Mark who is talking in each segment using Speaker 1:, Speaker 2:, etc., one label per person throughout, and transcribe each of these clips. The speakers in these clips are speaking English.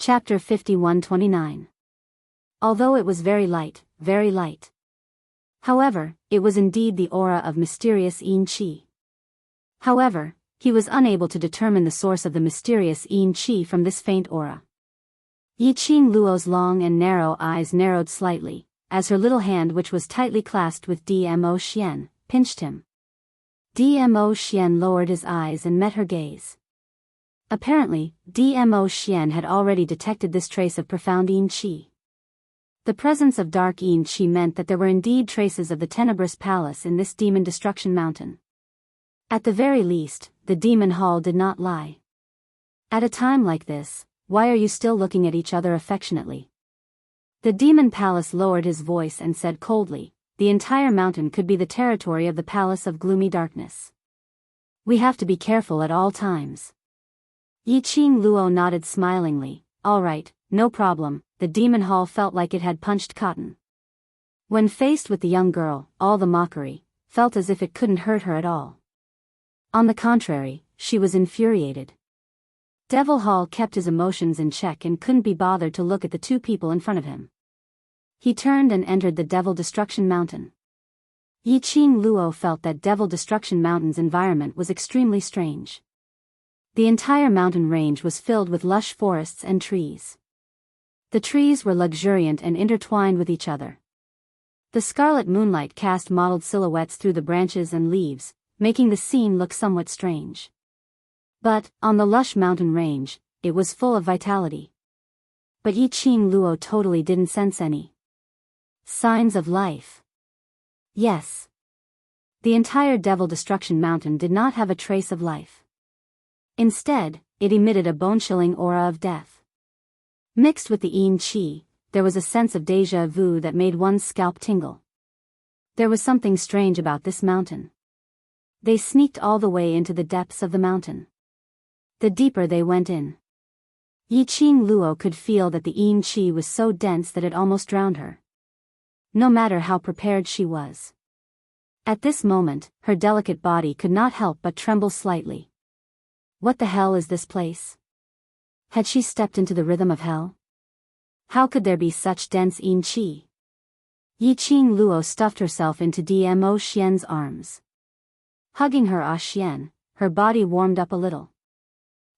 Speaker 1: Chapter 51:29. Although it was very light, very light. However, it was indeed the aura of mysterious Enchi. However, he was unable to determine the source of the mysterious Enchi from this faint aura. Yiqing Luo's long and narrow eyes narrowed slightly, as her little hand, which was tightly clasped with Dmo Xian, pinched him. Dmo Xian lowered his eyes and met her gaze. Apparently, Dmo Xian had already detected this trace of profound Yin Qi. The presence of dark Yin Qi meant that there were indeed traces of the tenebrous palace in this demon destruction mountain. At the very least, the demon hall did not lie. At a time like this, why are you still looking at each other affectionately? The demon palace lowered his voice and said coldly, the entire mountain could be the territory of the palace of gloomy darkness. We have to be careful at all times. Yiqing Luo nodded smilingly. All right, no problem. The demon hall felt like it had punched cotton. When faced with the young girl, all the mockery felt as if it couldn't hurt her at all. On the contrary, she was infuriated. Devil Hall kept his emotions in check and couldn't be bothered to look at the two people in front of him. He turned and entered the Devil Destruction Mountain. Yiqing Luo felt that Devil Destruction Mountain's environment was extremely strange. The entire mountain range was filled with lush forests and trees. The trees were luxuriant and intertwined with each other. The scarlet moonlight cast mottled silhouettes through the branches and leaves, making the scene look somewhat strange. But, on the lush mountain range, it was full of vitality. But Yiqing Luo totally didn't sense any signs of life. Yes. The entire Devil Destruction Mountain did not have a trace of life. Instead, it emitted a bone-chilling aura of death. Mixed with the Yin Qi, there was a sense of déjà vu that made one's scalp tingle. There was something strange about this mountain. They sneaked all the way into the depths of the mountain. The deeper they went in, Yiqing Luo could feel that the Yin Qi was so dense that it almost drowned her. No matter how prepared she was. At this moment, her delicate body could not help but tremble slightly. What the hell is this place? Had she stepped into the rhythm of hell? How could there be such dense Yin Qi? Yiqing Luo stuffed herself into Dmo Xian's arms. Hugging her Xian, her body warmed up a little.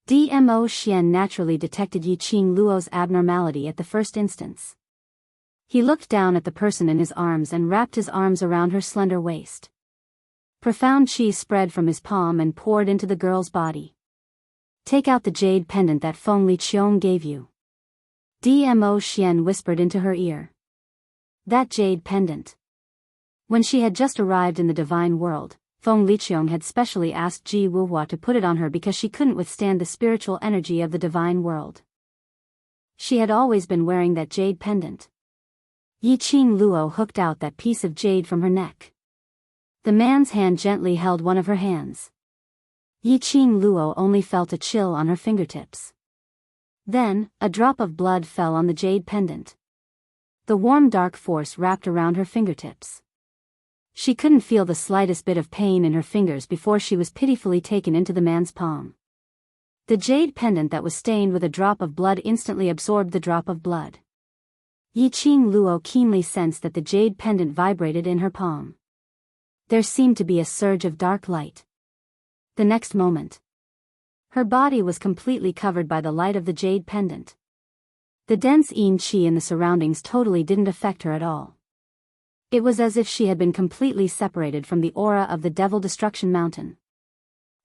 Speaker 1: Dmo Xian naturally detected Yiqing Luo's abnormality at the first instance. He looked down at the person in his arms and wrapped his arms around her slender waist. Profound qi spread from his palm and poured into the girl's body. Take out the jade pendant that Feng Liqiong gave you. Dmo Xian whispered into her ear. That jade pendant. When she had just arrived in the divine world, Feng Liqiong had specially asked Ji Wuhua to put it on her because she couldn't withstand the spiritual energy of the divine world. She had always been wearing that jade pendant. Yiqing Luo hooked out that piece of jade from her neck. The man's hand gently held one of her hands. Yiqing Luo only felt a chill on her fingertips. Then, a drop of blood fell on the jade pendant. The warm dark force wrapped around her fingertips. She couldn't feel the slightest bit of pain in her fingers before she was pitifully taken into the man's palm. The jade pendant that was stained with a drop of blood instantly absorbed the drop of blood. Yiqing Luo keenly sensed that the jade pendant vibrated in her palm. There seemed to be a surge of dark light. The next moment, her body was completely covered by the light of the jade pendant. The dense Yin Qi in the surroundings totally didn't affect her at all. It was as if she had been completely separated from the aura of the Devil Destruction Mountain.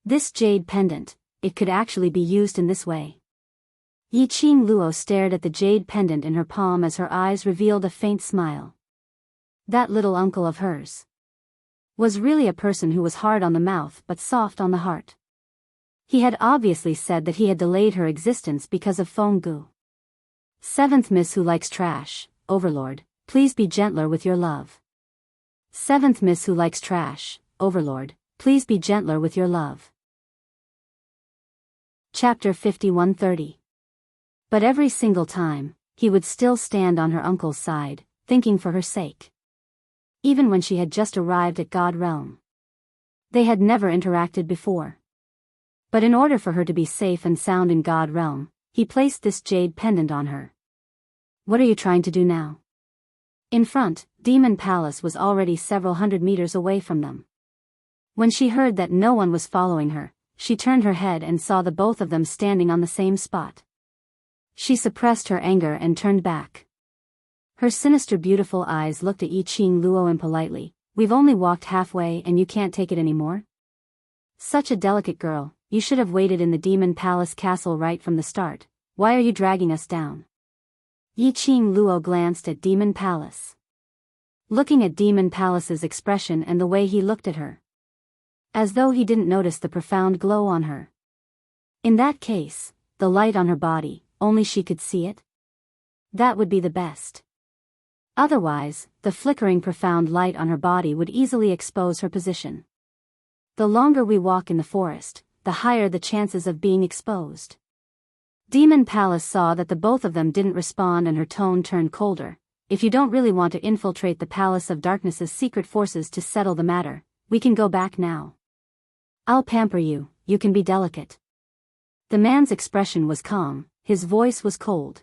Speaker 1: This jade pendant, it could actually be used in this way. Yiqing Luo stared at the jade pendant in her palm as her eyes revealed a faint smile. That little uncle of hers was really a person who was hard on the mouth but soft on the heart. He had obviously said that he had delayed her existence because of Feng Gu. Seventh Miss Who Likes Trash, Overlord, please be gentler with your love. Seventh Miss Who Likes Trash, Overlord, please be gentler with your love. Chapter 51:30. But every single time, he would still stand on her uncle's side, thinking for her sake. Even when she had just arrived at God Realm. They had never interacted before. But in order for her to be safe and sound in God Realm, he placed this jade pendant on her. What are you trying to do now? In front, Demon Palace was already several hundred meters away from them. When she heard that no one was following her, she turned her head and saw the both of them standing on the same spot. She suppressed her anger and turned back. Her sinister beautiful eyes looked at Yi Qing Luo impolitely. We've only walked halfway and you can't take it anymore? Such a delicate girl, you should have waited in the Demon Palace castle right from the start. Why are you dragging us down? Yi Qing Luo glanced at Demon Palace. Looking at Demon Palace's expression and the way he looked at her. As though he didn't notice the profound glow on her. In that case, the light on her body, only she could see it? That would be the best. Otherwise, the flickering profound light on her body would easily expose her position. The longer we walk in the forest, the higher the chances of being exposed. Demon Palace saw that the both of them didn't respond and her tone turned colder. If you don't really want to infiltrate the Palace of Darkness's secret forces to settle the matter, we can go back now. I'll pamper you, you can be delicate. The man's expression was calm, his voice was cold.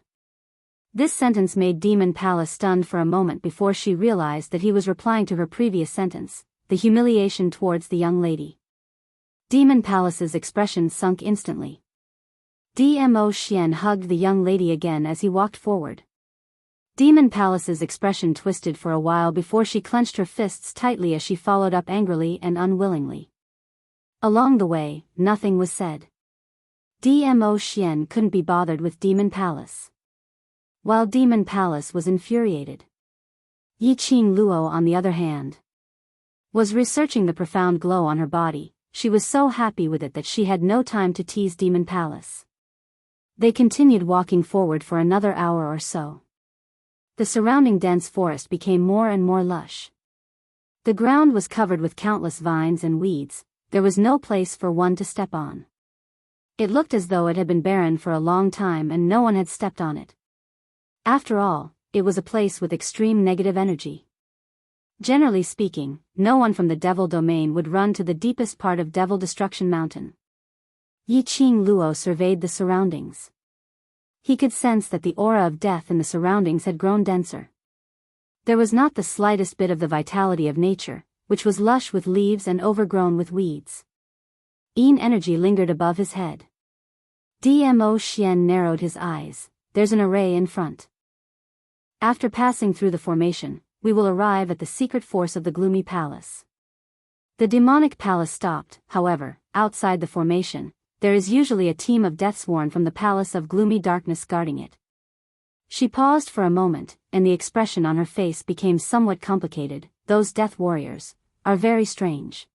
Speaker 1: This sentence made Demon Palace stunned for a moment before she realized that he was replying to her previous sentence, the humiliation towards the young lady. Demon Palace's expression sunk instantly. Dmo Xian hugged the young lady again as he walked forward. Demon Palace's expression twisted for a while before she clenched her fists tightly as she followed up angrily and unwillingly. Along the way, nothing was said. Dmo Xian couldn't be bothered with Demon Palace. While Demon Palace was infuriated. Yi Qing Luo, on the other hand, was researching the profound glow on her body. She was so happy with it that she had no time to tease Demon Palace. They continued walking forward for another hour or so. The surrounding dense forest became more and more lush. The ground was covered with countless vines and weeds. There was no place for one to step on. It looked as though it had been barren for a long time and no one had stepped on it. After all, it was a place with extreme negative energy. Generally speaking, no one from the Devil Domain would run to the deepest part of Devil Destruction Mountain. Yi Qing Luo surveyed the surroundings. He could sense that the aura of death in the surroundings had grown denser. There was not the slightest bit of the vitality of nature, which was lush with leaves and overgrown with weeds. Yin energy lingered above his head. Dmo Xian narrowed his eyes. There's an array in front. After passing through the formation, we will arrive at the secret force of the gloomy palace. The demonic palace stopped, however, outside the formation. There is usually a team of Deathsworn from the Palace of Gloomy Darkness guarding it. She paused for a moment, and the expression on her face became somewhat complicated. Those death warriors are very strange.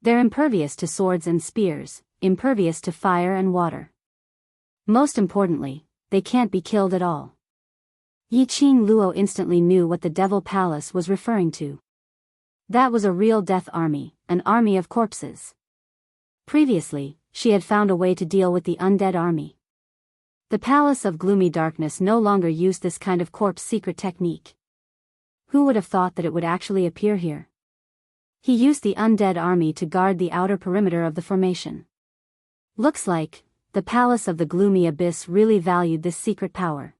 Speaker 1: They're impervious to swords and spears, impervious to fire and water. Most importantly, they can't be killed at all. Yi Qing Luo instantly knew what the Devil Palace was referring to. That was a real death army, an army of corpses. Previously, she had found a way to deal with the undead army. The Palace of Gloomy Darkness no longer used this kind of corpse secret technique. Who would have thought that it would actually appear here? He used the undead army to guard the outer perimeter of the formation. Looks like the Palace of the Gloomy Abyss really valued this secret power.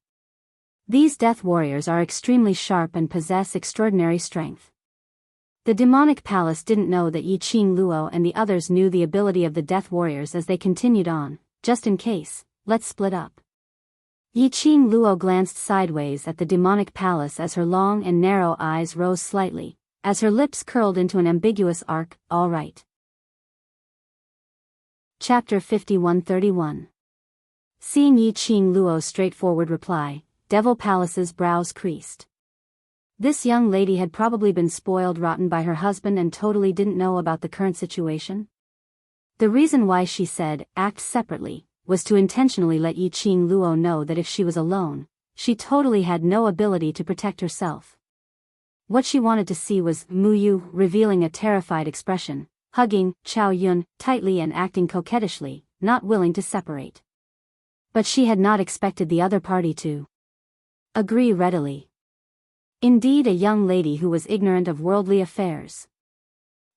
Speaker 1: These death warriors are extremely sharp and possess extraordinary strength. The demonic palace didn't know that Yi Qing Luo and the others knew the ability of the death warriors as they continued on. Just in case, let's split up. Yi Qing Luo glanced sideways at the demonic palace as her long and narrow eyes rose slightly, as her lips curled into an ambiguous arc. All right. Chapter 5131. Seeing Yi Qing Luo's straightforward reply, Devil Palace's brows creased. This young lady had probably been spoiled rotten by her husband and totally didn't know about the current situation. The reason why she said, act separately, was to intentionally let Yi Qing Luo know that if she was alone, she totally had no ability to protect herself. What she wanted to see was Mu Yu revealing a terrified expression, hugging Chao Yun tightly and acting coquettishly, not willing to separate. But she had not expected the other party to agree readily. Indeed, a young lady who was ignorant of worldly affairs.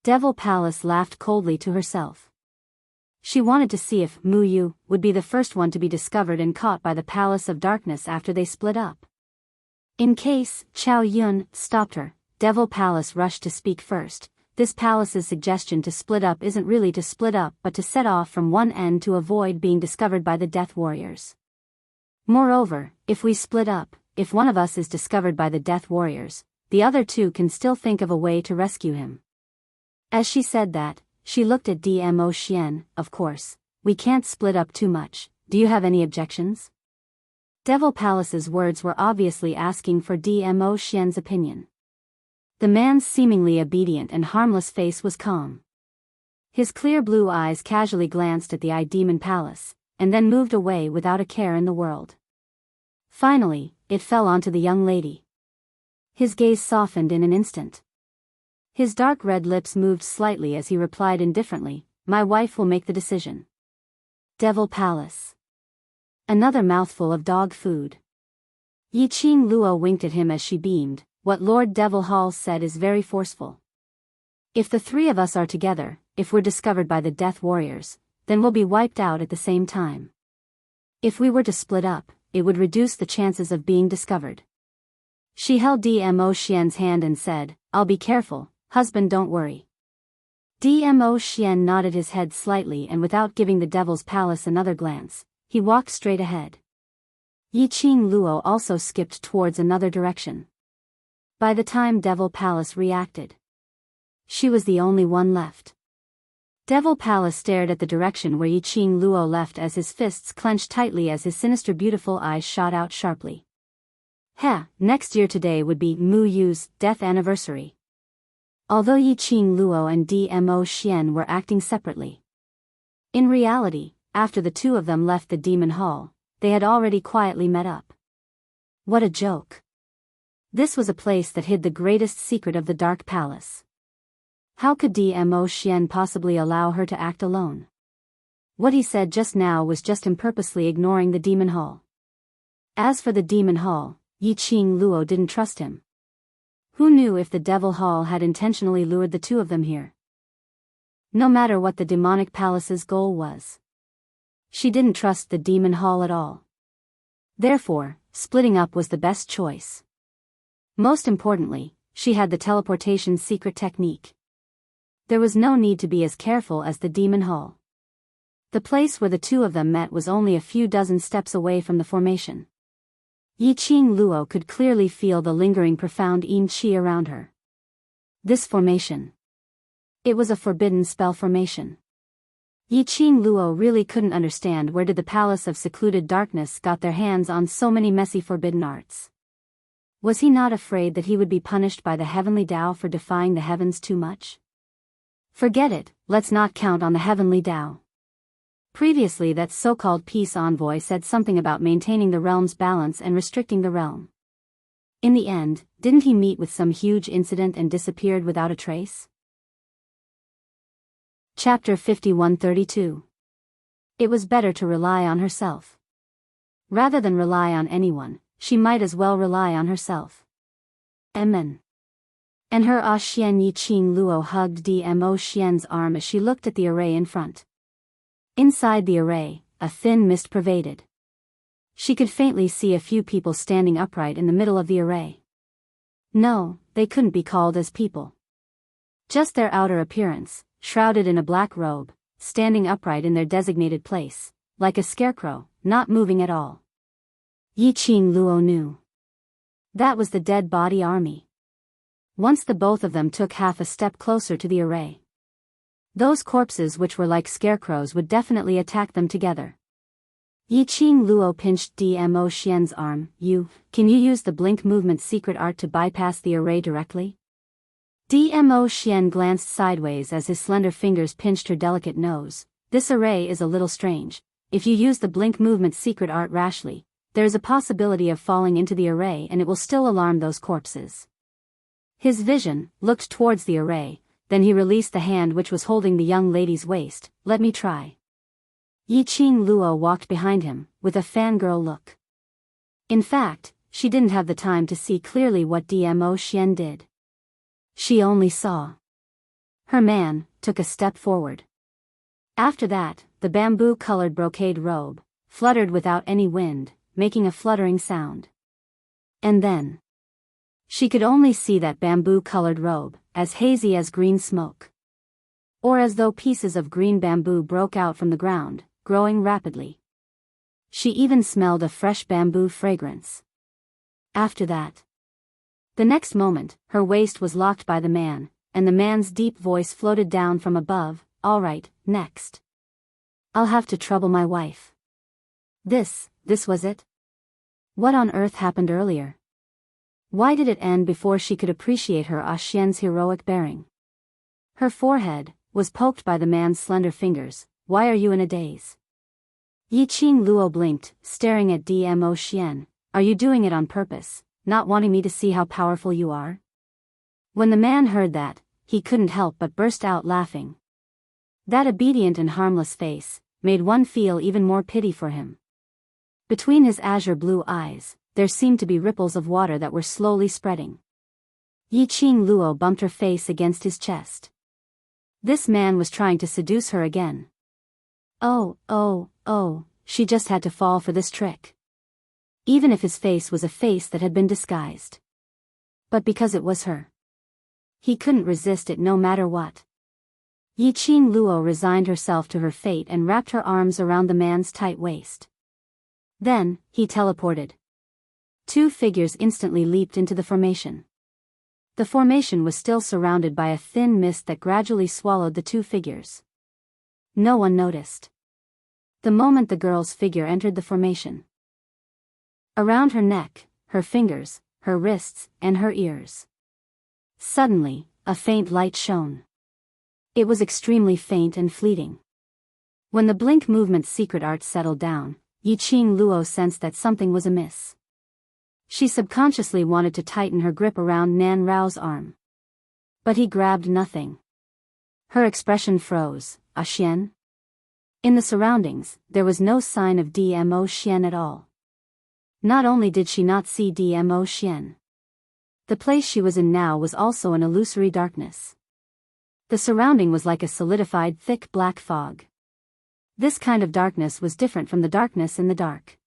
Speaker 1: Devil Palace laughed coldly to herself. She wanted to see if Mu Yu would be the first one to be discovered and caught by the Palace of Darkness after they split up. In case Chao Yun stopped her, Devil Palace rushed to speak first. This palace's suggestion to split up isn't really to split up but to set off from one end to avoid being discovered by the Death Warriors. Moreover, if we split up, if one of us is discovered by the Death Warriors, the other two can still think of a way to rescue him. As she said that, she looked at Dmo Xian. Of course, we can't split up too much. Do you have any objections? Devil Palace's words were obviously asking for Dmo Xian's opinion. The man's seemingly obedient and harmless face was calm. His clear blue eyes casually glanced at the Demon Palace, and then moved away without a care in the world. Finally, it fell onto the young lady. His gaze softened in an instant. His dark red lips moved slightly as he replied indifferently, "My wife will make the decision." Devil Palace. Another mouthful of dog food. Yi Qing Luo winked at him as she beamed. What Lord Devil Hall said is very forceful. If the three of us are together, if we're discovered by the Death Warriors, then we'll be wiped out at the same time. If we were to split up, it would reduce the chances of being discovered. She held Dmo Xian's hand and said, "I'll be careful, husband, don't worry." Dmo Xian nodded his head slightly and without giving the Devil's Palace another glance, he walked straight ahead. Yi Qing Luo also skipped towards another direction. By the time Devil Palace reacted, she was the only one left. Devil Palace stared at the direction where Yi Qing Luo left as his fists clenched tightly as his sinister beautiful eyes shot out sharply. Next year today would be Mu Yu's death anniversary. Although Yi Qing Luo and Dmo Xian were acting separately, in reality, after the two of them left the Demon Hall, they had already quietly met up. What a joke. This was a place that hid the greatest secret of the Dark Palace. How could Dmo Xian possibly allow her to act alone? What he said just now was just him purposely ignoring the Demon Hall. As for the Demon Hall, Yi Qing Luo didn't trust him. Who knew if the Devil Hall had intentionally lured the two of them here? No matter what the demonic palace's goal was, she didn't trust the Demon Hall at all. Therefore, splitting up was the best choice. Most importantly, she had the teleportation secret technique. There was no need to be as careful as the Demon Hall. The place where the two of them met was only a few dozen steps away from the formation. Yi Qing Luo could clearly feel the lingering profound yin qi around her. This formation. It was a forbidden spell formation. Yi Qing Luo really couldn't understand where did the Palace of Secluded Darkness got their hands on so many messy forbidden arts. Was he not afraid that he would be punished by the Heavenly Tao for defying the heavens too much? Forget it, let's not count on the Heavenly Tao. Previously that so-called peace envoy said something about maintaining the realm's balance and restricting the realm. In the end, didn't he meet with some huge incident and disappeared without a trace? Chapter 5132. It was better to rely on herself. Rather than rely on anyone, she might as well rely on herself. Amen. And her Xian Yi Qing Luo hugged Dmo Xian's arm as she looked at the array in front. Inside the array, a thin mist pervaded. She could faintly see a few people standing upright in the middle of the array. No, they couldn't be called as people. Just their outer appearance, shrouded in a black robe, standing upright in their designated place, like a scarecrow, not moving at all. Yi Qing Luo knew. That was the dead body army. Once the both of them took half a step closer to the array, those corpses which were like scarecrows would definitely attack them together. Yi Qing Luo pinched Dmo Xian's arm. Can you use the blink movement secret art to bypass the array directly? Dmo Xian glanced sideways as his slender fingers pinched her delicate nose. This array is a little strange. If you use the blink movement secret art rashly, there is a possibility of falling into the array and it will still alarm those corpses. His vision looked towards the array, then he released the hand which was holding the young lady's waist. Let me try. Yi Qing Luo walked behind him, with a fangirl look. In fact, she didn't have the time to see clearly what Dmo Xian did. She only saw. Her man took a step forward. After that, the bamboo-colored brocade robe, fluttered without any wind, making a fluttering sound. And then she could only see that bamboo-colored robe, as hazy as green smoke. Or as though pieces of green bamboo broke out from the ground, growing rapidly. She even smelled a fresh bamboo fragrance. After that, the next moment, her waist was locked by the man, and the man's deep voice floated down from above, "All right, next. I'll have to trouble my wife." This was it? What on earth happened earlier? Why did it end before she could appreciate her Xian's heroic bearing? Her forehead was poked by the man's slender fingers. "Why are you in a daze?" Yiqing Luo blinked, staring at Dmo Xian. "Are you doing it on purpose, not wanting me to see how powerful you are?" When the man heard that, he couldn't help but burst out laughing. That obedient and harmless face made one feel even more pity for him. Between his azure blue eyes, there seemed to be ripples of water that were slowly spreading. Yiqing Luo bumped her face against his chest. This man was trying to seduce her again. Oh, she just had to fall for this trick. Even if his face was a face that had been disguised. But because it was her, he couldn't resist it no matter what. Yiqing Luo resigned herself to her fate and wrapped her arms around the man's tight waist. Then, he teleported. Two figures instantly leaped into the formation. The formation was still surrounded by a thin mist that gradually swallowed the two figures. No one noticed. The moment the girl's figure entered the formation, around her neck, her fingers, her wrists, and her ears, suddenly, a faint light shone. It was extremely faint and fleeting. When the blink movement's secret art settled down, Yiqing Luo sensed that something was amiss. She subconsciously wanted to tighten her grip around Nan Rao's arm. But he grabbed nothing. Her expression froze. Xian? In the surroundings, there was no sign of Dmo Xian at all. Not only did she not see Dmo Xian, the place she was in now was also an illusory darkness. The surrounding was like a solidified thick black fog. This kind of darkness was different from the darkness in the dark.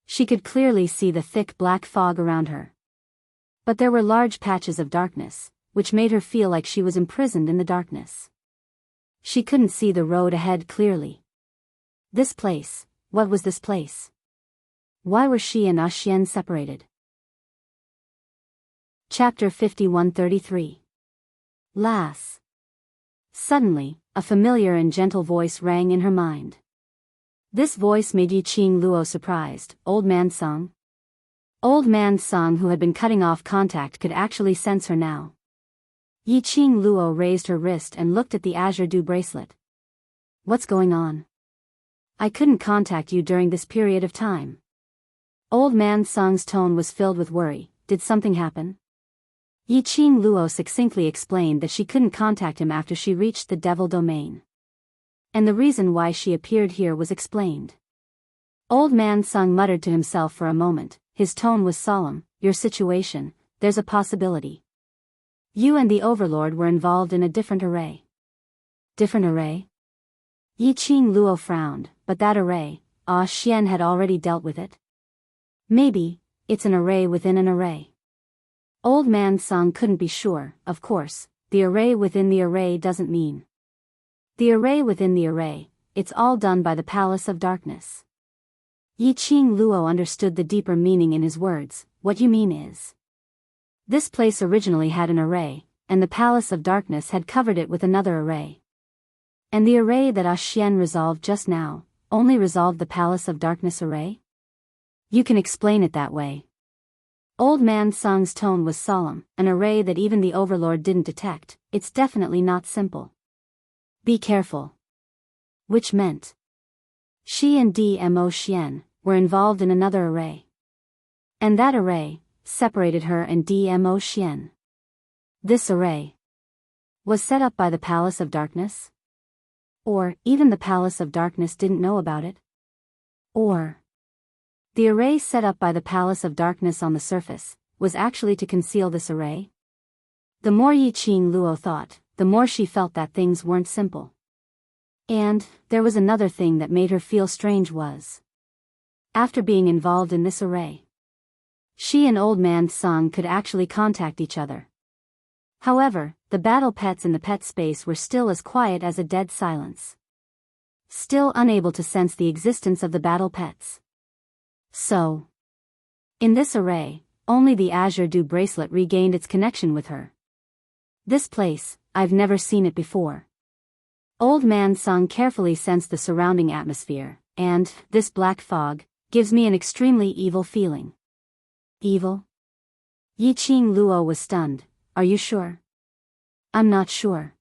Speaker 1: She could clearly see the thick black fog around her. But there were large patches of darkness, which made her feel like she was imprisoned in the darkness. She couldn't see the road ahead clearly. This place, what was this place? Why were she and Xian separated? Chapter 5133. Lass. Suddenly, a familiar and gentle voice rang in her mind. This voice made Yiqing Luo surprised. Old Man Song? Old Man Song, who had been cutting off contact, could actually sense her now. Yiqing Luo raised her wrist and looked at the azure dew bracelet. What's going on? I couldn't contact you during this period of time. Old Man Song's tone was filled with worry. Did something happen? Yiqing Luo succinctly explained that she couldn't contact him after she reached the Devil Domain. And the reason why she appeared here was explained. Old Man Song muttered to himself for a moment. His tone was solemn. Your situation, there's a possibility. You and the Overlord were involved in a different array. Different array? Yiqing Luo frowned, but that array, Xian had already dealt with it. Maybe, it's an array within an array. Old Man Song couldn't be sure. Of course, the array within the array doesn't mean the array within the array, it's all done by the Palace of Darkness. Yiqing Luo understood the deeper meaning in his words. What you mean is, this place originally had an array, and the Palace of Darkness had covered it with another array. And the array that Xian resolved just now, only resolved the Palace of Darkness array? You can explain it that way. Old Man Song's tone was solemn. An array that even the Overlord didn't detect. It's definitely not simple. Be careful. Which meant she and Dmo Xian were involved in another array. And that array separated her and Dmo Xian. This array was set up by the Palace of Darkness? Or, even the Palace of Darkness didn't know about it? Or, the array set up by the Palace of Darkness on the surface was actually to conceal this array? The more Yiqing Luo thought, the more she felt that things weren't simple. And there was another thing that made her feel strange was, after being involved in this array, she and Old Man Sung could actually contact each other. However, the battle pets in the pet space were still as quiet as a dead silence. Still unable to sense the existence of the battle pets. So, in this array, only the Azure Dew bracelet regained its connection with her. This place, I've never seen it before. Old Man Sung carefully sensed the surrounding atmosphere, and this black fog gives me an extremely evil feeling. Evil? Yiqing Luo was stunned. Are you sure? I'm not sure.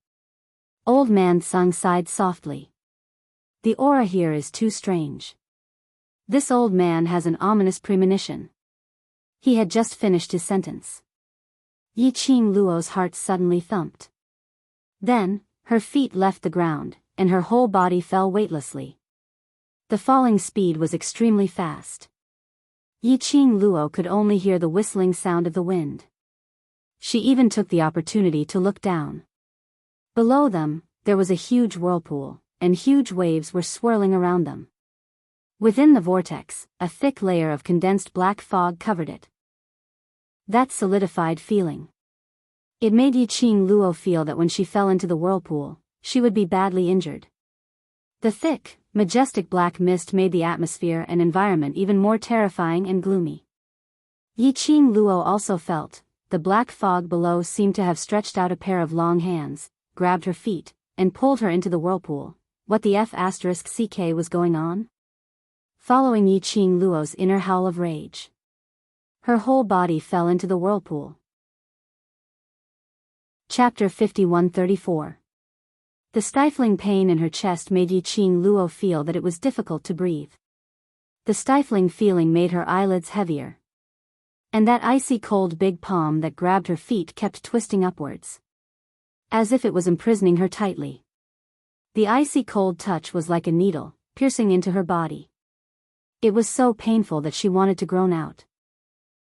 Speaker 1: Old Man Sung sighed softly. The aura here is too strange. This old man has an ominous premonition. He had just finished his sentence. Yiqing Luo's heart suddenly thumped. Then, her feet left the ground, and her whole body fell weightlessly. The falling speed was extremely fast. Yiqing Luo could only hear the whistling sound of the wind. She even took the opportunity to look down. Below them, there was a huge whirlpool, and huge waves were swirling around them. Within the vortex, a thick layer of condensed black fog covered it. That solidified feeling. It made Yiqing Luo feel that when she fell into the whirlpool, she would be badly injured. The thick, majestic black mist made the atmosphere and environment even more terrifying and gloomy. Yiqing Luo also felt, the black fog below seemed to have stretched out a pair of long hands, grabbed her feet, and pulled her into the whirlpool. What the F***ck was going on? Following Yiqing Luo's inner howl of rage, her whole body fell into the whirlpool. Chapter 5134. The stifling pain in her chest made Yiqing Luo feel that it was difficult to breathe. The stifling feeling made her eyelids heavier. And that icy cold big palm that grabbed her feet kept twisting upwards, as if it was imprisoning her tightly. The icy cold touch was like a needle, piercing into her body. It was so painful that she wanted to groan out.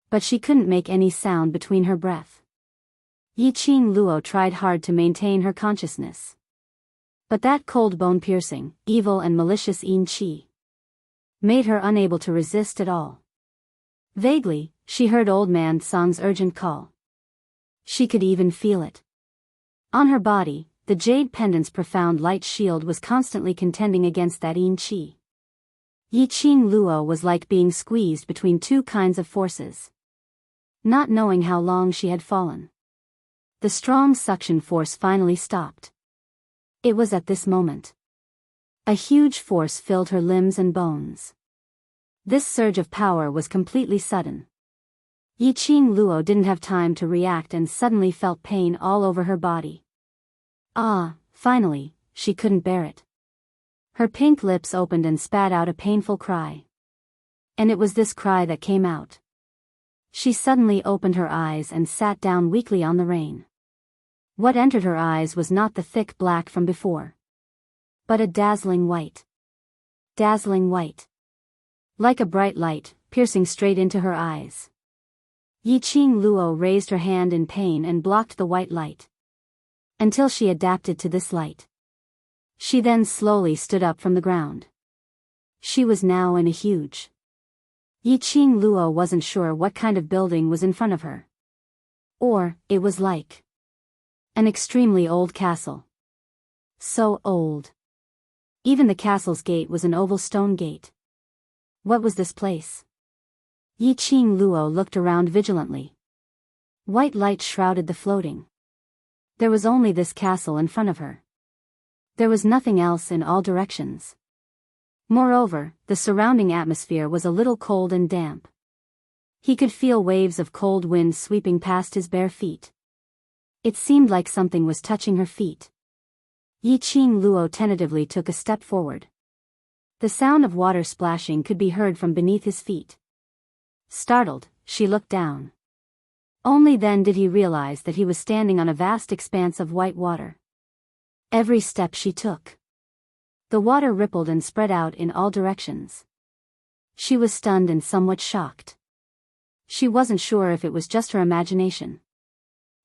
Speaker 1: But she couldn't make any sound between her breath. Yiqing Luo tried hard to maintain her consciousness. But that cold bone-piercing, evil and malicious yin qi made her unable to resist at all. Vaguely, she heard Old Man Sung's urgent call. She could even feel it. On her body, the jade pendant's profound light shield was constantly contending against that yin qi. Yiqing Luo was like being squeezed between two kinds of forces. Not knowing how long she had fallen, the strong suction force finally stopped. It was at this moment. A huge force filled her limbs and bones. This surge of power was completely sudden. Yiqing Luo didn't have time to react and suddenly felt pain all over her body. Finally, she couldn't bear it. Her pink lips opened and spat out a painful cry. And it was this cry that came out. She suddenly opened her eyes and sat down weakly on the rain. What entered her eyes was not the thick black from before, but a dazzling white. Dazzling white. Like a bright light, piercing straight into her eyes. Yiqing Luo raised her hand in pain and blocked the white light, until she adapted to this light. She then slowly stood up from the ground. She was now in a huge. Yiqing Luo wasn't sure what kind of building was in front of her. Or, it was like an extremely old castle. So old. Even the castle's gate was an oval stone gate. What was this place? Yiqing Luo looked around vigilantly. White light shrouded the floating. There was only this castle in front of her. There was nothing else in all directions. Moreover, the surrounding atmosphere was a little cold and damp. He could feel waves of cold wind sweeping past his bare feet. It seemed like something was touching her feet. Yiqing Luo tentatively took a step forward. The sound of water splashing could be heard from beneath his feet. Startled, she looked down. Only then did he realize that he was standing on a vast expanse of white water. Every step she took, the water rippled and spread out in all directions. She was stunned and somewhat shocked. She wasn't sure if it was just her imagination.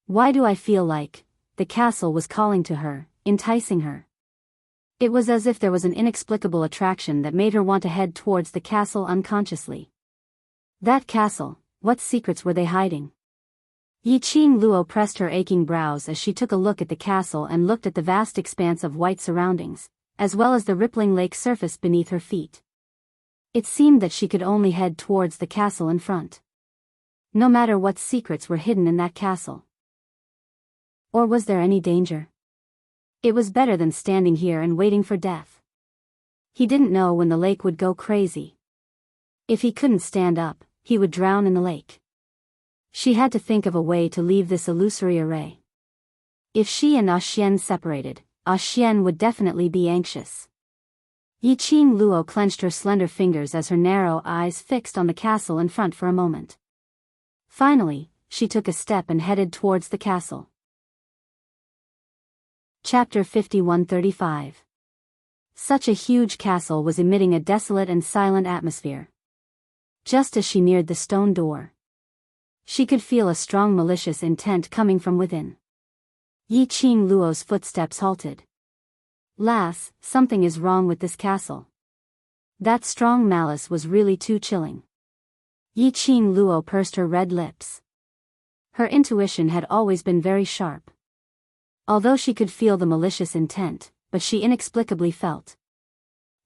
Speaker 1: Why do I feel like the castle was calling to her, enticing her? It was as if there was an inexplicable attraction that made her want to head towards the castle unconsciously. That castle, what secrets were they hiding? Yiqing Luo pressed her aching brows as she took a look at the castle and looked at the vast expanse of white surroundings, as well as the rippling lake surface beneath her feet. It seemed that she could only head towards the castle in front. No matter what secrets were hidden in that castle. Or was there any danger? It was better than standing here and waiting for death. He didn't know when the lake would go crazy. If he couldn't stand up, he would drown in the lake. She had to think of a way to leave this illusory array. If she and Xian separated, Xian would definitely be anxious. Yiqing Luo clenched her slender fingers as her narrow eyes fixed on the castle in front for a moment. Finally, she took a step and headed towards the castle. Chapter 5135. Such a huge castle was emitting a desolate and silent atmosphere. Just as she neared the stone door, she could feel a strong malicious intent coming from within. Yiqing Luo's footsteps halted. "Lass, something is wrong with this castle." That strong malice was really too chilling. Yiqing Luo pursed her red lips. Her intuition had always been very sharp. Although she could feel the malicious intent, but she inexplicably felt.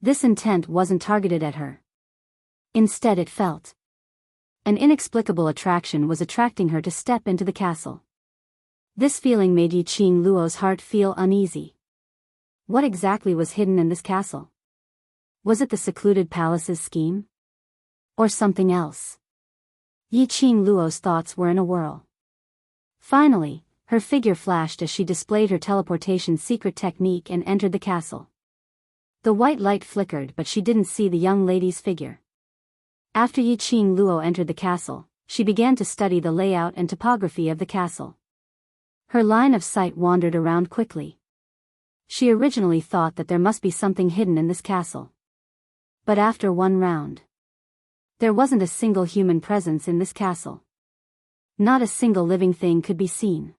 Speaker 1: This intent wasn't targeted at her. Instead it felt. An inexplicable attraction was attracting her to step into the castle. This feeling made Yiqing Luo's heart feel uneasy. What exactly was hidden in this castle? Was it the secluded palace's scheme? Or something else? Yiqing Luo's thoughts were in a whirl. Finally, her figure flashed as she displayed her teleportation secret technique and entered the castle. The white light flickered, but she didn't see the young lady's figure. After Yiqing Luo entered the castle, she began to study the layout and topography of the castle. Her line of sight wandered around quickly. She originally thought that there must be something hidden in this castle. But after one round, there wasn't a single human presence in this castle. Not a single living thing could be seen.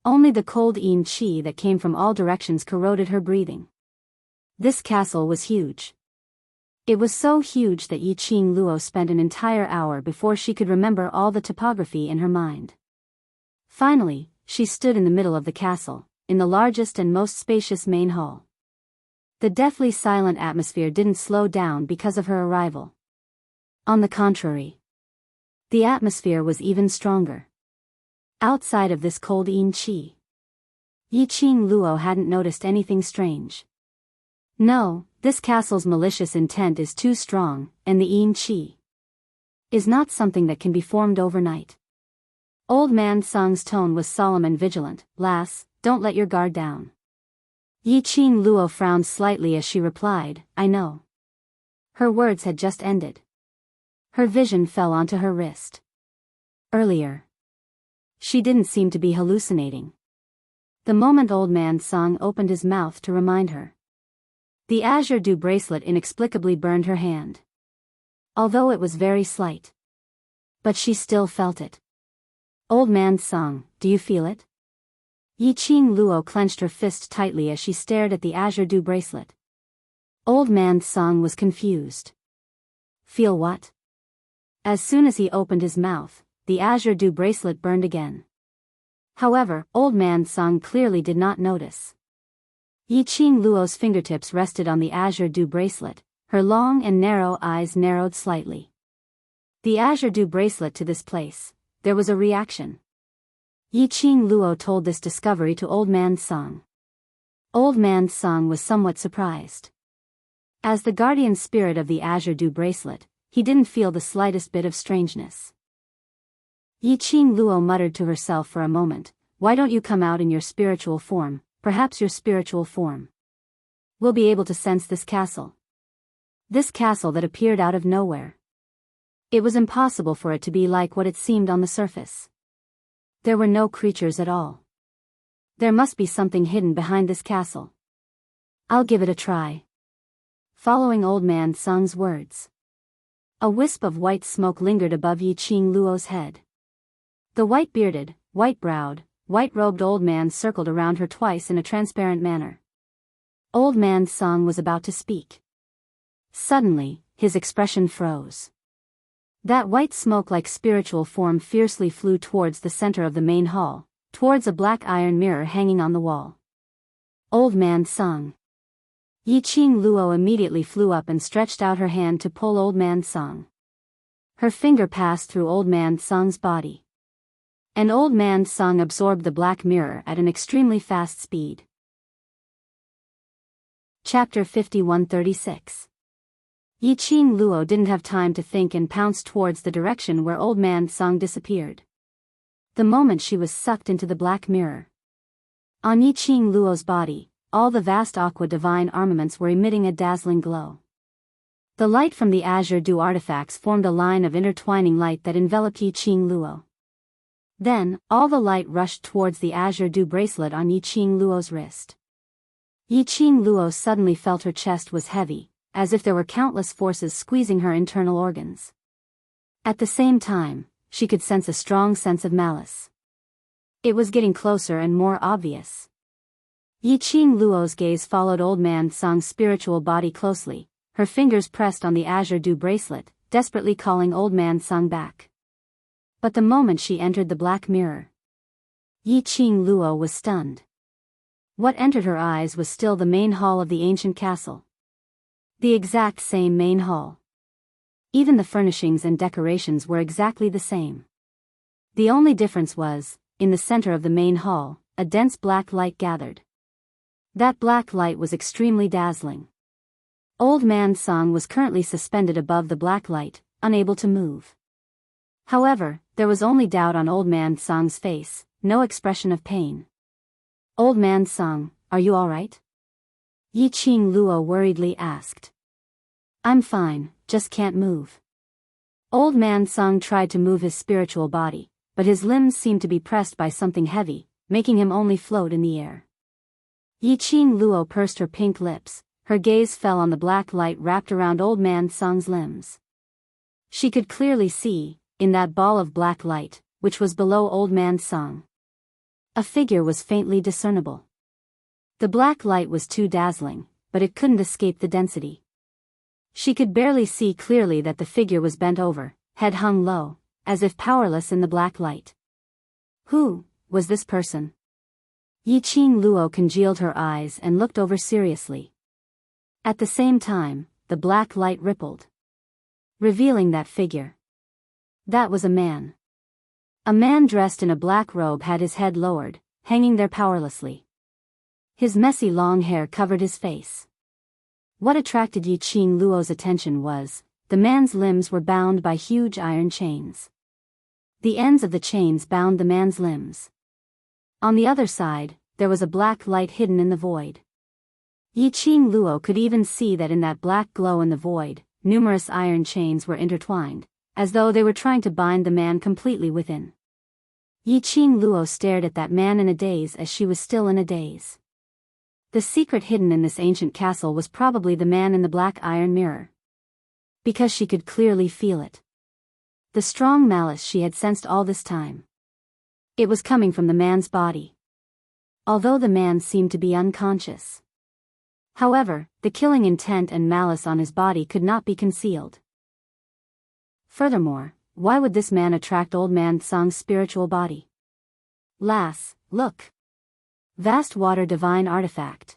Speaker 1: Only the cold yin qi that came from all directions corroded her breathing. This castle was huge. It was so huge that Yiqing Luo spent an entire hour before she could remember all the topography in her mind. Finally, she stood in the middle of the castle, in the largest and most spacious main hall. The deathly silent atmosphere didn't slow down because of her arrival. On the contrary, the atmosphere was even stronger. Outside of this cold yin qi, Yiqing Luo hadn't noticed anything strange. No, this castle's malicious intent is too strong, and the yin qi is not something that can be formed overnight. Old man Song's tone was solemn and vigilant. "Lass, don't let your guard down." Yiqing Luo frowned slightly as she replied, "I know." Her words had just ended. Her vision fell onto her wrist. Earlier, she didn't seem to be hallucinating. The moment old man Song opened his mouth to remind her, the azure dew bracelet inexplicably burned her hand. Although it was very slight, but she still felt it. "Old man Song, do you feel it?" Yiqing Luo clenched her fist tightly as she stared at the azure dew bracelet. Old man Song was confused. "Feel what?" As soon as he opened his mouth, the azure dew bracelet burned again. However, old man Song clearly did not notice. Yiqing Luo's fingertips rested on the azure dew bracelet, her long and narrow eyes narrowed slightly. The azure dew bracelet to this place, there was a reaction. Yiqing Luo told this discovery to old man Song. Old man Song was somewhat surprised. As the guardian spirit of the azure dew bracelet, he didn't feel the slightest bit of strangeness. Yiqing Luo muttered to herself for a moment, "Why don't you come out in your spiritual form? Perhaps your spiritual form will be able to sense this castle." This castle that appeared out of nowhere. It was impossible for it to be like what it seemed on the surface. There were no creatures at all. There must be something hidden behind this castle. "I'll give it a try." Following old man Sung's words, a wisp of white smoke lingered above Yiqing Luo's head. The white-bearded, white-browed, white-robed old man circled around her twice in a transparent manner. Old Man Song was about to speak. Suddenly, his expression froze. That white smoke-like spiritual form fiercely flew towards the center of the main hall, towards a black iron mirror hanging on the wall. Old Man Song. Yi Qing Luo immediately flew up and stretched out her hand to pull Old Man Song. Her finger passed through Old Man Song's body. And Old Man Song absorbed the black mirror at an extremely fast speed. Chapter 5136. Yi Qing Luo didn't have time to think and pounced towards the direction where Old Man Song disappeared. The moment she was sucked into the black mirror. On Yi Qing Luo's body, all the vast aqua divine armaments were emitting a dazzling glow. The light from the azure dew artifacts formed a line of intertwining light that enveloped Yi Qing Luo. Then, all the light rushed towards the azure dew bracelet on Yi Qing Luo's wrist. Yi Qing Luo suddenly felt her chest was heavy, as if there were countless forces squeezing her internal organs. At the same time, she could sense a strong sense of malice. It was getting closer and more obvious. Yi Qing Luo's gaze followed Old Man Song's spiritual body closely, her fingers pressed on the azure dew bracelet, desperately calling Old Man Song back. But the moment she entered the black mirror, Yi Qing Luo was stunned. What entered her eyes was still the main hall of the ancient castle. The exact same main hall. Even the furnishings and decorations were exactly the same. The only difference was, in the center of the main hall, a dense black light gathered. That black light was extremely dazzling. Old Man Song was currently suspended above the black light, unable to move. However, there was only doubt on Old Man Song's face, no expression of pain. Old Man Song, are you all right? Yi Qing Luo worriedly asked. I'm fine, just can't move. Old Man Song tried to move his spiritual body, but his limbs seemed to be pressed by something heavy, making him only float in the air. Yi Qing Luo pursed her pink lips. Her gaze fell on the black light wrapped around Old Man Song's limbs. She could clearly see, in that ball of black light, which was below Old Man Song, a figure was faintly discernible. The black light was too dazzling, but it couldn't escape the density. She could barely see clearly that the figure was bent over, head hung low, as if powerless in the black light. Who was this person? Yi Qing Luo congealed her eyes and looked over seriously. At the same time, the black light rippled, revealing that figure. That was a man. A man dressed in a black robe had his head lowered, hanging there powerlessly. His messy long hair covered his face. What attracted Yi Qing Luo's attention was, the man's limbs were bound by huge iron chains. The ends of the chains bound the man's limbs. On the other side, there was a black light hidden in the void. Yi Qing Luo could even see that in that black glow in the void, numerous iron chains were intertwined, as though they were trying to bind the man completely within. Yi Qing Luo stared at that man in a daze as she was still in a daze. The secret hidden in this ancient castle was probably the man in the black iron mirror. Because she could clearly feel it. The strong malice she had sensed all this time. It was coming from the man's body. Although the man seemed to be unconscious. However, the killing intent and malice on his body could not be concealed. Furthermore, why would this man attract Old Man Song's spiritual body? Lass, look. Vast water divine artifact.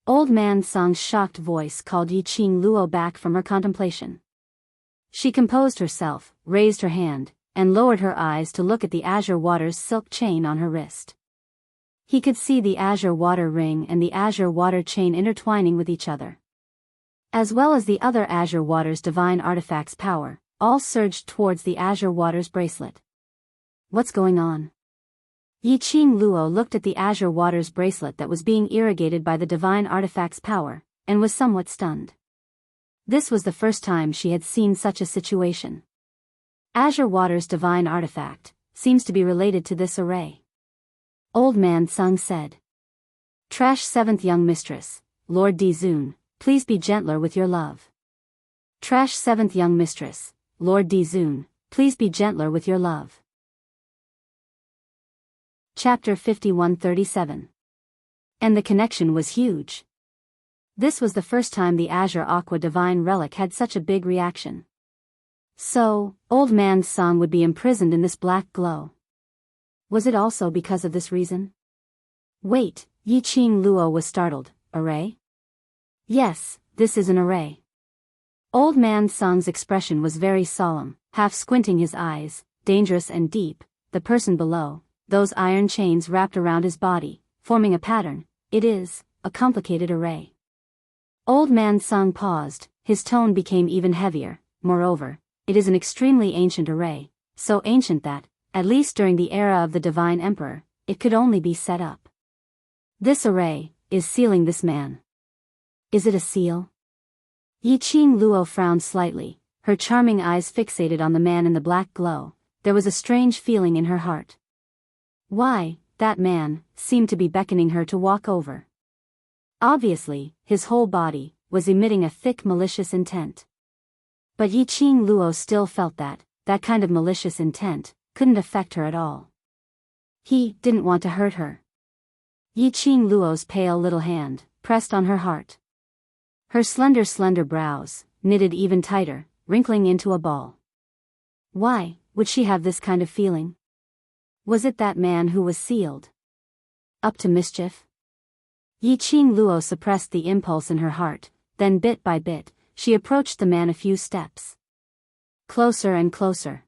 Speaker 1: Old Man Song's shocked voice called Yi Qing Luo back from her contemplation. She composed herself, raised her hand, and lowered her eyes to look at the azure water's silk chain on her wrist. He could see the azure water ring and the azure water chain intertwining with each other. As well as the other azure water's divine artifact's power, all surged towards the azure water's bracelet. What's going on? Yi Qing Luo looked at the azure water's bracelet that was being irrigated by the divine artifact's power, and was somewhat stunned. This was the first time she had seen such a situation. Azure water's divine artifact seems to be related to this array. Old Man Sung said. Trash 7th young mistress, Lord Dizun, please be gentler with your love. Trash 7th young mistress, Lord Dizun, please be gentler with your love. Chapter 5137. And the connection was huge. This was the first time the Azure Aqua Divine Relic had such a big reaction. So, Old Man Song would be imprisoned in this black glow. Was it also because of this reason? Wait, Yi Qing Luo was startled. Array? Yes, this is an array. Old Man Song's expression was very solemn, half squinting his eyes, dangerous and deep. The person below, those iron chains wrapped around his body, forming a pattern. It is a complicated array. Old Man Song paused, his tone became even heavier. Moreover, it is an extremely ancient array, so ancient that, at least during the era of the Divine Emperor, it could only be set up. This array is sealing this man. Is it a seal? Yi Qing Luo frowned slightly, her charming eyes fixated on the man in the black glow. There was a strange feeling in her heart. Why, that man seemed to be beckoning her to walk over. Obviously, his whole body was emitting a thick malicious intent. But Yi Qing Luo still felt that kind of malicious intent couldn't affect her at all. He didn't want to hurt her. Yi Qing Luo's pale little hand pressed on her heart. Her slender brows knitted even tighter, wrinkling into a ball. Why would she have this kind of feeling? Was it that man who was sealed? Up to mischief? Yi Qing Luo suppressed the impulse in her heart, then bit by bit, she approached the man a few steps. Closer and closer.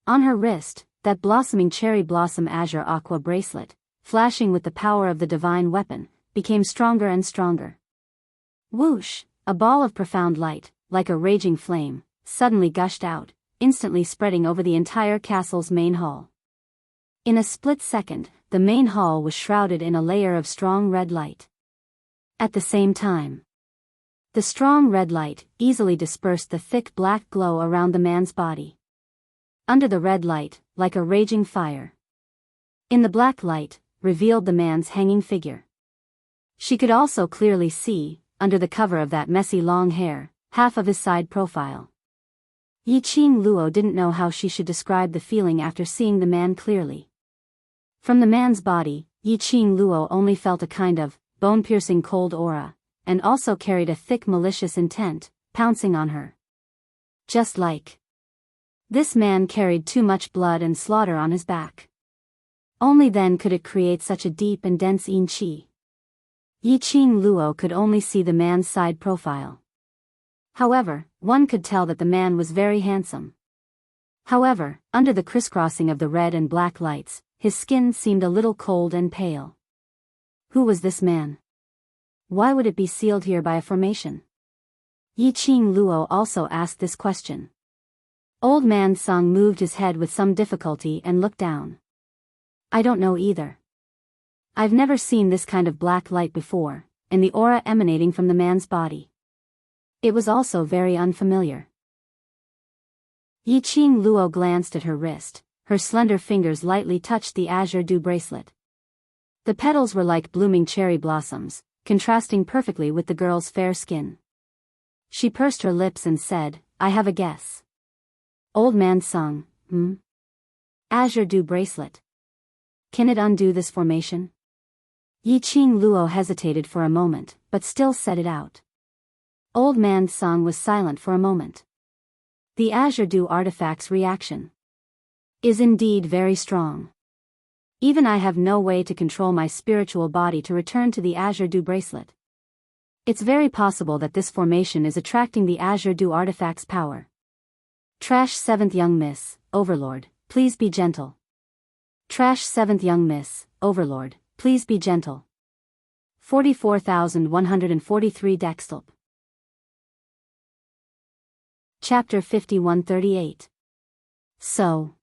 Speaker 1: On her wrist, that blossoming cherry blossom azure aqua bracelet, flashing with the power of the divine weapon, became stronger and stronger. Whoosh, a ball of profound light, like a raging flame, suddenly gushed out, instantly spreading over the entire castle's main hall. In a split second, the main hall was shrouded in a layer of strong red light. At the same time, the strong red light easily dispersed the thick black glow around the man's body. Under the red light, like a raging fire. In the black light, revealed the man's hanging figure. She could also clearly see, under the cover of that messy long hair, half of his side profile. Yi Qing Luo didn't know how she should describe the feeling after seeing the man clearly. From the man's body, Yi Qing Luo only felt a kind of bone-piercing cold aura, and also carried a thick malicious intent, pouncing on her. Just like this man carried too much blood and slaughter on his back. Only then could it create such a deep and dense yin qi. Yi Qing Luo could only see the man's side profile. However, one could tell that the man was very handsome. However, under the crisscrossing of the red and black lights, his skin seemed a little cold and pale. Who was this man? Why would it be sealed here by a formation? Yi Qing Luo also asked this question. Old Man Song moved his head with some difficulty and looked down. I don't know either. I've never seen this kind of black light before, and the aura emanating from the man's body. It was also very unfamiliar. Yi Qing Luo glanced at her wrist. Her slender fingers lightly touched the azure dew bracelet. The petals were like blooming cherry blossoms, contrasting perfectly with the girl's fair skin. She pursed her lips and said, I have a guess. Old Man Song, Azure dew bracelet. Can it undo this formation? Yi Qing Luo hesitated for a moment, but still said it out. Old Man Song was silent for a moment. The azure dew artifact's reaction is indeed very strong. Even I have no way to control my spiritual body to return to the azure dew bracelet. It's very possible that this formation is attracting the azure dew artifact's power. Trash 7th Young Miss, Overlord, please be gentle. Trash 7th Young Miss, Overlord, please be gentle. 44,143 Dextelp. Chapter 5138. So,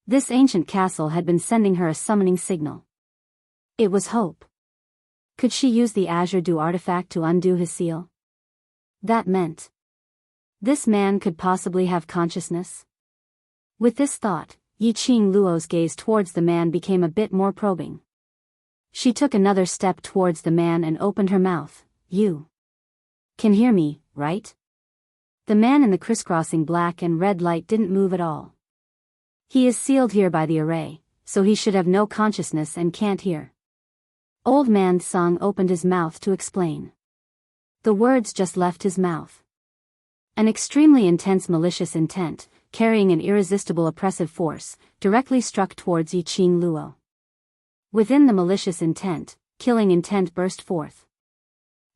Speaker 1: this ancient castle had been sending her a summoning signal. It was hope. Could she use the azure dew artifact to undo his seal? That meant this man could possibly have consciousness. With this thought, Yi Qing Luo's gaze towards the man became a bit more probing. She took another step towards the man and opened her mouth. You can hear me, right? The man in the crisscrossing black and red light didn't move at all. He is sealed here by the array, so he should have no consciousness and can't hear. Old Man Song opened his mouth to explain. The words just left his mouth. An extremely intense malicious intent, carrying an irresistible oppressive force, directly struck towards Yiqing Luo. Within the malicious intent, killing intent burst forth.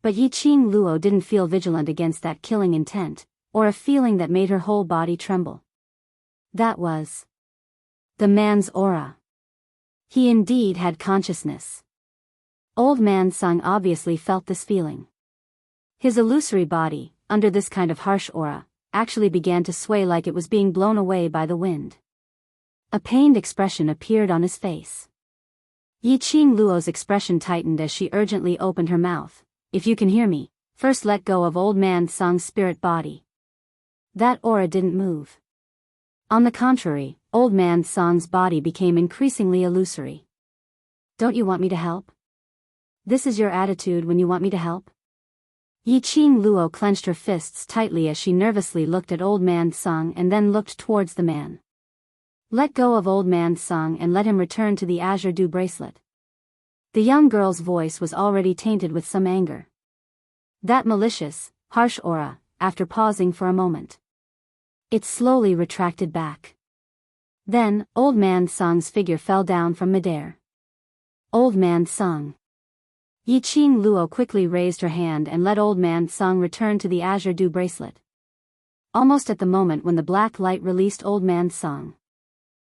Speaker 1: But Yiqing Luo didn't feel vigilant against that killing intent, or a feeling that made her whole body tremble. That was the man's aura. He indeed had consciousness. Old Man Sung obviously felt this feeling. His illusory body, under this kind of harsh aura, actually began to sway like it was being blown away by the wind. A pained expression appeared on his face. Yiqing Luo's expression tightened as she urgently opened her mouth. If you can hear me, first let go of Old Man Sung's spirit body. That aura didn't move. On the contrary, Old Man Sung's body became increasingly illusory. Don't you want me to help? This is your attitude when you want me to help? Yiqing Luo clenched her fists tightly as she nervously looked at Old Man Sung and then looked towards the man. Let go of Old Man Sung and let him return to the Azure Dew bracelet. The young girl's voice was already tainted with some anger. That malicious, harsh aura, after pausing for a moment. It slowly retracted back. Then, Old Man Sung's figure fell down from midair. Old Man Sung. Yiqing Luo quickly raised her hand and let Old Man Sung return to the Azure Dew bracelet. Almost at the moment when the black light released Old Man Sung.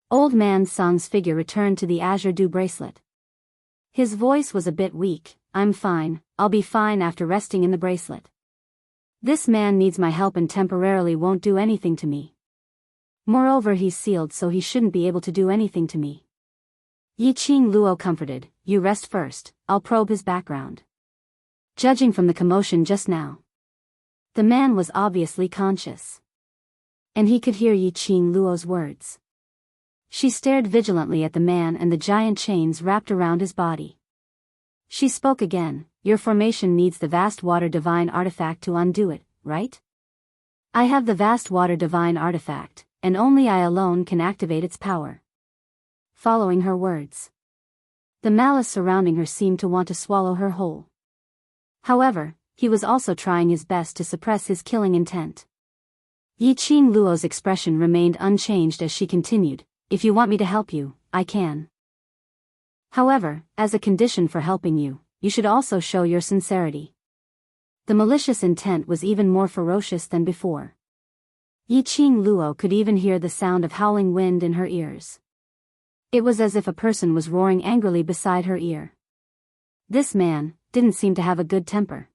Speaker 1: Old Man Sung's figure returned to the Azure Dew bracelet. His voice was a bit weak. I'm fine, I'll be fine after resting in the bracelet. This man needs my help and temporarily won't do anything to me. Moreover, he's sealed, so he shouldn't be able to do anything to me. Yiqing Luo comforted, you rest first, I'll probe his background. Judging from the commotion just now, the man was obviously conscious. And he could hear Yiqing Luo's words. She stared vigilantly at the man and the giant chains wrapped around his body. She spoke again, your formation needs the vast water divine artifact to undo it, right? I have the vast water divine artifact, and only I alone can activate its power. Following her words, the malice surrounding her seemed to want to swallow her whole. However, he was also trying his best to suppress his killing intent. Yiqing Luo's expression remained unchanged as she continued, if you want me to help you, I can. However, as a condition for helping you, you should also show your sincerity. The malicious intent was even more ferocious than before. Yiqing Luo could even hear the sound of howling wind in her ears. It was as if a person was roaring angrily beside her ear. This man didn't seem to have a good temper.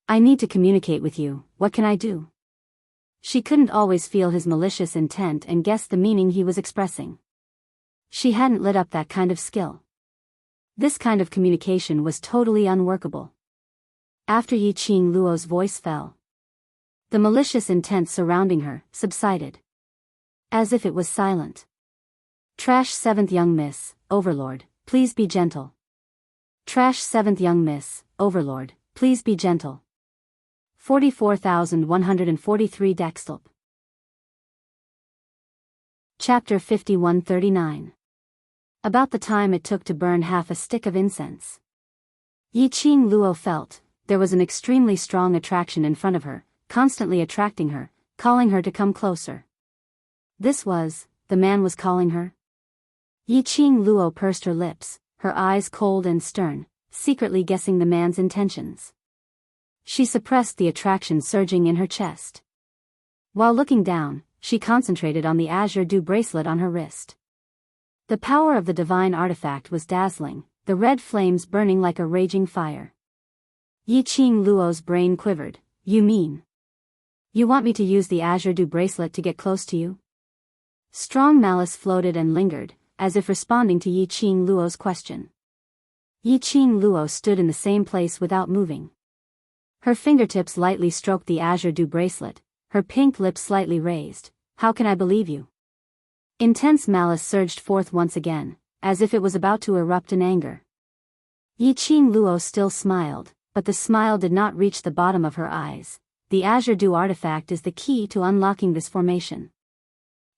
Speaker 1: I need to communicate with you, what can I do? She couldn't always feel his malicious intent and guess the meaning he was expressing. She hadn't lit up that kind of skill. This kind of communication was totally unworkable. After Yiqing Luo's voice fell, the malicious intent surrounding her subsided. As if it was silent. Trash 7th young miss, Overlord, please be gentle. Trash 7th young miss, Overlord, please be gentle. 44,143 Dextelp. Chapter 5139. About the time it took to burn half a stick of incense. Yiqing Luo felt there was an extremely strong attraction in front of her, constantly attracting her, calling her to come closer. This was, the man was calling her? Yiqing Luo pursed her lips, her eyes cold and stern, secretly guessing the man's intentions. She suppressed the attraction surging in her chest. While looking down, she concentrated on the Azure Dew bracelet on her wrist. The power of the divine artifact was dazzling, the red flames burning like a raging fire. Yiqing Luo's brain quivered. You mean? You want me to use the Azure Dew bracelet to get close to you? Strong malice floated and lingered, as if responding to Yiqing Luo's question. Yiqing Luo stood in the same place without moving. Her fingertips lightly stroked the Azure Dew bracelet, her pink lips slightly raised. How can I believe you? Intense malice surged forth once again, as if it was about to erupt in anger. Yiqing Luo still smiled, but the smile did not reach the bottom of her eyes. The Azure Dew artifact is the key to unlocking this formation.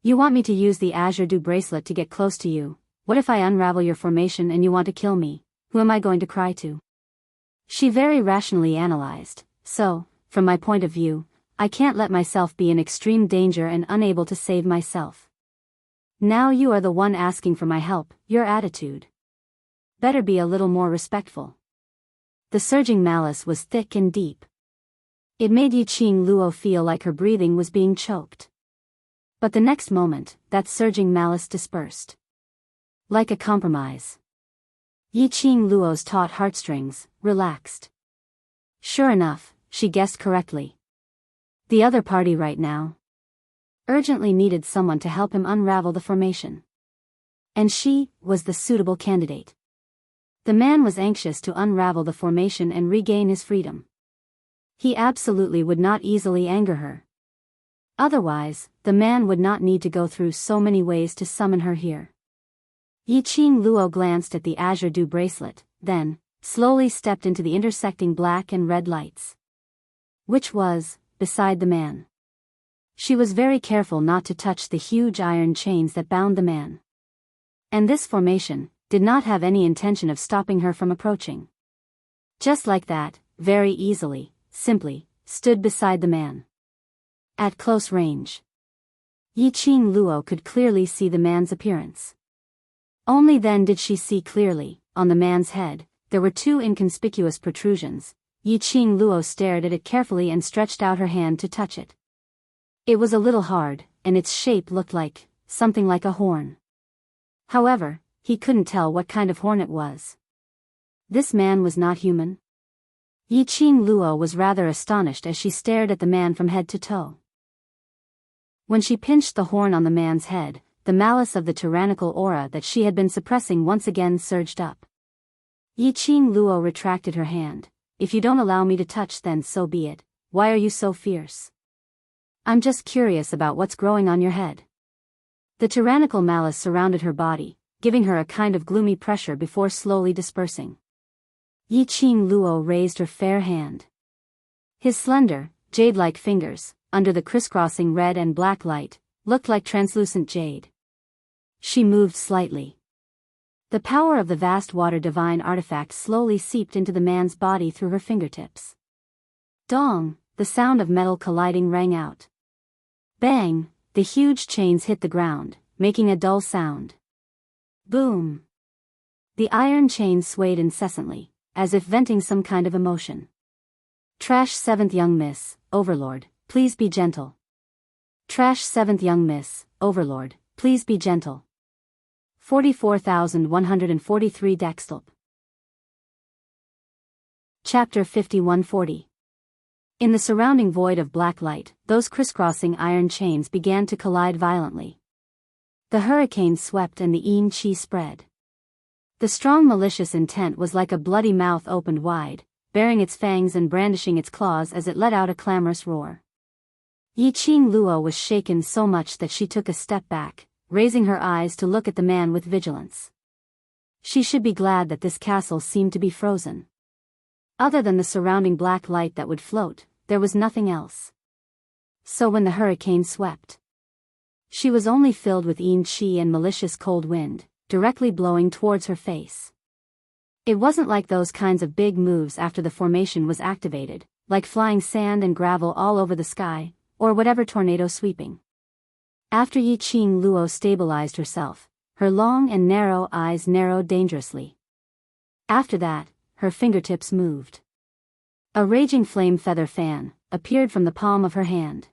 Speaker 1: You want me to use the Azure Dew bracelet to get close to you? What if I unravel your formation and you want to kill me? Who am I going to cry to? She very rationally analyzed, So, from my point of view, I can't let myself be in extreme danger and unable to save myself. Now you are the one asking for my help, your attitude. Better be a little more respectful. The surging malice was thick and deep. It made Yiqing Luo feel like her breathing was being choked. But the next moment, that surging malice dispersed. Like a compromise. Yiqing Luo's taut heartstrings relaxed. Sure enough, she guessed correctly. The other party right now urgently needed someone to help him unravel the formation. And she was the suitable candidate. The man was anxious to unravel the formation and regain his freedom. He absolutely would not easily anger her. Otherwise, the man would not need to go through so many ways to summon her here. Yiqing Luo glanced at the azure dew bracelet, then slowly stepped into the intersecting black and red lights. Which was beside the man. She was very careful not to touch the huge iron chains that bound the man. And this formation did not have any intention of stopping her from approaching. Just like that, very easily, simply, stood beside the man. At close range. Yiqing Luo could clearly see the man's appearance. Only then did she see clearly, on the man's head, there were two inconspicuous protrusions. Yiqing Luo stared at it carefully and stretched out her hand to touch it. It was a little hard, and its shape looked like something like a horn. However, he couldn't tell what kind of horn it was. This man was not human. Yiqing Luo was rather astonished as she stared at the man from head to toe. When she pinched the horn on the man's head, the malice of the tyrannical aura that she had been suppressing once again surged up. Yiqing Luo retracted her hand. If you don't allow me to touch, then so be it. Why are you so fierce? I'm just curious about what's growing on your head. The tyrannical malice surrounded her body, giving her a kind of gloomy pressure before slowly dispersing. Yiqing Luo raised her fair hand. His slender, jade-like fingers, under the crisscrossing red and black light, looked like translucent jade. She moved slightly. The power of the vast water divine artifact slowly seeped into the man's body through her fingertips. Dong, the sound of metal colliding rang out. Bang, the huge chains hit the ground, making a dull sound. Boom. The iron chains swayed incessantly, as if venting some kind of emotion. Trash 7th young miss, Overlord, please be gentle. Trash 7th young miss, Overlord, please be gentle. 44,143 Dextulp. Chapter 5140. In the surrounding void of black light, those crisscrossing iron chains began to collide violently. The hurricane swept and the yin qi spread. The strong malicious intent was like a bloody mouth opened wide, baring its fangs and brandishing its claws as it let out a clamorous roar. Yiqing Luo was shaken so much that she took a step back, raising her eyes to look at the man with vigilance. She should be glad that this castle seemed to be frozen. Other than the surrounding black light that would float, there was nothing else. So when the hurricane swept, she was only filled with yin qi and malicious cold wind, directly blowing towards her face. It wasn't like those kinds of big moves after the formation was activated, like flying sand and gravel all over the sky, or whatever tornado sweeping. After Yiqing Luo stabilized herself, her long and narrow eyes narrowed dangerously. After that, her fingertips moved. A raging flame feather fan appeared from the palm of her hand.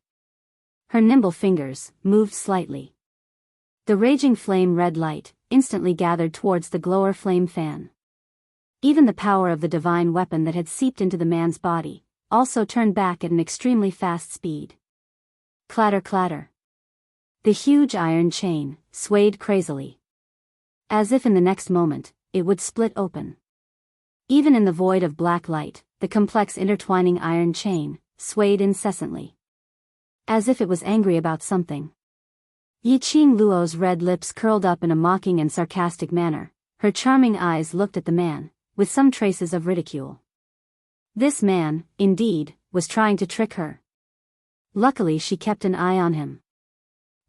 Speaker 1: Her nimble fingers moved slightly. The raging flame red light instantly gathered towards the glower flame fan. Even the power of the divine weapon that had seeped into the man's body also turned back at an extremely fast speed. Clatter clatter. The huge iron chain swayed crazily. As if in the next moment, it would split open. Even in the void of black light, the complex intertwining iron chain swayed incessantly. As if it was angry about something. Yiqing Luo's red lips curled up in a mocking and sarcastic manner. Her charming eyes looked at the man, with some traces of ridicule. This man, indeed, was trying to trick her. Luckily she kept an eye on him.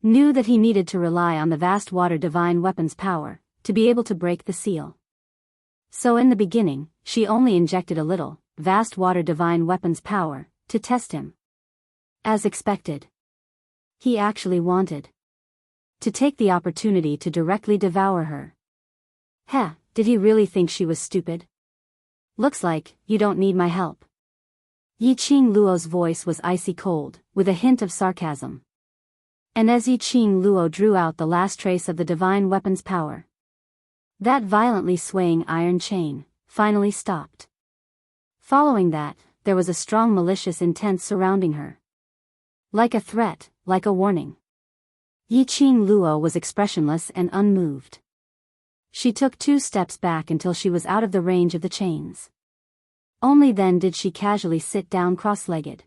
Speaker 1: Knew that he needed to rely on the vast water divine weapon's power, to be able to break the seal. So in the beginning, she only injected a little, vast water divine weapon's power, to test him. As expected. He actually wanted to take the opportunity to directly devour her. Heh, did he really think she was stupid? Looks like, you don't need my help. Yiqing Luo's voice was icy cold, with a hint of sarcasm. And as Yiqing Luo drew out the last trace of the divine weapon's power, that violently swaying iron chain finally stopped. Following that, there was a strong malicious intent surrounding her. Like a threat, like a warning. Yiqing Luo was expressionless and unmoved. She took 2 steps back until she was out of the range of the chains. Only then did she casually sit down cross-legged.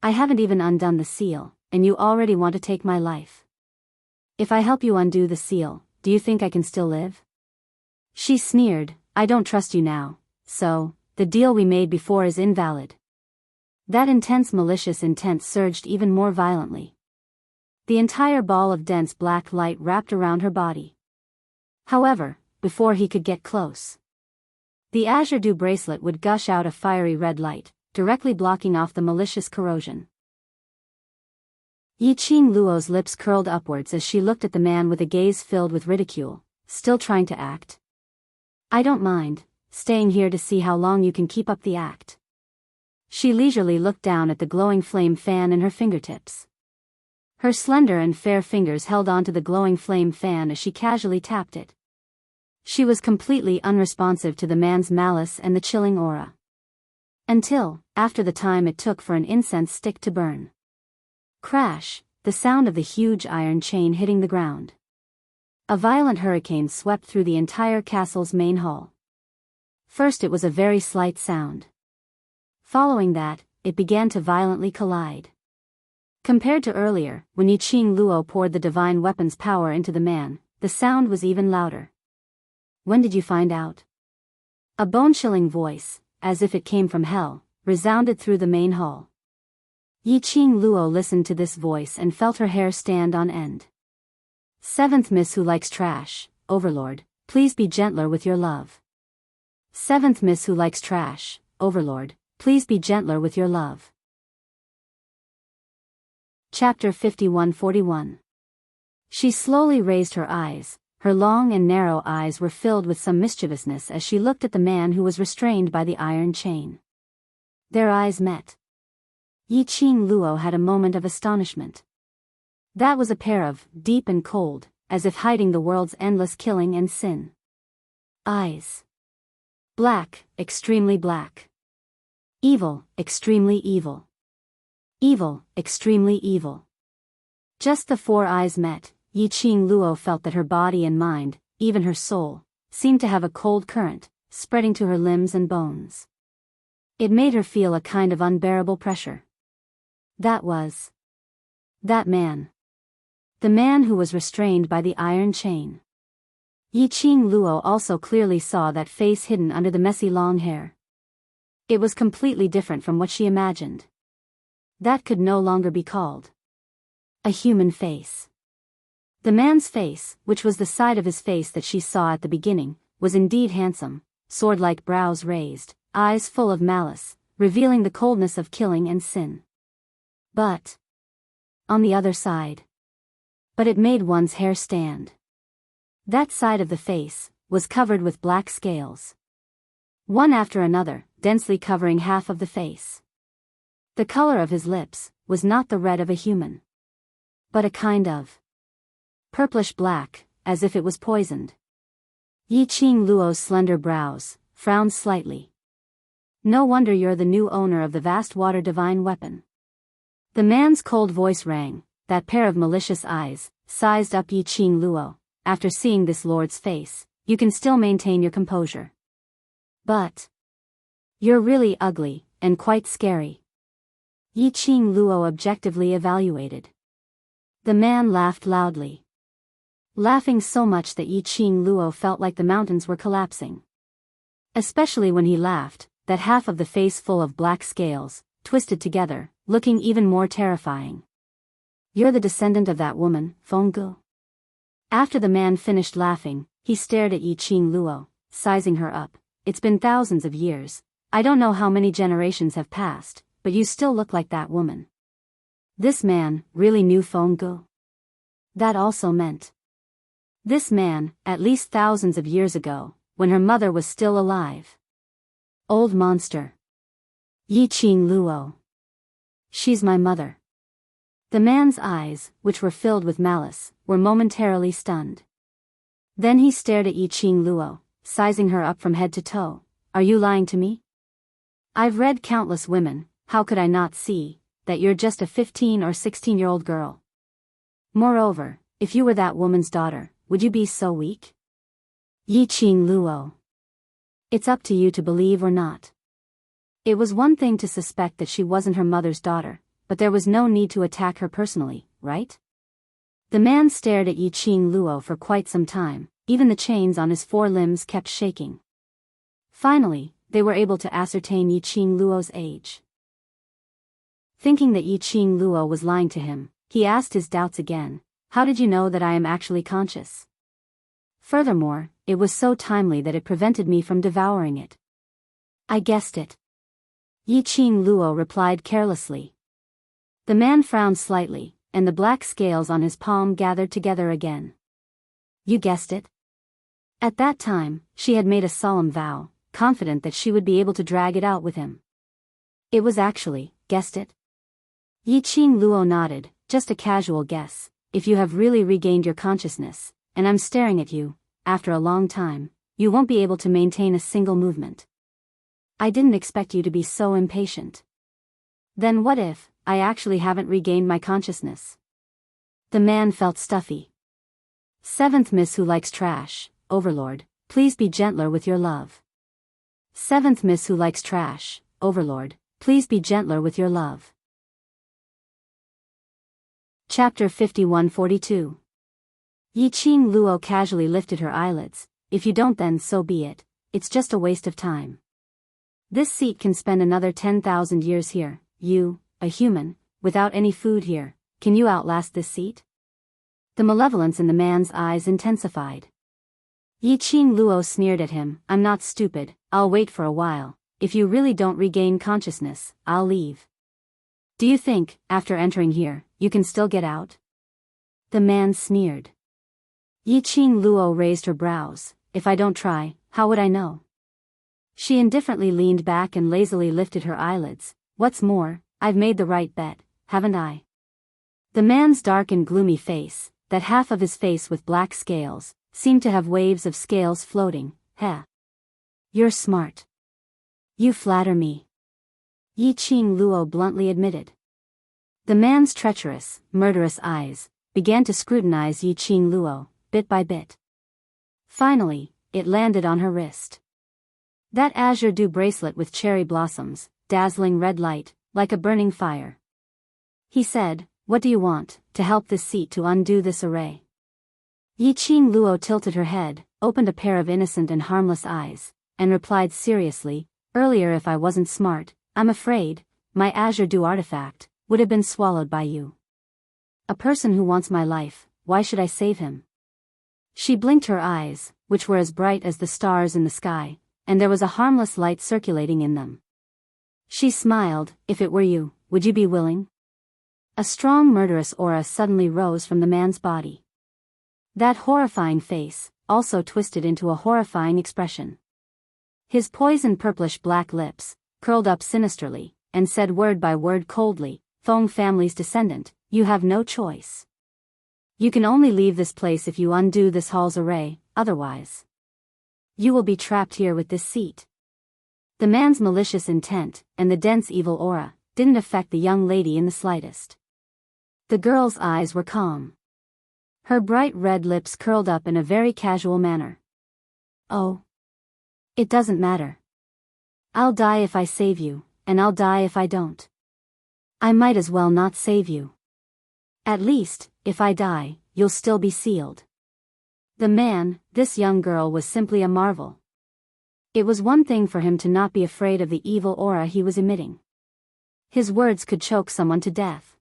Speaker 1: I haven't even undone the seal, and you already want to take my life. If I help you undo the seal, do you think I can still live? She sneered, I don't trust you now, so, the deal we made before is invalid. That intense malicious intent surged even more violently. The entire ball of dense black light wrapped around her body. However, before he could get close, the azure dew bracelet would gush out a fiery red light, directly blocking off the malicious corrosion. Yiqing Luo's lips curled upwards as she looked at the man with a gaze filled with ridicule, still trying to act. I don't mind, staying here to see how long you can keep up the act. She leisurely looked down at the glowing flame fan in her fingertips. Her slender and fair fingers held onto the glowing flame fan as she casually tapped it. She was completely unresponsive to the man's malice and the chilling aura. Until, after the time it took for an incense stick to burn. Crash, the sound of the huge iron chain hitting the ground. A violent hurricane swept through the entire castle's main hall. First it was a very slight sound. Following that, it began to violently collide. Compared to earlier, when Yiqing Luo poured the divine weapon's power into the man, the sound was even louder. When did you find out? A bone-chilling voice, as if it came from hell, resounded through the main hall. Yiqing Luo listened to this voice and felt her hair stand on end. 7th Miss who likes trash, Overlord, please be gentler with your love. 7th Miss who likes trash, Overlord, please be gentler with your love. Chapter 51-41. She slowly raised her eyes. Her long and narrow eyes were filled with some mischievousness as she looked at the man who was restrained by the iron chain. Their eyes met. Yiqing Luo had a moment of astonishment. That was a pair of, deep and cold, as if hiding the world's endless killing and sin. Eyes. Black, extremely black. Evil, extremely evil. Evil, extremely evil. Just the 4 eyes met. Yiqing Luo felt that her body and mind, even her soul, seemed to have a cold current, spreading to her limbs and bones. It made her feel a kind of unbearable pressure. That man. The man who was restrained by the iron chain. Yiqing Luo also clearly saw that face hidden under the messy long hair. It was completely different from what she imagined. That could no longer be called a human face. The man's face, which was the side of his face that she saw at the beginning, was indeed handsome, sword-like brows raised, eyes full of malice, revealing the coldness of killing and sin. But on the other side. But it made one's hair stand. That side of the face was covered with black scales. One after another, densely covering half of the face. The color of his lips was not the red of a human, but a kind of purplish black, as if it was poisoned. Yiqing Luo's slender brows frowned slightly. No wonder you're the new owner of the vast water divine weapon. The man's cold voice rang. That pair of malicious eyes sized up Yiqing Luo. After seeing this lord's face, you can still maintain your composure. But you're really ugly, and quite scary. Yiqing Luo objectively evaluated. The man laughed loudly. Laughing so much that Yiqing Luo felt like the mountains were collapsing. Especially when he laughed, that half of the face full of black scales, twisted together, looking even more terrifying. You're the descendant of that woman, Fenggu. After the man finished laughing, he stared at Yiqing Luo, sizing her up. It's been thousands of years. I don't know how many generations have passed, but you still look like that woman. This man really knew Feng. That also meant. This man, at least thousands of years ago, when her mother was still alive. Old monster. Yi Qing Luo. She's my mother. The man's eyes, which were filled with malice, were momentarily stunned. Then he stared at Yi Qing Luo, sizing her up from head to toe. Are you lying to me? I've read countless women, how could I not see that you're just a 15 or 16-year-old girl? Moreover, if you were that woman's daughter, would you be so weak? Yi Qing Luo. It's up to you to believe or not. It was one thing to suspect that she wasn't her mother's daughter, but there was no need to attack her personally, right? The man stared at Yi Qing Luo for quite some time, even the chains on his 4 limbs kept shaking. Finally, they were able to ascertain Yi Qing Luo's age. Thinking that Yi Qing Luo was lying to him, he asked his doubts again. How did you know that I am actually conscious? Furthermore, it was so timely that it prevented me from devouring it. I guessed it. Yi Qing Luo replied carelessly. The man frowned slightly, and the black scales on his palm gathered together again. You guessed it? At that time, she had made a solemn vow, confident that she would be able to drag it out with him. It was actually, guessed it? Yi Qing Luo nodded, just a casual guess. If you have really regained your consciousness, and I'm staring at you, after a long time, you won't be able to maintain a single movement. I didn't expect you to be so impatient. Then what if I actually haven't regained my consciousness? The man felt stuffy. 7th Miss Who Likes Trash, Overlord, please be gentler with your love. 7th Miss Who Likes Trash, Overlord, please be gentler with your love. Chapter 5142. Yi Qing Luo casually lifted her eyelids. If you don't, then so be it. It's just a waste of time. This seat can spend another 10,000 years here. You, a human, without any food here, can you outlast this seat? The malevolence in the man's eyes intensified. Yi Qing Luo sneered at him. I'm not stupid, I'll wait for a while. If you really don't regain consciousness, I'll leave. Do you think, after entering here, you can still get out? The man sneered. Yi Qing Luo raised her brows. If I don't try, how would I know? She indifferently leaned back and lazily lifted her eyelids. What's more, I've made the right bet, haven't I? The man's dark and gloomy face, that half of his face with black scales, seemed to have waves of scales floating. Heh. You're smart. You flatter me. Yi Qing Luo bluntly admitted. The man's treacherous, murderous eyes began to scrutinize Yi Qing Luo, bit by bit. Finally, it landed on her wrist. That azure dew bracelet with cherry blossoms, dazzling red light, like a burning fire. He said, what do you want, to help this seat to undo this array? Yi Qing Luo tilted her head, opened a pair of innocent and harmless eyes, and replied seriously, earlier if I wasn't smart, I'm afraid, my azure dew artifact would have been swallowed by you. A person who wants my life, why should I save him? She blinked her eyes, which were as bright as the stars in the sky, and there was a harmless light circulating in them. She smiled. If it were you, would you be willing? A strong murderous aura suddenly rose from the man's body. That horrifying face also twisted into a horrifying expression. His poison purplish black lips curled up sinisterly, and said word by word coldly, Feng family's descendant, you have no choice. You can only leave this place if you undo this hall's array, otherwise. You will be trapped here with this seat. The man's malicious intent, and the dense evil aura, didn't affect the young lady in the slightest. The girl's eyes were calm. Her bright red lips curled up in a very casual manner. Oh. It doesn't matter. I'll die if I save you, and I'll die if I don't. I might as well not save you. At least, if I die, you'll still be sealed. The man, this young girl, was simply a marvel. It was one thing for him to not be afraid of the evil aura he was emitting. His words could choke someone to death.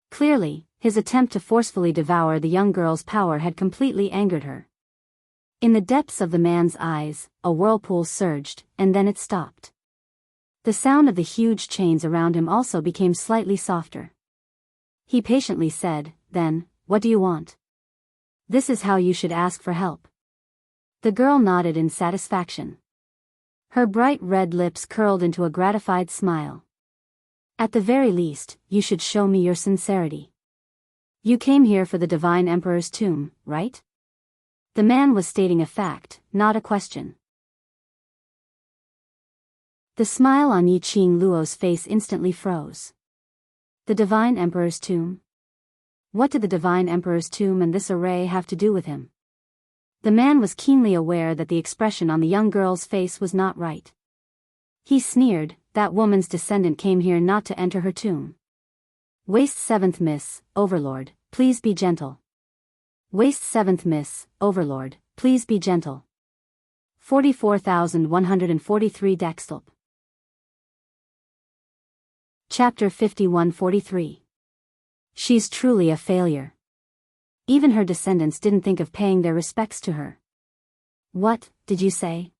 Speaker 1: Clearly, his attempt to forcefully devour the young girl's power had completely angered her. In the depths of the man's eyes, a whirlpool surged, and then it stopped. The sound of the huge chains around him also became slightly softer. He patiently said, "Then, what do you want? This is how you should ask for help." The girl nodded in satisfaction. Her bright red lips curled into a gratified smile. "At the very least, you should show me your sincerity. You came here for the Divine Emperor's tomb, right?" The man was stating a fact, not a question. The smile on Yiqing Luo's face instantly froze. The Divine Emperor's tomb? What did the Divine Emperor's tomb and this array have to do with him? The man was keenly aware that the expression on the young girl's face was not right. He sneered, "That woman's descendant came here not to enter her tomb." "Waste 7th Miss, Overlord, please be gentle." "Waste 7th Miss, Overlord, please be gentle." 44,143 Dextelp. Chapter 51-43. She's truly a failure. Even her descendants didn't think of paying their respects to her. "What, did you say?"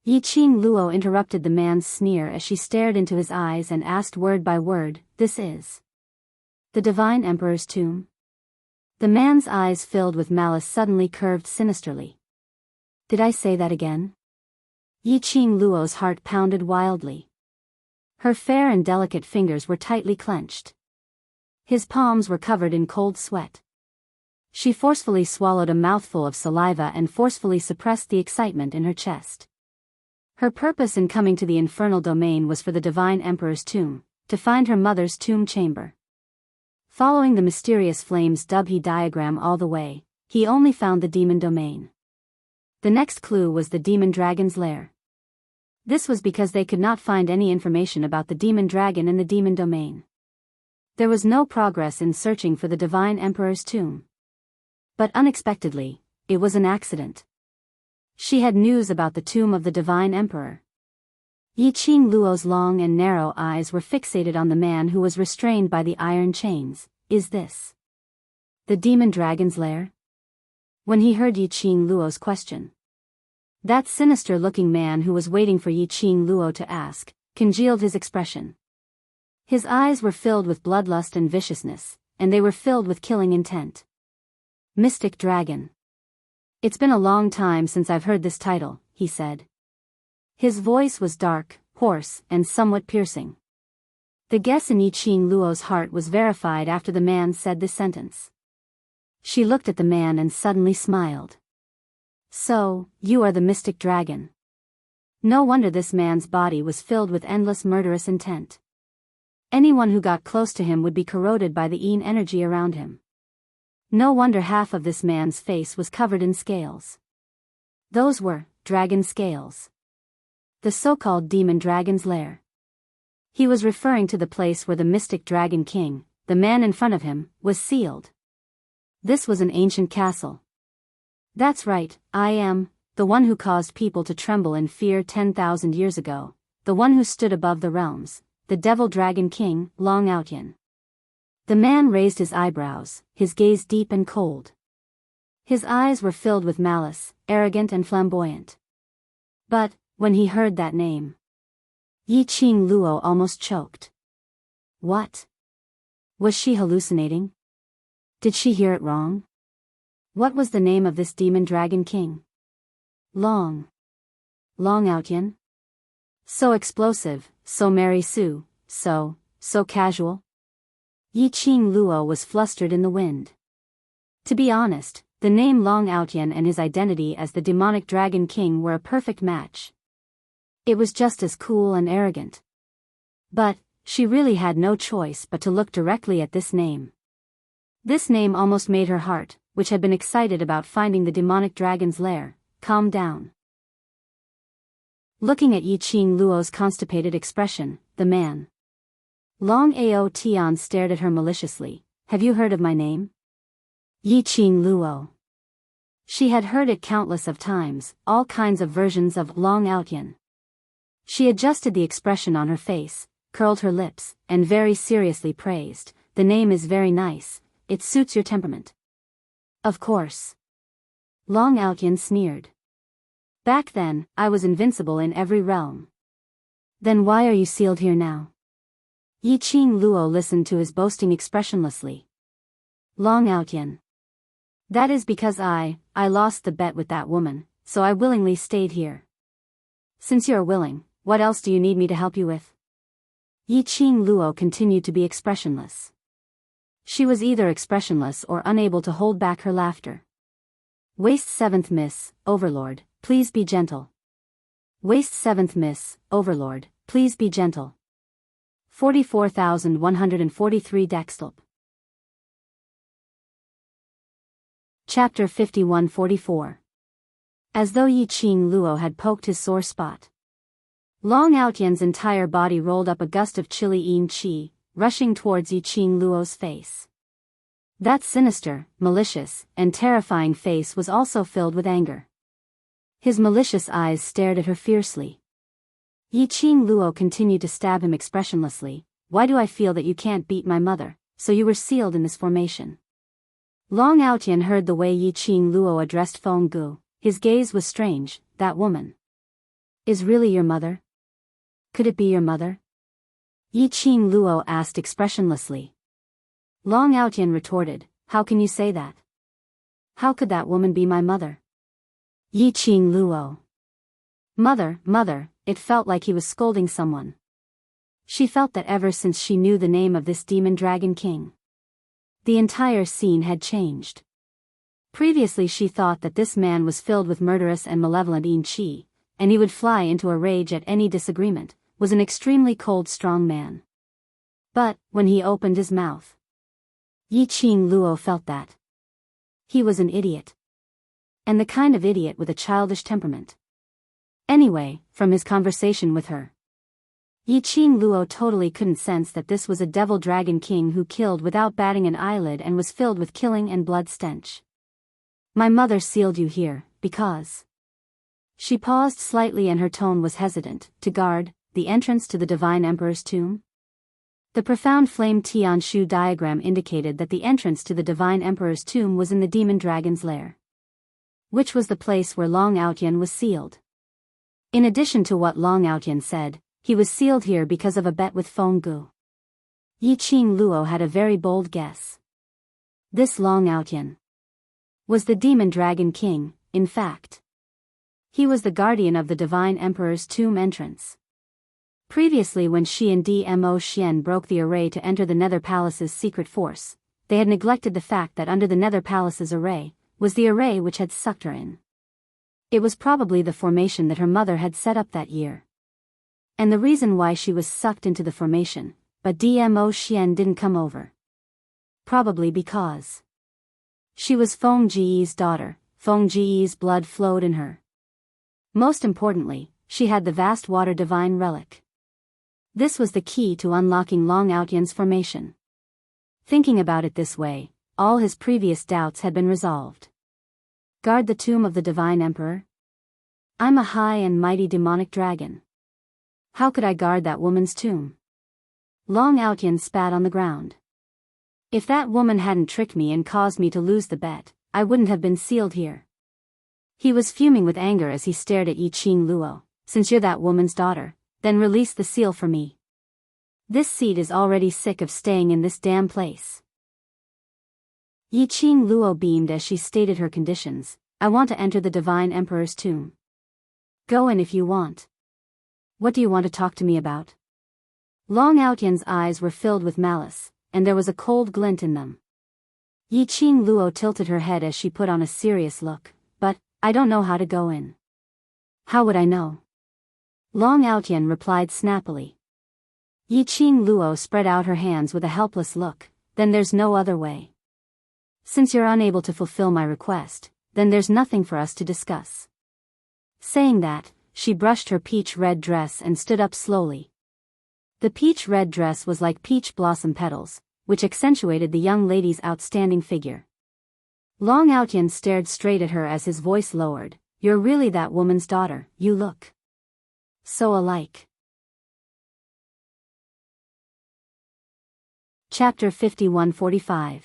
Speaker 1: Yiqing Luo interrupted the man's sneer as she stared into his eyes and asked word by word, "This is the Divine Emperor's tomb?" The man's eyes filled with malice suddenly curved sinisterly. "Did I say that again?" Yiqing Luo's heart pounded wildly. Her fair and delicate fingers were tightly clenched. His palms were covered in cold sweat. She forcefully swallowed a mouthful of saliva and forcefully suppressed the excitement in her chest. Her purpose in coming to the infernal domain was for the Divine Emperor's tomb, to find her mother's tomb chamber. Following the mysterious flames Dubhe diagram all the way, he only found the demon domain. The next clue was the demon dragon's lair. This was because they could not find any information about the demon dragon in the demon domain. There was no progress in searching for the Divine Emperor's tomb. But unexpectedly, it was an accident. She had news about the tomb of the Divine Emperor. Yiqing Luo's long and narrow eyes were fixated on the man who was restrained by the iron chains. "Is this the demon dragon's lair?" When he heard Yiqing Luo's question, that sinister-looking man who was waiting for Yiqing Luo to ask, congealed his expression. His eyes were filled with bloodlust and viciousness, and they were filled with killing intent. "Mystic Dragon. It's been a long time since I've heard this title," he said. His voice was dark, hoarse, and somewhat piercing. The guess in Yiqing Luo's heart was verified after the man said this sentence. She looked at the man and suddenly smiled. "So, you are the Mystic Dragon." No wonder this man's body was filled with endless murderous intent. Anyone who got close to him would be corroded by the Yin energy around him. No wonder half of this man's face was covered in scales. Those were dragon scales. The so-called demon dragon's lair. He was referring to the place where the mystic dragon king, the man in front of him, was sealed. This was an ancient castle. "That's right, I am the one who caused people to tremble in fear 10,000 years ago, the one who stood above the realms, the devil dragon king, Long Outyan." The man raised his eyebrows, his gaze deep and cold. His eyes were filled with malice, arrogant and flamboyant. But, when he heard that name, Yiqing Luo almost choked. What? Was she hallucinating? Did she hear it wrong? What was the name of this demon dragon king? Long Outyan? So explosive, so Mary Sue, so casual. Yiqing Luo was flustered in the wind. To be honest, the name Long Outyan and his identity as the demonic dragon king were a perfect match. It was just as cool and arrogant. But, she really had no choice but to look directly at this name. This name almost made her heart, which had been excited about finding the demonic dragon's lair, calm down. Looking at Yiqing Luo's constipated expression, the man Long Ao Tian stared at her maliciously. "Have you heard of my name?" Yiqing Luo. She had heard it countless of times, all kinds of versions of Long Outyan. She adjusted the expression on her face, curled her lips, and very seriously praised, "The name is very nice, it suits your temperament." Of course. Long Outyan sneered. Back then, I was invincible in every realm. Then why are you sealed here now? Yi Qing Luo listened to his boasting expressionlessly. Long Outyan. That is because I lost the bet with that woman, so I willingly stayed here. Since you're willing, what else do you need me to help you with? Yi Qing Luo continued to be expressionless. She was either expressionless or unable to hold back her laughter. Waste 7th Miss, Overlord, please be gentle. Waste 7th Miss, Overlord, please be gentle. 44,143 Dextlp. Chapter 51-44. As though Yi Qing Luo had poked his sore spot. Long Outyan's entire body rolled up a gust of chilly yin qi, rushing towards Yi Qing Luo's face. That sinister, malicious, and terrifying face was also filled with anger. His malicious eyes stared at her fiercely. Yi Qing Luo continued to stab him expressionlessly. Why do I feel that you can't beat my mother, so you were sealed in this formation? Long Outyan heard the way Yi Qing Luo addressed Feng Gu. His gaze was strange. That woman is really your mother? Could it be your mother? Yi Qing Luo asked expressionlessly. Long Outyan retorted, how can you say that? How could that woman be my mother? Yi Qing Luo. Mother, it felt like he was scolding someone. She felt that ever since she knew the name of this demon dragon king, the entire scene had changed. Previously she thought that this man was filled with murderous and malevolent yin qi, and he would fly into a rage at any disagreement, was an extremely cold strong man. But, when he opened his mouth, Yi Qing Luo felt that he was an idiot. And the kind of idiot with a childish temperament. Anyway, from his conversation with her, Yi Qing Luo totally couldn't sense that this was a devil dragon king who killed without batting an eyelid and was filled with killing and blood stench. My mother sealed you here, because... She paused slightly and her tone was hesitant, to guard the entrance to the Divine Emperor's tomb? The profound flame Tianshu diagram indicated that the entrance to the Divine Emperor's tomb was in the demon dragon's lair, which was the place where Long Outyan was sealed. In addition to what Long Outyan said, he was sealed here because of a bet with Feng Gu. Yi Qing Luo had a very bold guess. This Long Outyan was the demon dragon king, in fact. He was the guardian of the Divine Emperor's tomb entrance. Previously when Shi and Dmo Xian broke the array to enter the Nether Palace's secret force, they had neglected the fact that under the Nether Palace's array, was the array which had sucked her in. It was probably the formation that her mother had set up that year. And the reason why she was sucked into the formation, but Dmo Xian didn't come over. Probably because she was Feng Ji's daughter, Feng Ji's blood flowed in her. Most importantly, she had the vast water divine relic. This was the key to unlocking Long Outyan's formation. Thinking about it this way, all his previous doubts had been resolved. Guard the tomb of the Divine Emperor? I'm a high and mighty demonic dragon. How could I guard that woman's tomb? Long Outyan spat on the ground. If that woman hadn't tricked me and caused me to lose the bet, I wouldn't have been sealed here. He was fuming with anger as he stared at Yi Qing Luo. Since you're that woman's daughter, then release the seal for me. This seed is already sick of staying in this damn place. Yi Qing Luo beamed as she stated her conditions. I want to enter the Divine Emperor's tomb. Go in if you want. What do you want to talk to me about? Long Outyan's eyes were filled with malice, and there was a cold glint in them. Yi Qing Luo tilted her head as she put on a serious look. But, I don't know how to go in. How would I know? Long Outyan replied snappily. Yi Qing Luo spread out her hands with a helpless look. Then there's no other way. Since you're unable to fulfill my request, then there's nothing for us to discuss. Saying that, she brushed her peach-red dress and stood up slowly. The peach-red dress was like peach blossom petals, which accentuated the young lady's outstanding figure. Long Outyan stared straight at her as his voice lowered. You're really that woman's daughter, you look so alike. Chapter 51-45.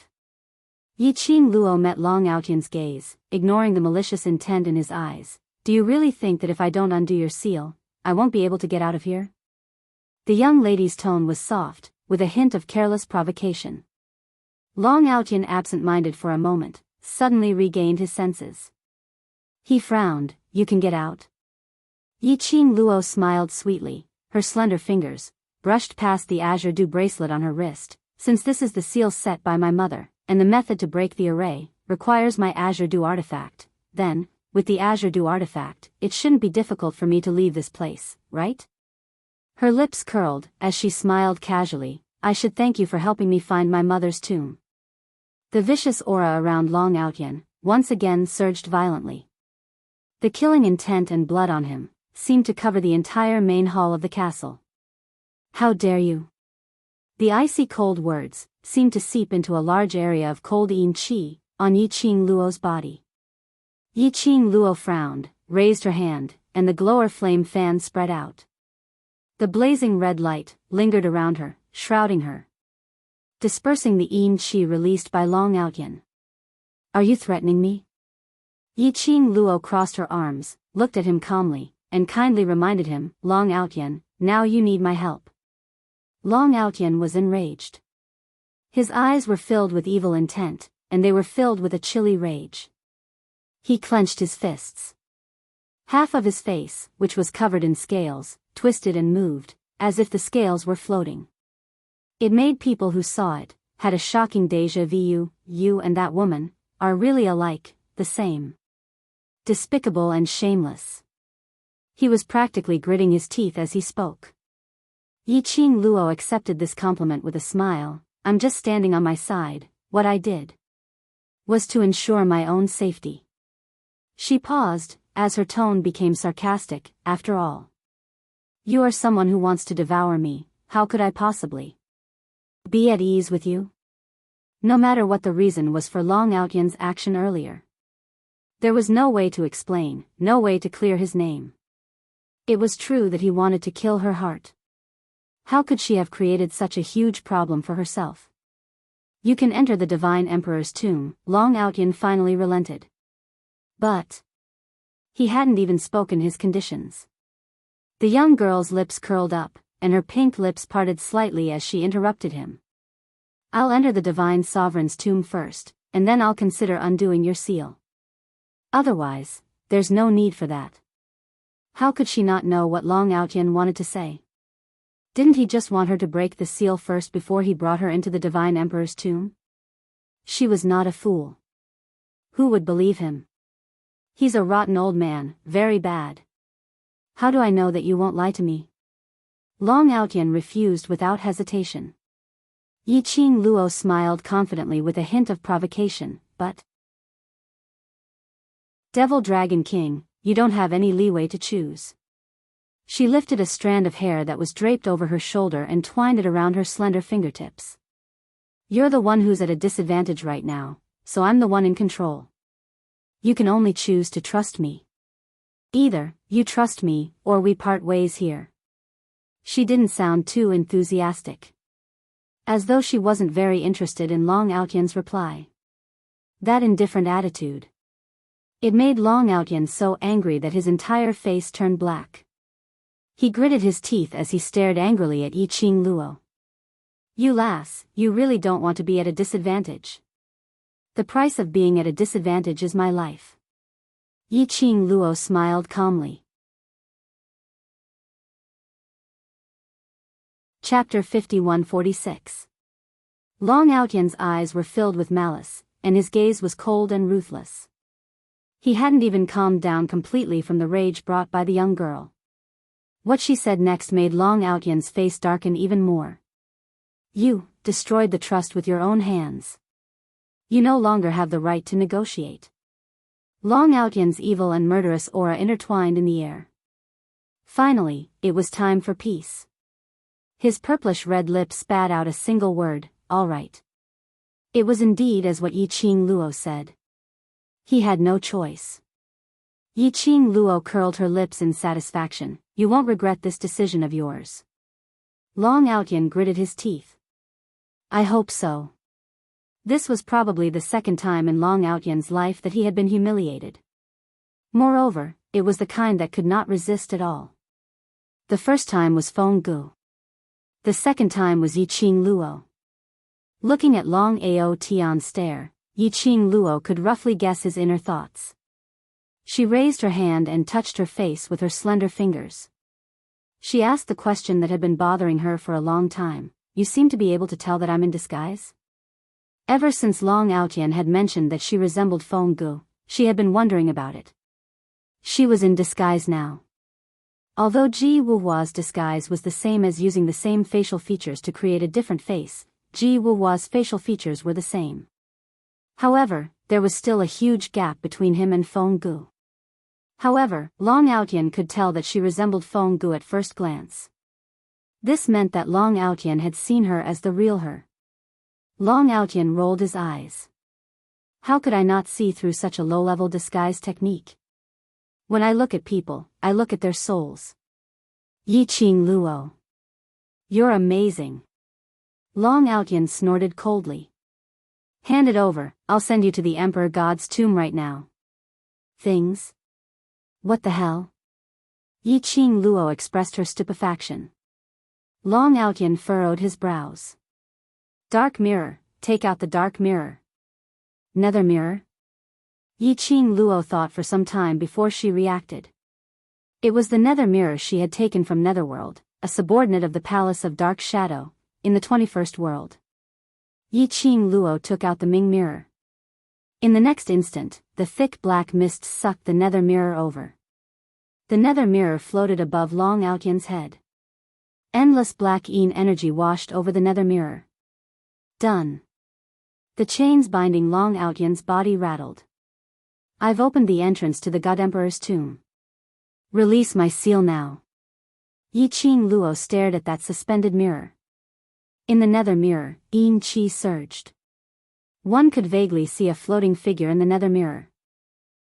Speaker 1: Yi Qing Luo met Long Outyan's gaze, ignoring the malicious intent in his eyes. Do you really think that if I don't undo your seal, I won't be able to get out of here? The young lady's tone was soft, with a hint of careless provocation. Long Outyan, absent-minded for a moment, suddenly regained his senses. He frowned. You can get out? Yi Qing Luo smiled sweetly. Her slender fingers brushed past the azure dew bracelet on her wrist. Since this is the seal set by my mother, and the method to break the array requires my azure dew artifact, then, with the azure dew artifact, it shouldn't be difficult for me to leave this place, right? Her lips curled as she smiled casually. I should thank you for helping me find my mother's tomb. The vicious aura around Long Outyan once again surged violently. The killing intent and blood on him seemed to cover the entire main hall of the castle. How dare you? The icy cold words seemed to seep into a large area of cold yin qi on Yi Qing Luo's body. Yi Qing Luo frowned, raised her hand, and the glower flame fan spread out. The blazing red light lingered around her, shrouding her, dispersing the yin qi released by Long Outyan. Are you threatening me? Yi Qing Luo crossed her arms, looked at him calmly, and kindly reminded him, Long Outyan, now you need my help. Long Outyan was enraged. His eyes were filled with evil intent, and they were filled with a chilly rage. He clenched his fists. Half of his face, which was covered in scales, twisted and moved, as if the scales were floating. It made people who saw it had a shocking déjà vu. You and that woman are really alike, the same. Despicable and shameless. He was practically gritting his teeth as he spoke. Yi Qing Luo accepted this compliment with a smile. I'm just standing on my side. What I did was to ensure my own safety. She paused, as her tone became sarcastic. After all, you are someone who wants to devour me. How could I possibly be at ease with you? No matter what the reason was for Long Outyan's action earlier, there was no way to explain, no way to clear his name. It was true that he wanted to kill her heart. How could she have created such a huge problem for herself? You can enter the Divine Emperor's tomb. Long Outyan finally relented. But he hadn't even spoken his conditions. The young girl's lips curled up, and her pink lips parted slightly as she interrupted him. I'll enter the Divine Sovereign's tomb first, and then I'll consider undoing your seal. Otherwise, there's no need for that. How could she not know what Long Outyan wanted to say? Didn't he just want her to break the seal first before he brought her into the Divine Emperor's tomb? She was not a fool. Who would believe him? He's a rotten old man, very bad. How do I know that you won't lie to me? Long Outyan refused without hesitation. Yi Qing Luo smiled confidently with a hint of provocation, but Devil Dragon King, you don't have any leeway to choose. She lifted a strand of hair that was draped over her shoulder and twined it around her slender fingertips. You're the one who's at a disadvantage right now, so I'm the one in control. You can only choose to trust me. Either you trust me, or we part ways here. She didn't sound too enthusiastic. As though she wasn't very interested in Long Outyan's reply. That indifferent attitude. It made Long Outyan so angry that his entire face turned black. He gritted his teeth as he stared angrily at Yi Qing Luo. You lass, you really don't want to be at a disadvantage. The price of being at a disadvantage is my life. Yi Qing Luo smiled calmly. Chapter 5146. Long Outyan's eyes were filled with malice, and his gaze was cold and ruthless. He hadn't even calmed down completely from the rage brought by the young girl. What she said next made Long Outyan's face darken even more. You destroyed the trust with your own hands. You no longer have the right to negotiate. Long Outyan's evil and murderous aura intertwined in the air. Finally, it was time for peace. His purplish-red lips spat out a single word, all right. It was indeed as what Yi Qing Luo said. He had no choice. Yi Qing Luo curled her lips in satisfaction. You won't regret this decision of yours. Long Outyan gritted his teeth. I hope so. This was probably the second time in Long Outyen's life that he had been humiliated. Moreover, it was the kind that could not resist at all. The first time was Feng Gu. The second time was Yiqing Luo. Looking at Long Ao Tian's stare, Yiqing Luo could roughly guess his inner thoughts. She raised her hand and touched her face with her slender fingers. She asked the question that had been bothering her for a long time. You seem to be able to tell that I'm in disguise? Ever since Long Outyen had mentioned that she resembled Feng Gu, she had been wondering about it. She was in disguise now. Although Ji Wuhua's disguise was the same as using the same facial features to create a different face, Ji Wuhua's facial features were the same. However, there was still a huge gap between him and Feng Gu. However, Long Outyen could tell that she resembled Feng Gu at first glance. This meant that Long Outyen had seen her as the real her. Long Outyen rolled his eyes. How could I not see through such a low-level disguise technique? When I look at people, I look at their souls. Yiqing Luo. You're amazing. Long Outyen snorted coldly. Hand it over, I'll send you to the Emperor God's tomb right now. Things? What the hell? Yiqing Luo expressed her stupefaction. Long Outyen furrowed his brows. Dark mirror, take out the dark mirror. Nether mirror? Yiqing Luo thought for some time before she reacted. It was the nether mirror she had taken from Netherworld, a subordinate of the Palace of Dark Shadow, in the 21st world. Yiqing Luo took out the Ming mirror. In the next instant, the thick black mist sucked the nether mirror over. The nether mirror floated above Long Outyen's head. Endless black energy washed over the nether mirror. Done. The chains binding Long Outyen's body rattled. I've opened the entrance to the God Emperor's tomb. Release my seal now. Yiqing Luo stared at that suspended mirror. In the nether mirror, Yin Qi surged. One could vaguely see a floating figure in the nether mirror.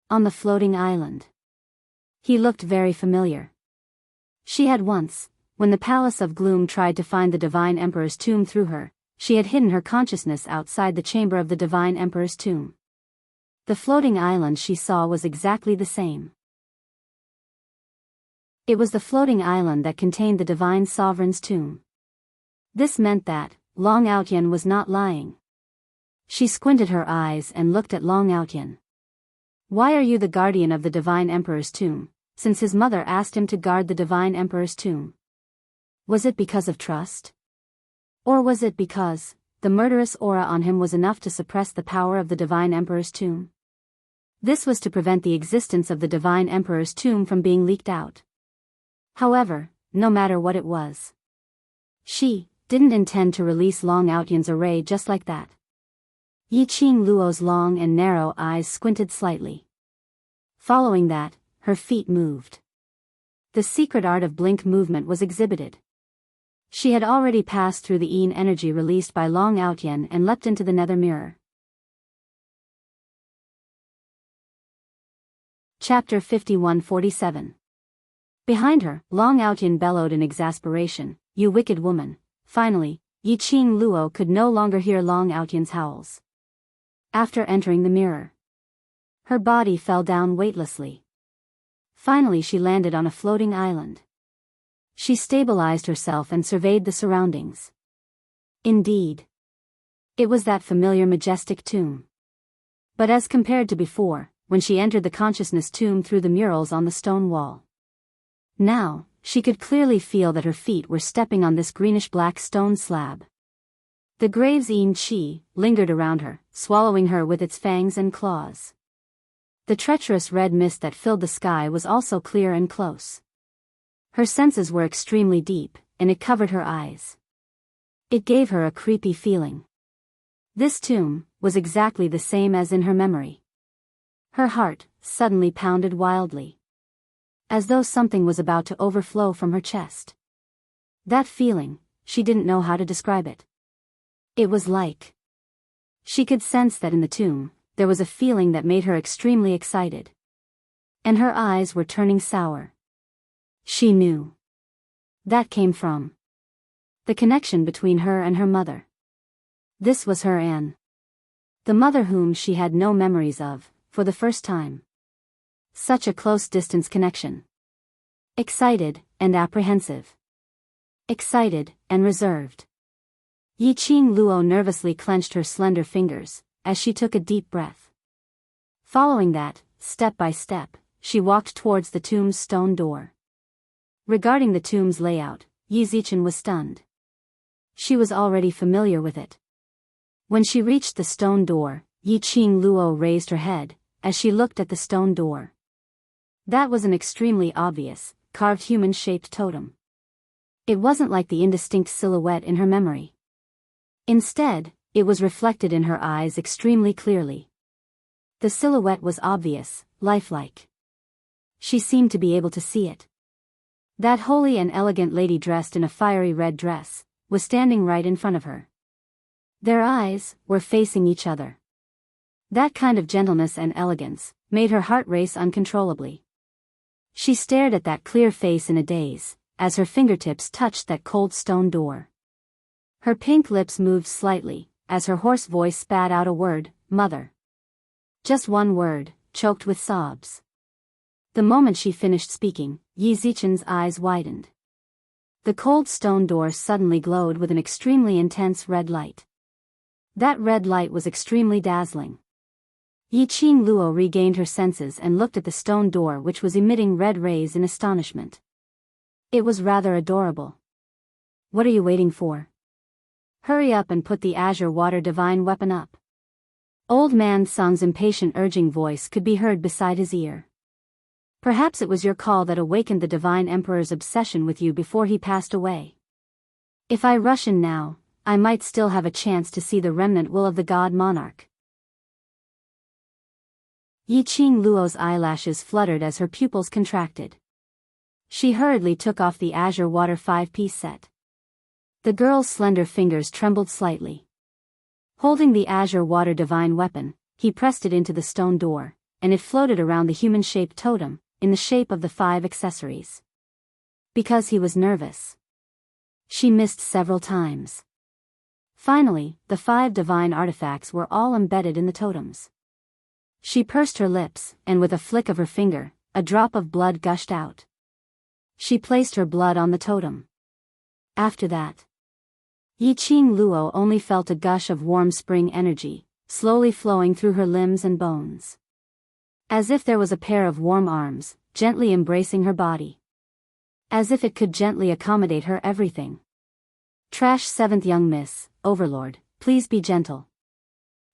Speaker 1: On the floating island. He looked very familiar. She had once, when the Palace of Gloom tried to find the Divine Emperor's tomb through her, she had hidden her consciousness outside the chamber of the Divine Emperor's tomb. The floating island she saw was exactly the same. It was the floating island that contained the Divine Sovereign's tomb. This meant that Long Outyen was not lying. She squinted her eyes and looked at Long Outyen. Why are you the guardian of the Divine Emperor's tomb, since his mother asked him to guard the Divine Emperor's tomb? Was it because of trust? Or was it because the murderous aura on him was enough to suppress the power of the Divine Emperor's tomb? This was to prevent the existence of the Divine Emperor's tomb from being leaked out. However, no matter what it was, she didn't intend to release Long Outyen's array just like that. Yiqing Luo's long and narrow eyes squinted slightly. Following that, her feet moved. The secret art of blink movement was exhibited. She had already passed through the Yin energy released by Long Outyen and leapt into the nether mirror. Chapter 51-47. Behind her, Long Outyen bellowed in exasperation, "You wicked woman." Finally, Yiqing Luo could no longer hear Long Outyen's howls. After entering the mirror, her body fell down weightlessly. Finally she landed on a floating island. She stabilized herself and surveyed the surroundings. Indeed, it was that familiar majestic tomb. But as compared to before, when she entered the consciousness tomb through the murals on the stone wall, now, she could clearly feel that her feet were stepping on this greenish-black stone slab. The grave's Yin Qi lingered around her, swallowing her with its fangs and claws. The treacherous red mist that filled the sky was also clear and close. Her senses were extremely deep, and it covered her eyes. It gave her a creepy feeling. This tomb was exactly the same as in her memory. Her heart suddenly pounded wildly, as though something was about to overflow from her chest. That feeling, she didn't know how to describe it. It was like she could sense that in the tomb, there was a feeling that made her extremely excited. And her eyes were turning sour. She knew. That came from the connection between her and her mother. This was her Anne. The mother whom she had no memories of, for the first time. Such a close distance connection. Excited, and apprehensive. Excited, and reserved. Yi-Ching Luo nervously clenched her slender fingers, as she took a deep breath. Following that, step by step, she walked towards the tomb's stone door. Regarding the tomb's layout, Yi Zichen was stunned. She was already familiar with it. When she reached the stone door, Yi-Ching Luo raised her head, as she looked at the stone door. That was an extremely obvious, carved human-shaped totem. It wasn't like the indistinct silhouette in her memory. Instead, it was reflected in her eyes extremely clearly. The silhouette was obvious, lifelike. She seemed to be able to see it. That holy and elegant lady dressed in a fiery red dress was standing right in front of her. Their eyes were facing each other. That kind of gentleness and elegance made her heart race uncontrollably. She stared at that clear face in a daze, as her fingertips touched that cold stone door. Her pink lips moved slightly, as her hoarse voice spat out a word, "Mother." Just one word, choked with sobs. The moment she finished speaking, Yi Zichen's eyes widened. The cold stone door suddenly glowed with an extremely intense red light. That red light was extremely dazzling. Yi-Ching Luo regained her senses and looked at the stone door, which was emitting red rays in astonishment. It was rather adorable. "What are you waiting for? Hurry up and put the azure water divine weapon up." Old man Song's impatient urging voice could be heard beside his ear. "Perhaps it was your call that awakened the divine emperor's obsession with you before he passed away. If I rush in now, I might still have a chance to see the remnant will of the god monarch." Yi-Ching Luo's eyelashes fluttered as her pupils contracted. She hurriedly took off the azure water 5-piece set. The girl's slender fingers trembled slightly. Holding the azure water divine weapon, he pressed it into the stone door, and it floated around the human-shaped totem, in the shape of the 5 accessories. Because he was nervous, she missed several times. Finally, the 5 divine artifacts were all embedded in the totems. She pursed her lips, and with a flick of her finger, a drop of blood gushed out. She placed her blood on the totem. After that, Yi-Ching Luo only felt a gush of warm spring energy, slowly flowing through her limbs and bones. As if there was a pair of warm arms, gently embracing her body. As if it could gently accommodate her everything. Trash 7th young miss, Overlord, please be gentle.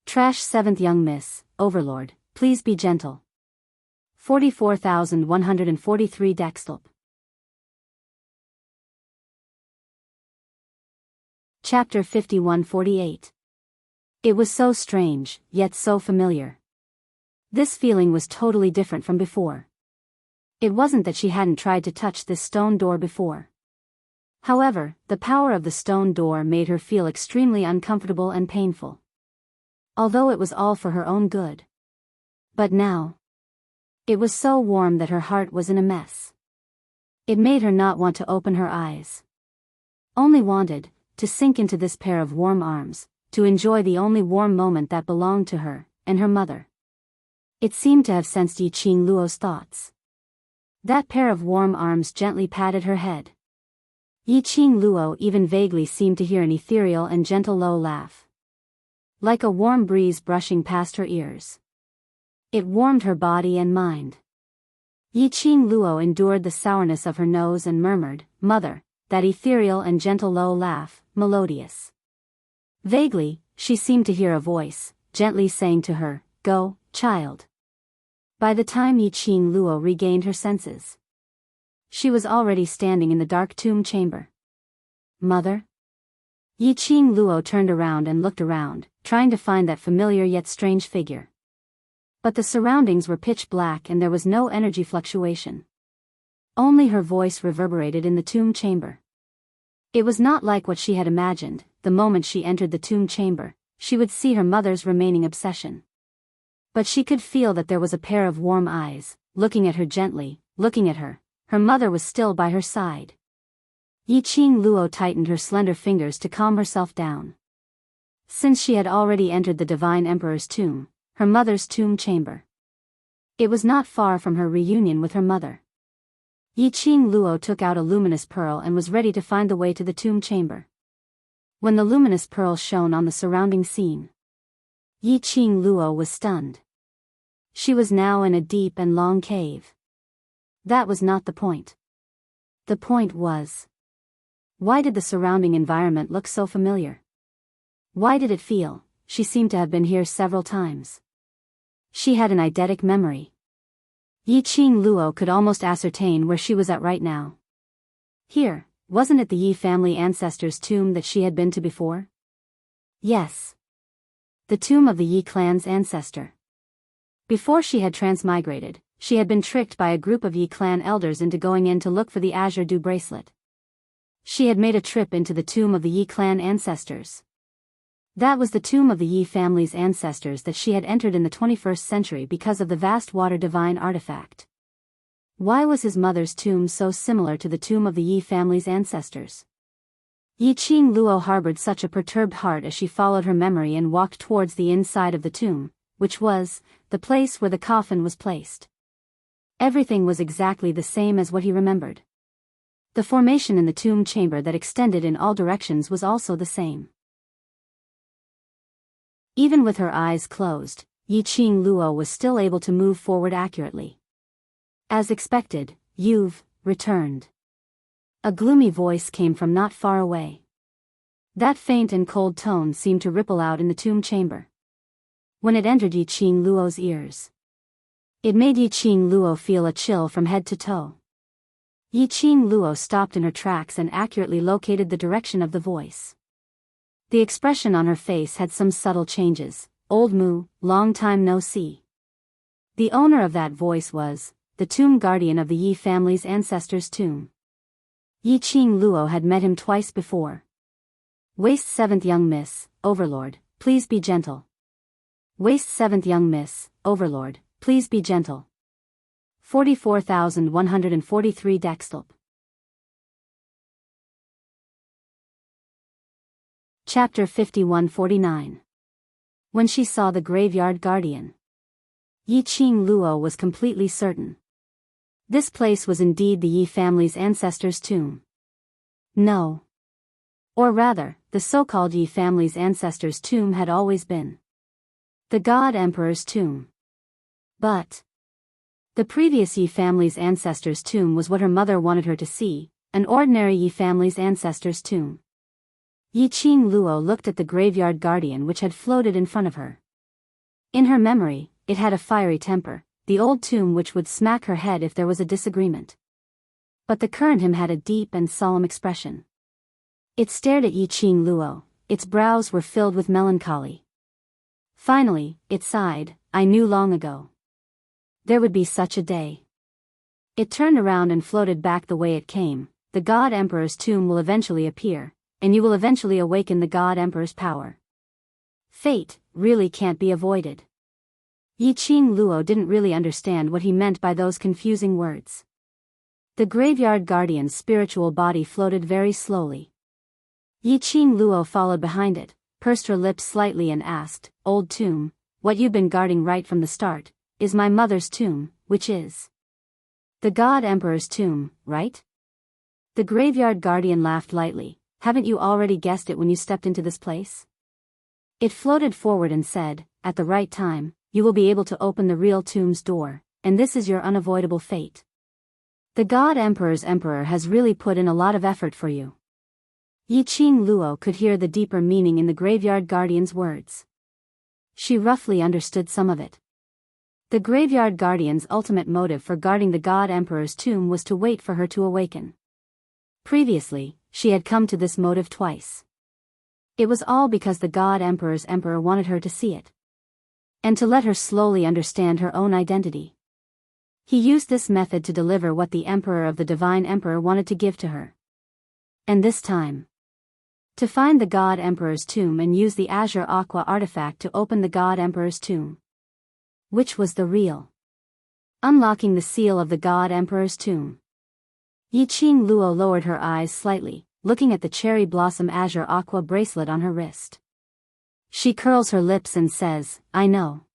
Speaker 1: Trash 7th young miss, Overlord, please be gentle. 44,143 Dextulp. Chapter 51-48. It was so strange, yet so familiar. This feeling was totally different from before. It wasn't that she hadn't tried to touch this stone door before. However, the power of the stone door made her feel extremely uncomfortable and painful. Although it was all for her own good. But now, it was so warm that her heart was in a mess. It made her not want to open her eyes. Only wanted to sink into this pair of warm arms, to enjoy the only warm moment that belonged to her and her mother. It seemed to have sensed Yi-Ching Luo's thoughts. That pair of warm arms gently patted her head. Yi-Ching Luo even vaguely seemed to hear an ethereal and gentle low laugh. Like a warm breeze brushing past her ears. It warmed her body and mind. Yi-Ching Luo endured the sourness of her nose and murmured, "Mother," that ethereal and gentle low laugh, melodious. Vaguely, she seemed to hear a voice, gently saying to her, "Go, child." By the time Yi-Ching Luo regained her senses, she was already standing in the dark tomb chamber. "Mother?" Yi-Ching Luo turned around and looked around, trying to find that familiar yet strange figure. But the surroundings were pitch black and there was no energy fluctuation. Only her voice reverberated in the tomb chamber. It was not like what she had imagined. The moment she entered the tomb chamber, she would see her mother's remaining obsession. But she could feel that there was a pair of warm eyes, looking at her gently, looking at her. Her mother was still by her side. Yi-Ching Luo tightened her slender fingers to calm herself down. Since she had already entered the Divine Emperor's tomb, her mother's tomb chamber. It was not far from her reunion with her mother. Yi Qing Luo took out a luminous pearl and was ready to find the way to the tomb chamber. When the luminous pearl shone on the surrounding scene, Yi Qing Luo was stunned. She was now in a deep and long cave. That was not the point. The point was, why did the surrounding environment look so familiar? Why did it feel, she seemed to have been here several times? She had an eidetic memory. Yi Qing Luo could almost ascertain where she was at right now. Here, wasn't it the Yi family ancestors' tomb that she had been to before? Yes. The tomb of the Yi clan's ancestor. Before she had transmigrated, she had been tricked by a group of Yi clan elders into going in to look for the Azure Dew bracelet. She had made a trip into the tomb of the Yi clan ancestors. That was the tomb of the Yi family's ancestors that she had entered in the 21st century because of the vast water divine artifact. Why was his mother's tomb so similar to the tomb of the Yi family's ancestors? Yi Qing Luo harbored such a perturbed heart as she followed her memory and walked towards the inside of the tomb, which was the place where the coffin was placed. Everything was exactly the same as what he remembered. The formation in the tomb chamber that extended in all directions was also the same. Even with her eyes closed, Yi Qing Luo was still able to move forward accurately. As expected, you've returned. A gloomy voice came from not far away. That faint and cold tone seemed to ripple out in the tomb chamber. When it entered Yi Qing Luo's ears, it made Yi Qing Luo feel a chill from head to toe. Yi Qing Luo stopped in her tracks and accurately located the direction of the voice. The expression on her face had some subtle changes. Old Mu, long time no see. The owner of that voice was the tomb guardian of the Yi family's ancestors' tomb. Yi Qing Luo had met him twice before. Waste 7th young miss, Overlord, please be gentle. Waste 7th young miss, Overlord, please be gentle. 44,143 Dextelp. Chapter 51-49. When she saw the graveyard guardian, Yi Qing Luo was completely certain. This place was indeed the Yi family's ancestors' tomb. No. Or rather, the so-called Yi family's ancestors' tomb had always been the God Emperor's tomb. But the previous Yi family's ancestors' tomb was what her mother wanted her to see, an ordinary Yi family's ancestors' tomb. Yi Qing Luo looked at the graveyard guardian which had floated in front of her. In her memory, it had a fiery temper, the old tomb which would smack her head if there was a disagreement. But the current him had a deep and solemn expression. It stared at Yi Qing Luo, its brows were filled with melancholy. Finally, it sighed, I knew long ago. There would be such a day. It turned around and floated back the way it came. The God Emperor's tomb will eventually appear, and you will eventually awaken the God Emperor's power. Fate really can't be avoided. Yi Qing Luo didn't really understand what he meant by those confusing words. The graveyard guardian's spiritual body floated very slowly. Yi Qing Luo followed behind it, pursed her lips slightly and asked, Old tomb, what you've been guarding right from the start, is my mother's tomb, which is the God Emperor's tomb, right? The graveyard guardian laughed lightly. Haven't you already guessed it when you stepped into this place? It floated forward and said, at the right time, you will be able to open the real tomb's door, and this is your unavoidable fate. The God Emperor's emperor has really put in a lot of effort for you. Yi Qing Luo could hear the deeper meaning in the graveyard guardian's words. She roughly understood some of it. The graveyard guardian's ultimate motive for guarding the God Emperor's tomb was to wait for her to awaken. Previously, she had come to this motive twice. It was all because the God Emperor's emperor wanted her to see it. And to let her slowly understand her own identity. He used this method to deliver what the emperor of the divine emperor wanted to give to her. And this time, to find the God Emperor's tomb and use the Azure Aqua artifact to open the God Emperor's tomb. Which was the real. Unlocking the seal of the God Emperor's tomb. Yi Qing Luo lowered her eyes slightly, looking at the cherry blossom Azure Aqua bracelet on her wrist. She curls her lips and says, I know.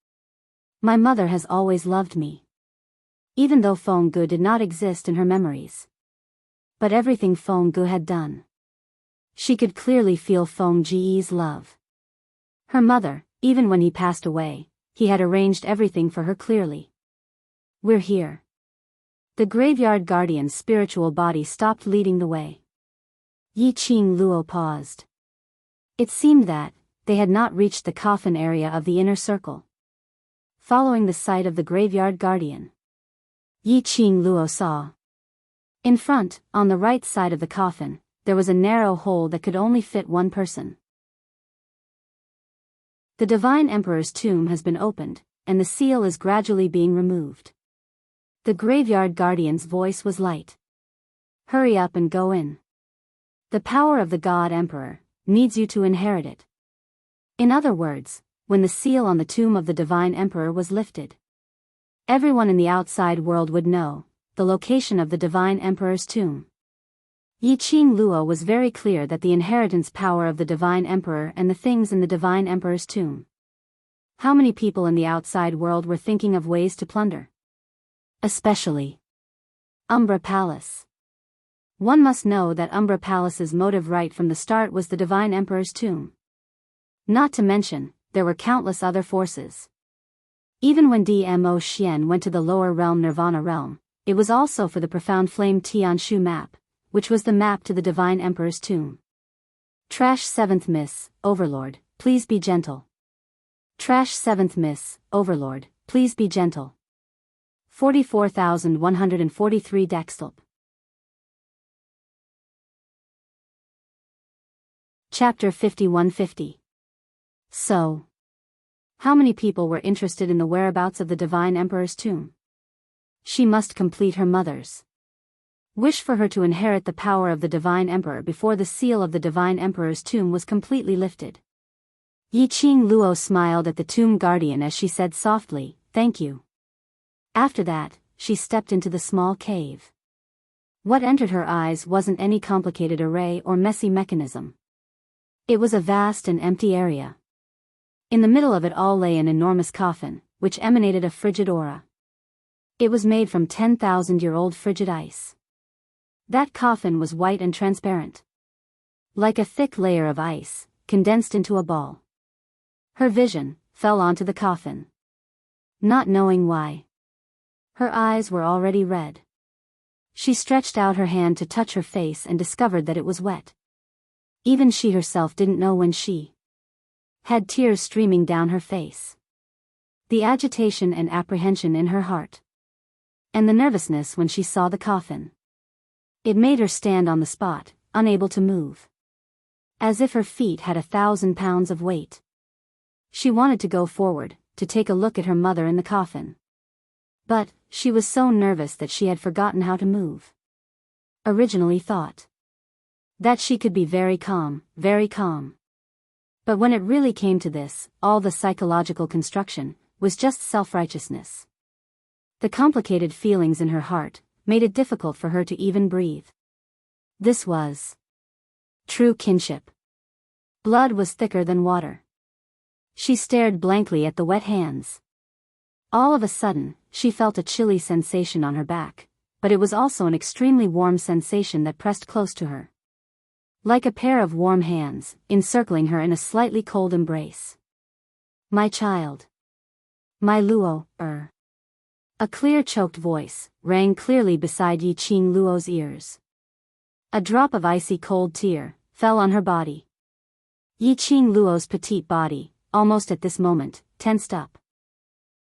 Speaker 1: My mother has always loved me. Even though Feng Gu did not exist in her memories. But everything Feng Gu had done. She could clearly feel Feng Ji's love. Her mother, even when he passed away, he had arranged everything for her clearly. We're here. The graveyard guardian's spiritual body stopped leading the way. Yi Qing Luo paused. It seemed that they had not reached the coffin area of the inner circle. Following the sight of the graveyard guardian, Yi Qing Luo saw. In front, on the right side of the coffin, there was a narrow hole that could only fit one person. The Divine Emperor's tomb has been opened, and the seal is gradually being removed. The graveyard guardian's voice was light. Hurry up and go in. The power of the God Emperor needs you to inherit it. In other words, when the seal on the tomb of the Divine Emperor was lifted, everyone in the outside world would know the location of the Divine Emperor's tomb. Yi Qing Luo was very clear that the inheritance power of the Divine Emperor and the things in the Divine Emperor's tomb. How many people in the outside world were thinking of ways to plunder? Especially Umbra Palace. One must know that Umbra Palace's motive right from the start was the Divine Emperor's tomb. Not to mention, there were countless other forces. Even when Dmo Xian went to the lower realm Nirvana realm, it was also for the profound flame Tianshu map, which was the map to the Divine Emperor's tomb. Trash 7th Miss, Overlord, please be gentle. Trash 7th Miss, Overlord, please be gentle. 44,143 Dextlp. Chapter 5150. So, how many people were interested in the whereabouts of the Divine Emperor's tomb? She must complete her mother's wish for her to inherit the power of the Divine Emperor before the seal of the Divine Emperor's tomb was completely lifted. Yi Qing Luo smiled at the tomb guardian as she said softly, "Thank you." After that, she stepped into the small cave. What entered her eyes wasn't any complicated array or messy mechanism. It was a vast and empty area. In the middle of it all lay an enormous coffin, which emanated a frigid aura. It was made from 10,000-year-old frigid ice. That coffin was white and transparent. Like a thick layer of ice, condensed into a ball. Her vision fell onto the coffin. Not knowing why. Her eyes were already red. She stretched out her hand to touch her face and discovered that it was wet. Even she herself didn't know when she had tears streaming down her face. The agitation and apprehension in her heart. And the nervousness when she saw the coffin. It made her stand on the spot, unable to move. As if her feet had 1,000 pounds of weight. She wanted to go forward, to take a look at her mother in the coffin. But, she was so nervous that she had forgotten how to move. Originally thought that she could be very calm, very calm. But when it really came to this, all the psychological construction was just self-righteousness. The complicated feelings in her heart made it difficult for her to even breathe. This was true kinship. Blood was thicker than water. She stared blankly at the wet hands. All of a sudden, she felt a chilly sensation on her back, but it was also an extremely warm sensation that pressed close to her. Like a pair of warm hands, encircling her in a slightly cold embrace. My child. My Luo, A clear choked voice rang clearly beside Yi Qing Luo's ears. A drop of icy cold tear fell on her body. Yi Qing Luo's petite body, almost at this moment, tensed up.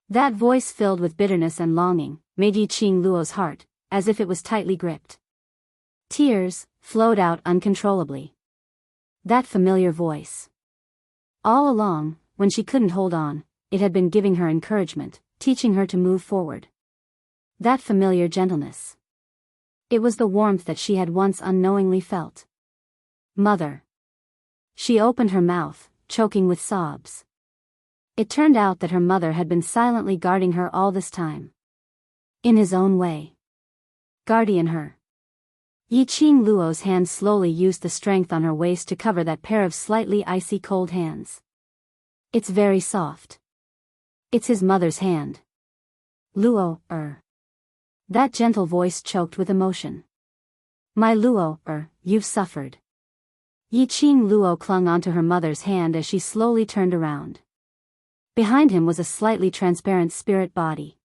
Speaker 1: That voice filled with bitterness and longing made Yi Qing Luo's heart as if it was tightly gripped. Tears flowed out uncontrollably. That familiar voice. All along, when she couldn't hold on, it had been giving her encouragement, teaching her to move forward. That familiar gentleness. It was the warmth that she had once unknowingly felt. Mother. She opened her mouth, choking with sobs. It turned out that her mother had been silently guarding her all this time. In his own way. Guardian her. Yi Qing Luo's hand slowly used the strength on her waist to cover that pair of slightly icy cold hands. It's very soft. It's his mother's hand. Luo, That gentle voice choked with emotion. My Luo, you've suffered. Yiqing Luo clung onto her mother's hand as she slowly turned around. Behind him was a slightly transparent spirit body.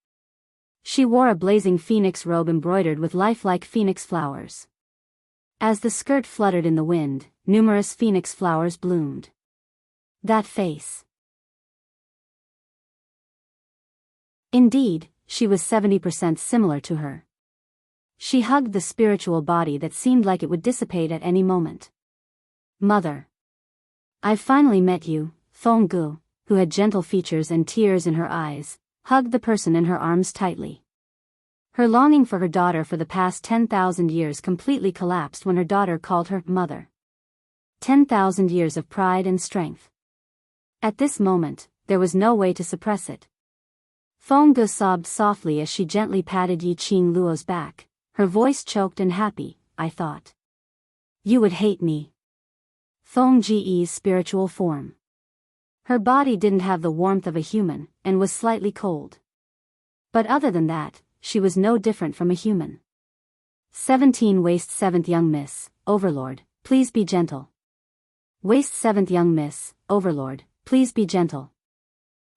Speaker 1: She wore a blazing phoenix robe embroidered with lifelike phoenix flowers. As the skirt fluttered in the wind, numerous phoenix flowers bloomed. That face. Indeed, she was 70% similar to her. She hugged the spiritual body that seemed like it would dissipate at any moment. Mother. I've finally met you, Feng Gu, who had gentle features and tears in her eyes, hugged the person in her arms tightly. Her longing for her daughter for the past 10,000 years completely collapsed when her daughter called her mother. 10,000 years of pride and strength. At this moment, there was no way to suppress it. Feng Gu sobbed softly as she gently patted Yiqing Luo's back, her voice choked and happy. I thought you would hate me. Feng Ji's spiritual form. Her body didn't have the warmth of a human, and was slightly cold. But other than that, she was no different from a human. 17 Waist 7th Young Miss, Overlord, please be gentle. Waist 7th Young Miss, Overlord, please be gentle.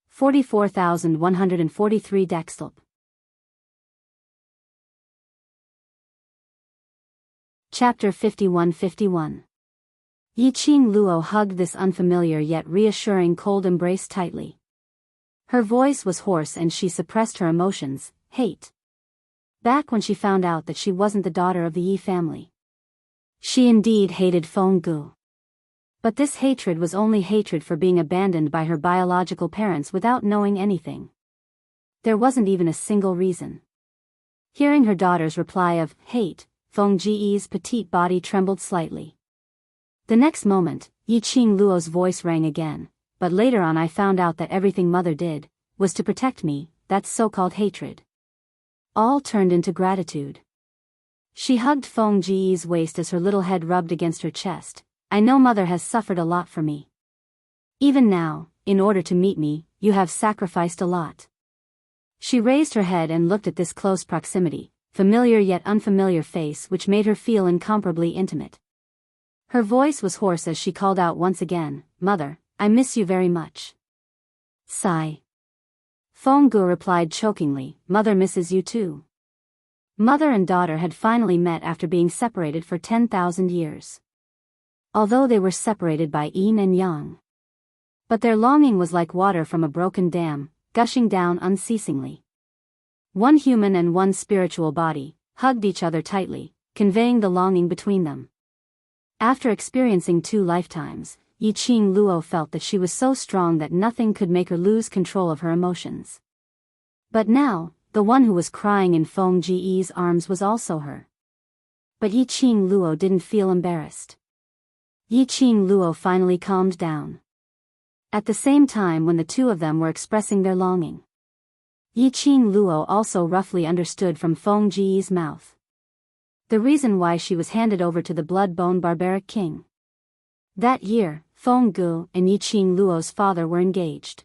Speaker 1: 44,143 Dextlp. Chapter 51-51. Yiqing Luo hugged this unfamiliar yet reassuring cold embrace tightly. Her voice was hoarse and she suppressed her emotions, hate. Back when she found out that she wasn't the daughter of the Yi family. She indeed hated Feng Gu. But this hatred was only hatred for being abandoned by her biological parents without knowing anything. There wasn't even a single reason. Hearing her daughter's reply of hate, Feng Ji's petite body trembled slightly. The next moment, Yiqing Luo's voice rang again, but later on I found out that everything mother did was to protect me. That's so-called hatred. All turned into gratitude. She hugged Feng Ji's waist as her little head rubbed against her chest. I know mother has suffered a lot for me. Even now, in order to meet me, you have sacrificed a lot. She raised her head and looked at this close proximity, familiar yet unfamiliar face which made her feel incomparably intimate. Her voice was hoarse as she called out once again, Mother, I miss you very much. Sigh. Feng Gu replied chokingly, Mother misses you too. Mother and daughter had finally met after being separated for 10,000 years. Although they were separated by yin and yang. But their longing was like water from a broken dam, gushing down unceasingly. One human and one spiritual body hugged each other tightly, conveying the longing between them. After experiencing 2 lifetimes, Yiqing Luo felt that she was so strong that nothing could make her lose control of her emotions. But now, the one who was crying in Feng Ji's arms was also her. But Yiqing Luo didn't feel embarrassed. Yiqing Luo finally calmed down. At the same time when the two of them were expressing their longing. Yiqing Luo also roughly understood from Feng Ji's mouth the reason why she was handed over to the blood-bone barbaric king. That year, Feng Gu and Yiqing Luo's father were engaged.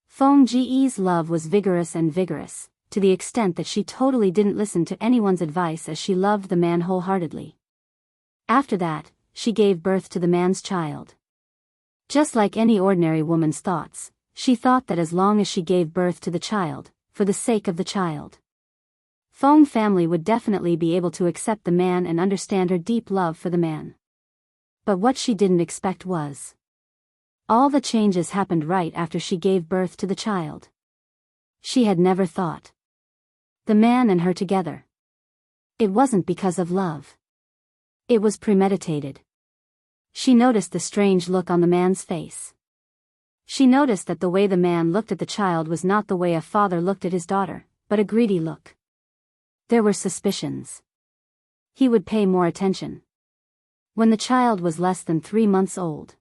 Speaker 1: Feng Ji's love was vigorous, to the extent that she totally didn't listen to anyone's advice as she loved the man wholeheartedly. After that, she gave birth to the man's child. Just like any ordinary woman's thoughts, she thought that as long as she gave birth to the child, for the sake of the child, Feng family would definitely be able to accept the man and understand her deep love for the man. But what she didn't expect was all the changes happened right after she gave birth to the child. She had never thought the man and her together. It wasn't because of love. It was premeditated. She noticed the strange look on the man's face. She noticed that the way the man looked at the child was not the way a father looked at his daughter, but a greedy look. There were suspicions. He would pay more attention when the child was less than 3 months old.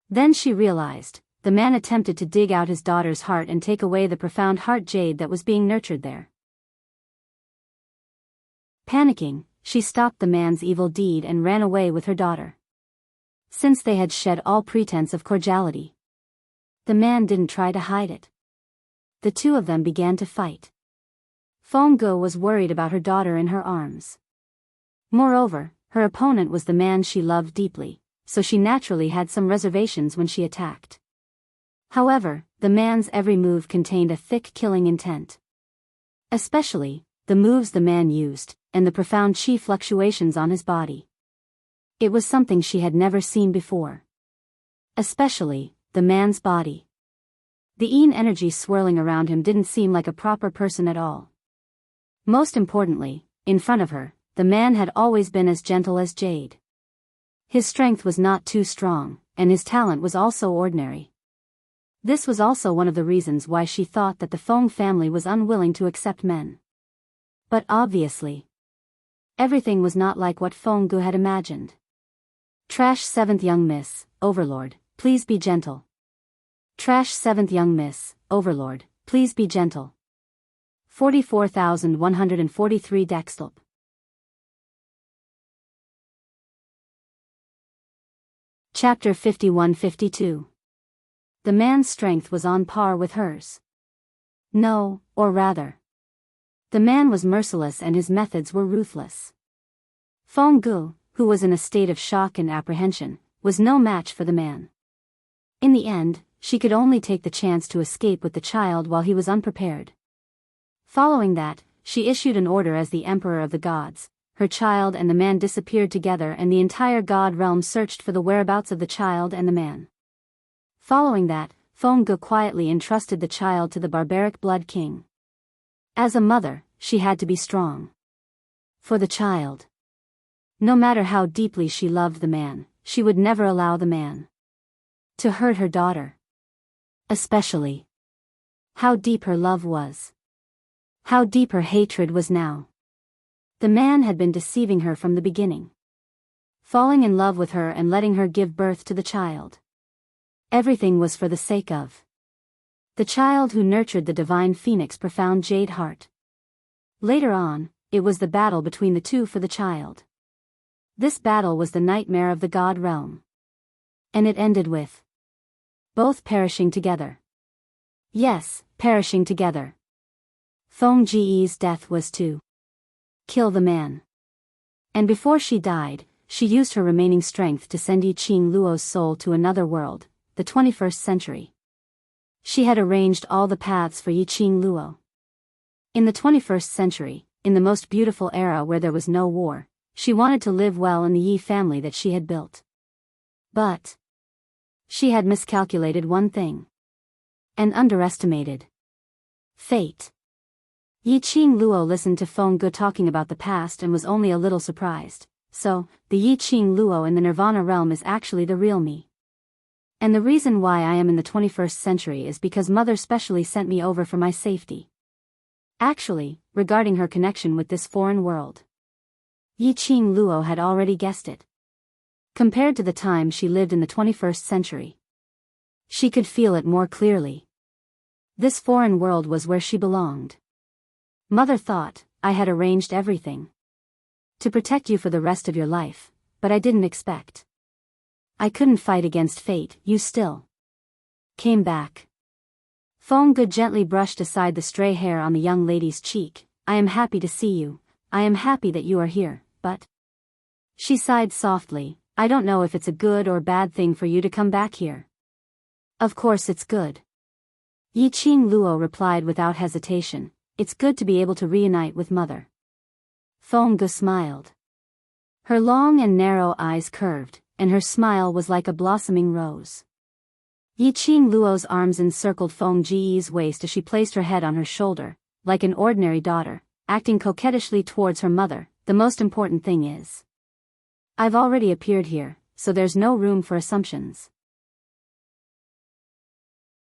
Speaker 1: Then she realized, the man attempted to dig out his daughter's heart and take away the profound heart jade that was being nurtured there. Panicking, she stopped the man's evil deed and ran away with her daughter. Since they had shed all pretense of cordiality, The man didn't try to hide it. The two of them began to fight. Feng Ge was worried about her daughter in her arms. Moreover, her opponent was the man she loved deeply, so she naturally had some reservations when she attacked. However, the man's every move contained a thick killing intent. Especially, the moves the man used, and the profound chi fluctuations on his body. It was something she had never seen before. Especially, the man's body. The yin energy swirling around him didn't seem like a proper person at all. Most importantly, in front of her, the man had always been as gentle as jade. His strength was not too strong, and his talent was also ordinary. This was also one of the reasons why she thought that the Feng family was unwilling to accept men. But obviously, everything was not like what Feng Ge had imagined. Trash 7th young miss, Overlord, please be gentle. Trash 7th young miss, Overlord, please be gentle. 44,143 Dextlp. Chapter 51-52. The man's strength was on par with hers. No, or rather, the man was merciless and his methods were ruthless. Feng Ge, who was in a state of shock and apprehension, was no match for the man. In the end, she could only take the chance to escape with the child while he was unprepared. Following that, she issued an order as the Emperor of the Gods. Her child and the man disappeared together and the entire god realm searched for the whereabouts of the child and the man. Following that, Feng Ge quietly entrusted the child to the barbaric blood king. As a mother, she had to be strong. For the child. No matter how deeply she loved the man, she would never allow the man to hurt her daughter. Especially how deep her love was. How deep her hatred was now. The man had been deceiving her from the beginning. Falling in love with her and letting her give birth to the child. Everything was for the sake of the child who nurtured the divine phoenix profound jade heart. Later on, it was the battle between the two for the child. This battle was the nightmare of the god realm. And it ended with both perishing together. Yes, perishing together. Feng Ge's death was to kill the man. And before she died, she used her remaining strength to send Yi Qing Luo's soul to another world, the 21st century. She had arranged all the paths for Yi Qing Luo. In the 21st century, in the most beautiful era where there was no war, she wanted to live well in the Yi family that she had built. But she had miscalculated one thing. And underestimated fate. Yi Qing Luo listened to Feng Ge talking about the past and was only a little surprised. So, the Yi Qing Luo in the Nirvana realm is actually the real me. And the reason why I am in the 21st century is because Mother specially sent me over for my safety. Actually, regarding her connection with this foreign world, Yi Qing Luo had already guessed it. Compared to the time she lived in the 21st century, she could feel it more clearly. This foreign world was where she belonged. Mother thought, I had arranged everything to protect you for the rest of your life, but I didn't expect. I couldn't fight against fate, you still came back. Feng Ge gently brushed aside the stray hair on the young lady's cheek. I am happy to see you, I am happy that you are here, but she sighed softly, I don't know if it's a good or bad thing for you to come back here. Of course it's good. Yi Qing Luo replied without hesitation. It's good to be able to reunite with Mother. Feng Ge smiled. Her long and narrow eyes curved, and her smile was like a blossoming rose. Yi Qing Luo's arms encircled Feng Ge's waist as she placed her head on her shoulder, like an ordinary daughter, acting coquettishly towards her mother. The most important thing is, I've already appeared here, so there's no room for assumptions.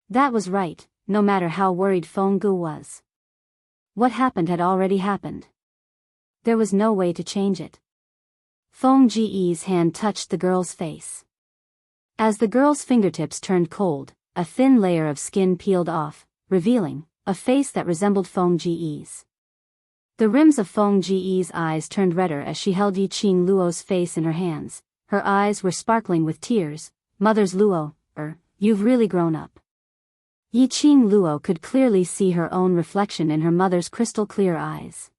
Speaker 1: That was right, no matter how worried Feng Ge was. What happened had already happened. There was no way to change it. Feng Ge's hand touched the girl's face. As the girl's fingertips turned cold, a thin layer of skin peeled off, revealing a face that resembled Feng Ge's. The rims of Feng Ge's eyes turned redder as she held Yi Qing Luo's face in her hands. Her eyes were sparkling with tears. Mother's Luo, you've really grown up. Yiqing Luo could clearly see her own reflection in her mother's crystal-clear eyes.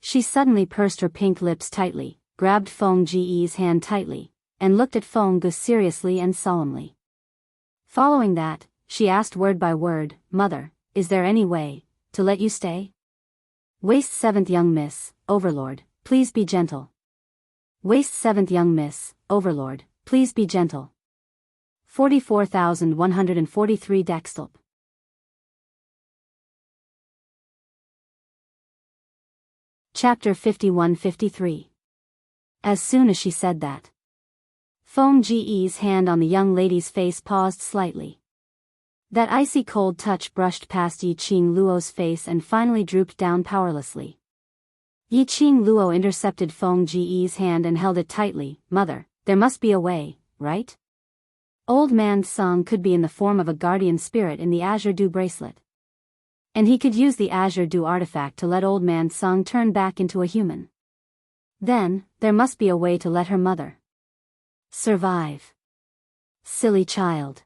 Speaker 1: She suddenly pursed her pink lips tightly, grabbed Feng Ji's hand tightly, and looked at Feng Ge seriously and solemnly. Following that, she asked word by word, "Mother, is there any way to let you stay?" Waist 7th young miss, Overlord, please be gentle. Waist 7th young miss, Overlord, please be gentle. 44,143 Dextelp. Chapter 51-53. As soon as she said that, Feng Ji's hand on the young lady's face paused slightly. That icy cold touch brushed past Yiqing Luo's face and finally drooped down powerlessly. Yiqing Luo intercepted Feng Ji's hand and held it tightly. "Mother, there must be a way, right?" Old Man Song could be in the form of a guardian spirit in the Azure Dew bracelet. And he could use the Azure Dew artifact to let Old Man Song turn back into a human. Then, there must be a way to let her mother survive. Silly child.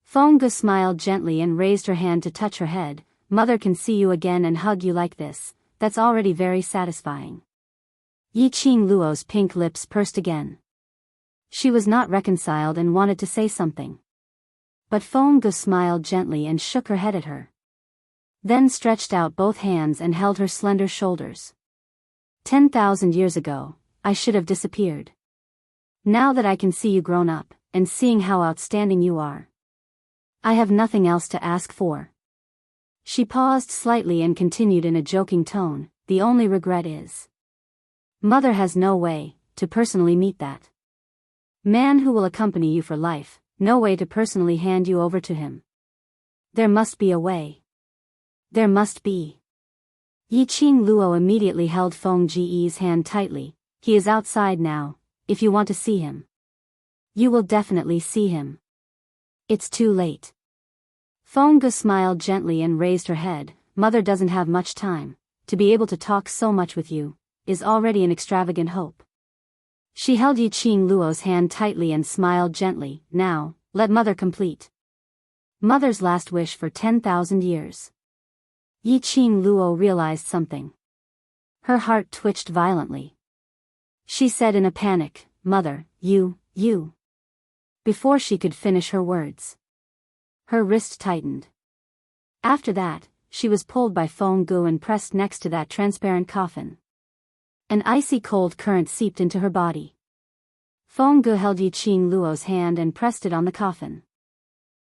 Speaker 1: Feng Ge smiled gently and raised her hand to touch her head. "Mother can see you again and hug you like this, that's already very satisfying." Yiqing Luo's pink lips pursed again. She was not reconciled and wanted to say something. But Feng Ge smiled gently and shook her head at her. Then stretched out both hands and held her slender shoulders. 10,000 years ago, I should have disappeared. Now that I can see you grown up, and seeing how outstanding you are, I have nothing else to ask for. She paused slightly and continued in a joking tone, "The only regret is, Mother has no way to personally meet that man who will accompany you for life, no way to personally hand you over to him. There must be a way. There must be." Yiqing Luo immediately held Feng Ji's hand tightly. "He is outside now, if you want to see him. You will definitely see him. It's too late." Feng Ge smiled gently and raised her head. "Mother doesn't have much time. To be able to talk so much with you is already an extravagant hope." She held Yiqing Luo's hand tightly and smiled gently. "Now, let Mother complete Mother's last wish for 10,000 years. Yiqing Luo realized something. Her heart twitched violently. She said in a panic, "Mother, you. Before she could finish her words, her wrist tightened. After that, she was pulled by Feng Ge and pressed next to that transparent coffin. An icy cold current seeped into her body. Feng Ge held Yiqing Luo's hand and pressed it on the coffin.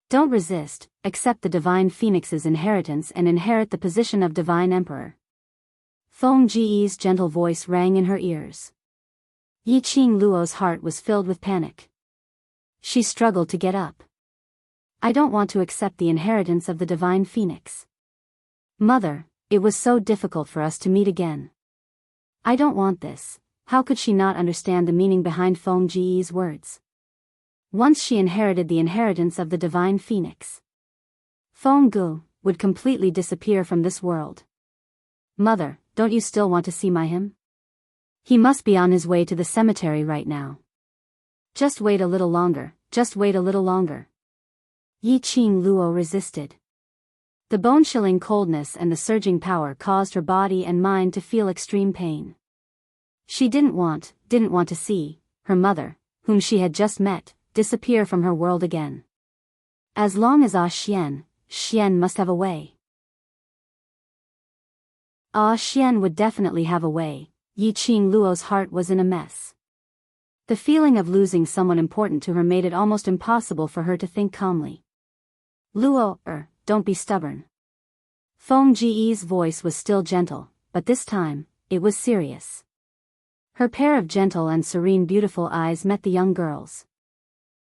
Speaker 1: "Don't resist, accept the Divine Phoenix's inheritance and inherit the position of Divine Emperor." Feng Ji's gentle voice rang in her ears. Yiqing Luo's heart was filled with panic. She struggled to get up. "I don't want to accept the inheritance of the Divine Phoenix. Mother, it was so difficult for us to meet again. I don't want this." How could she not understand the meaning behind Feng Ji's words? Once she inherited the inheritance of the Divine Phoenix, Feng Ge would completely disappear from this world. "Mother, don't you still want to see my him? He must be on his way to the cemetery right now. Just wait a little longer, just wait a little longer." Yiqing Luo resisted. The bone-chilling coldness and the surging power caused her body and mind to feel extreme pain. She didn't want to see her mother, whom she had just met, disappear from her world again. As long as Xian must have a way. Xian would definitely have a way. Yiqing Luo's heart was in a mess. The feeling of losing someone important to her made it almost impossible for her to think calmly. "Luo, don't be stubborn." Feng Ji's voice was still gentle, but this time, it was serious. Her pair of gentle and serene beautiful eyes met the young girl's.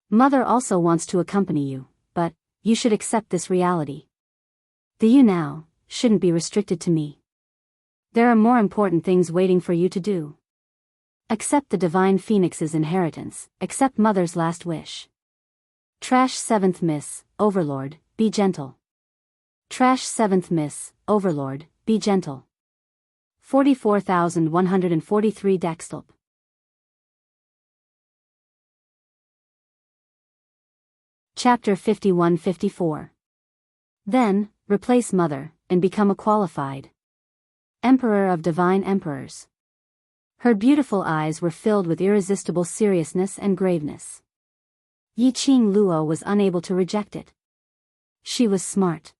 Speaker 1: "Mother also wants to accompany you, but you should accept this reality. The you now shouldn't be restricted to me. There are more important things waiting for you to do. Accept the Divine Phoenix's inheritance, accept Mother's last wish." Trash 7th Miss, Overlord, be gentle. Trash 7th Miss, Overlord, be gentle. 44,143 Dextelp. Chapter 51-54. Then, replace mother, and become a qualified emperor of divine emperors. Her beautiful eyes were filled with irresistible seriousness and graveness. Yi Qing Luo was unable to reject it. She was smart.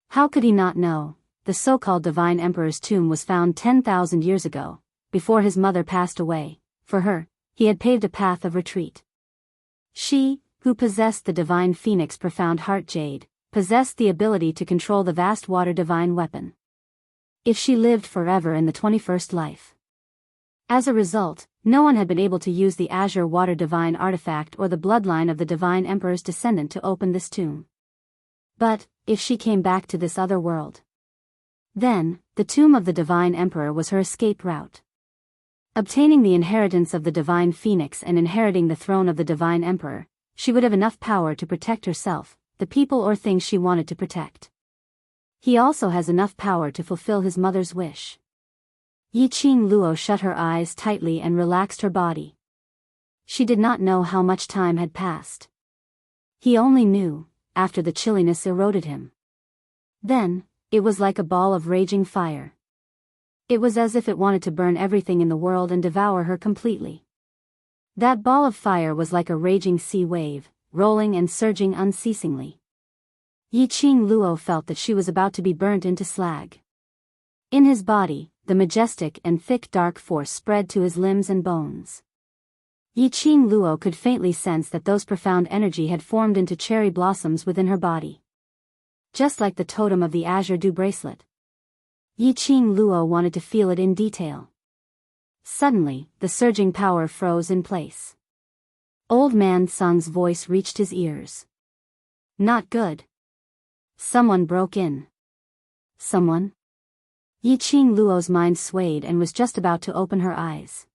Speaker 1: How could he not know? The so-called divine emperor's tomb was found 10,000 years ago, before his mother passed away. For her, he had paved a path of retreat. She, who possessed the divine phoenix profound heart jade, possessed the ability to control the vast water divine weapon. If she lived forever in the 21st life. As a result, no one had been able to use the azure water divine artifact or the bloodline of the divine emperor's descendant to open this tomb. But, if she came back to this other world, then, the tomb of the divine emperor was her escape route. Obtaining the inheritance of the divine phoenix and inheriting the throne of the divine emperor, she would have enough power to protect herself, the people or things she wanted to protect. He also has enough power to fulfill his mother's wish. Yi Qing Luo shut her eyes tightly and relaxed her body. She did not know how much time had passed. He only knew, after the chilliness eroded him. Then, it was like a ball of raging fire. It was as if it wanted to burn everything in the world and devour her completely. That ball of fire was like a raging sea wave, rolling and surging unceasingly. Yi Qing Luo felt that she was about to be burnt into slag. In his body, the majestic and thick dark force spread to his limbs and bones. Yi Qing Luo could faintly sense that those profound energy had formed into cherry blossoms within her body. Just like the totem of the azure dew bracelet. Yi Qing Luo wanted to feel it in detail. Suddenly, the surging power froze in place. Old Man Sung's voice reached his ears. Not good. Someone broke in. Someone? Yi Qing Luo's mind swayed and was just about to open her eyes.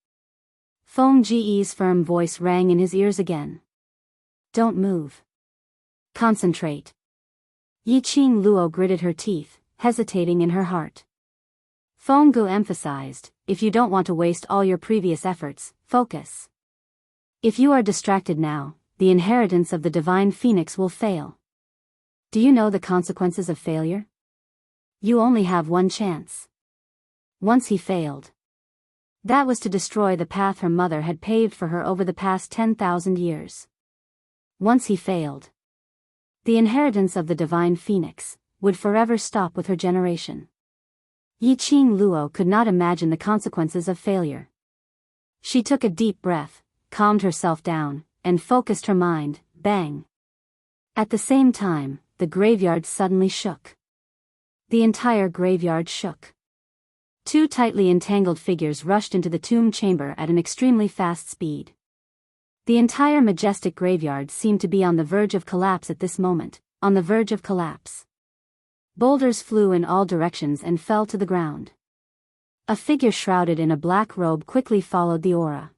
Speaker 1: Feng Ji's firm voice rang in his ears again. Don't move. Concentrate. Yi Qing Luo gritted her teeth, hesitating in her heart. Feng Gu emphasized, if you don't want to waste all your previous efforts, focus. If you are distracted now, the inheritance of the divine phoenix will fail. Do you know the consequences of failure? You only have one chance. Once he failed. That was to destroy the path her mother had paved for her over the past 10,000 years. Once he failed. The inheritance of the divine phoenix would forever stop with her generation. Yi Qing Luo could not imagine the consequences of failure. She took a deep breath, calmed herself down, and focused her mind. Bang. At the same time, the graveyard suddenly shook. The entire graveyard shook. Two tightly entangled figures rushed into the tomb chamber at an extremely fast speed. The entire majestic graveyard seemed to be on the verge of collapse at this moment, on the verge of collapse. Boulders flew in all directions and fell to the ground. A figure shrouded in a black robe quickly followed the aura.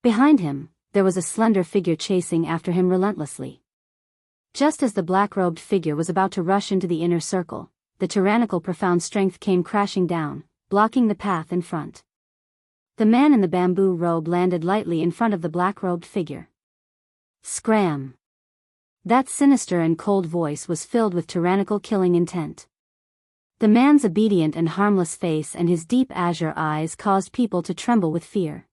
Speaker 1: Behind him, there was a slender figure chasing after him relentlessly. Just as the black-robed figure was about to rush into the inner circle, the tyrannical profound strength came crashing down, blocking the path in front. The man in the bamboo robe landed lightly in front of the black-robed figure. Scram! That sinister and cold voice was filled with tyrannical killing intent. The man's obedient and harmless face and his deep azure eyes caused people to tremble with fear.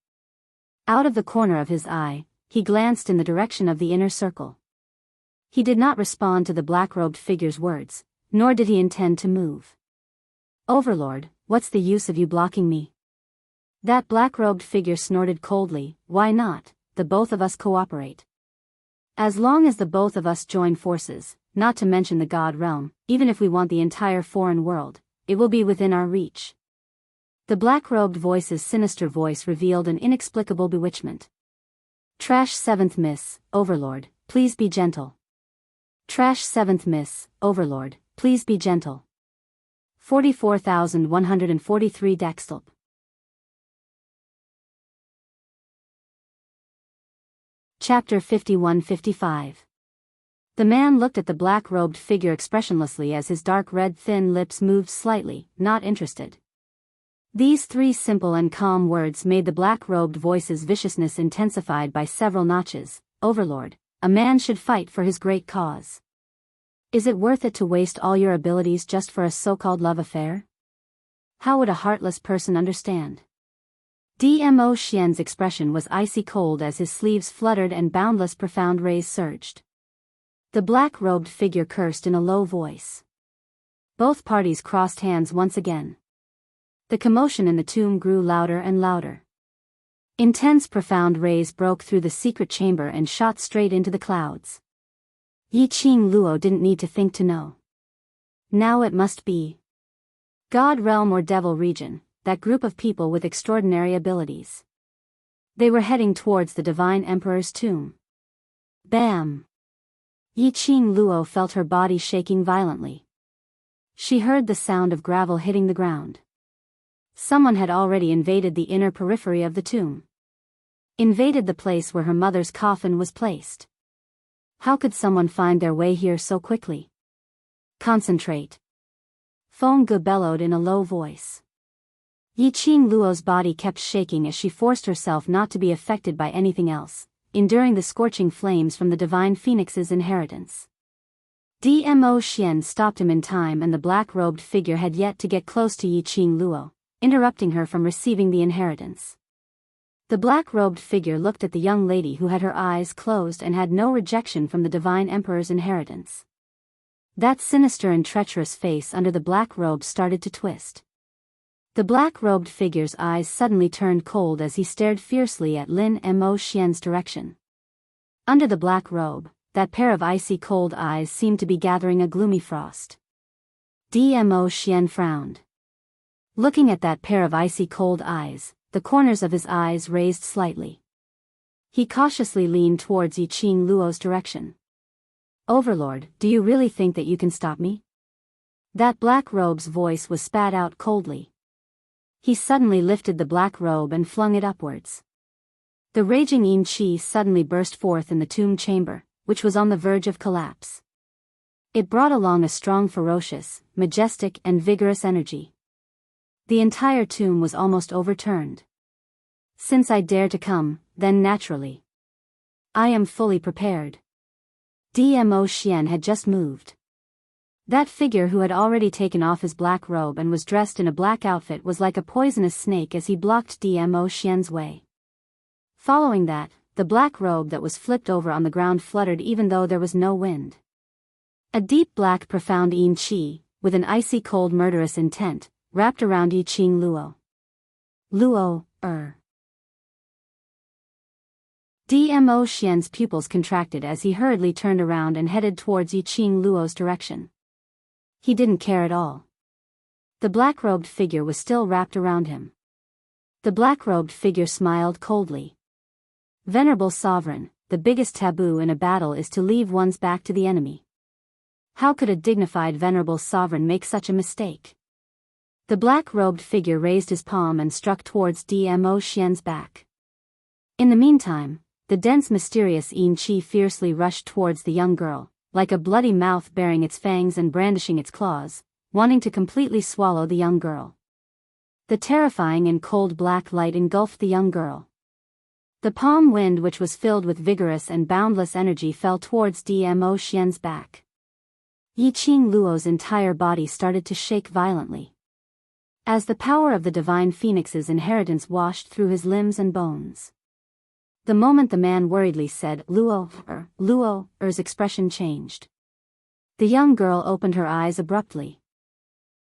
Speaker 1: Out of the corner of his eye, he glanced in the direction of the inner circle. He did not respond to the black-robed figure's words, nor did he intend to move. Overlord, what's the use of you blocking me? That black-robed figure snorted coldly. Why not? The both of us cooperate. As long as the both of us join forces, not to mention the God realm, even if we want the entire foreign world, it will be within our reach. The black-robed voice's sinister voice revealed an inexplicable bewitchment. Trash 7th Miss, Overlord, please be gentle. Trash 7th Miss, Overlord, please be gentle. 44,143 Daxtelp. Chapter 51-55. The man looked at the black-robed figure expressionlessly as his dark red thin lips moved slightly, not interested. These three simple and calm words made the black-robed voice's viciousness intensified by several notches. Overlord, a man should fight for his great cause. Is it worth it to waste all your abilities just for a so-called love affair? How would a heartless person understand? Dmo Xian's expression was icy cold as his sleeves fluttered and boundless profound rays surged. The black-robed figure cursed in a low voice. Both parties crossed hands once again. The commotion in the tomb grew louder and louder. Intense profound rays broke through the secret chamber and shot straight into the clouds. Yiqing Luo didn't need to think to know. Now it must be. God realm or devil region, that group of people with extraordinary abilities. They were heading towards the divine emperor's tomb. Bam! Yiqing Luo felt her body shaking violently. She heard the sound of gravel hitting the ground. Someone had already invaded the inner periphery of the tomb. Invaded the place where her mother's coffin was placed. How could someone find their way here so quickly? Concentrate. Feng Ge bellowed in a low voice. Yiqing Luo's body kept shaking as she forced herself not to be affected by anything else, enduring the scorching flames from the divine phoenix's inheritance. Dmo Xian stopped him in time, and the black-robed figure had yet to get close to Yiqing Luo, interrupting her from receiving the inheritance. The black-robed figure looked at the young lady who had her eyes closed and had no rejection from the divine emperor's inheritance. That sinister and treacherous face under the black robe started to twist. The black-robed figure's eyes suddenly turned cold as he stared fiercely at Lin Mo Xian's direction. Under the black robe, that pair of icy cold eyes seemed to be gathering a gloomy frost. Dmo Xian frowned. Looking at that pair of icy cold eyes, the corners of his eyes raised slightly. He cautiously leaned towards Yiqing Luo's direction. Overlord, do you really think that you can stop me? That black robe's voice was spat out coldly. He suddenly lifted the black robe and flung it upwards. The raging yin qi suddenly burst forth in the tomb chamber, which was on the verge of collapse. It brought along a strong, ferocious, majestic and vigorous energy. The entire tomb was almost overturned. Since I dare to come, then naturally. I am fully prepared. Dmo Xian had just moved. That figure who had already taken off his black robe and was dressed in a black outfit was like a poisonous snake as he blocked Dmo Xian's way. Following that, the black robe that was flipped over on the ground fluttered even though there was no wind. A deep black profound yin qi, with an icy cold murderous intent, wrapped around Yiqing Luo. Luo, Dmo Xian's pupils contracted as he hurriedly turned around and headed towards Yiqing Luo's direction. He didn't care at all. The black-robed figure was still wrapped around him. The black-robed figure smiled coldly. Venerable sovereign, the biggest taboo in a battle is to leave one's back to the enemy. How could a dignified venerable sovereign make such a mistake? The black-robed figure raised his palm and struck towards Dmo Xian's back. In the meantime, the dense mysterious yin qi fiercely rushed towards the young girl, like a bloody mouth baring its fangs and brandishing its claws, wanting to completely swallow the young girl. The terrifying and cold black light engulfed the young girl. The palm wind, which was filled with vigorous and boundless energy, fell towards Dmo Xian's back. Yiqing Luo's entire body started to shake violently, as the power of the divine phoenix's inheritance washed through his limbs and bones. The moment the man worriedly said Luo's expression changed. The young girl opened her eyes abruptly.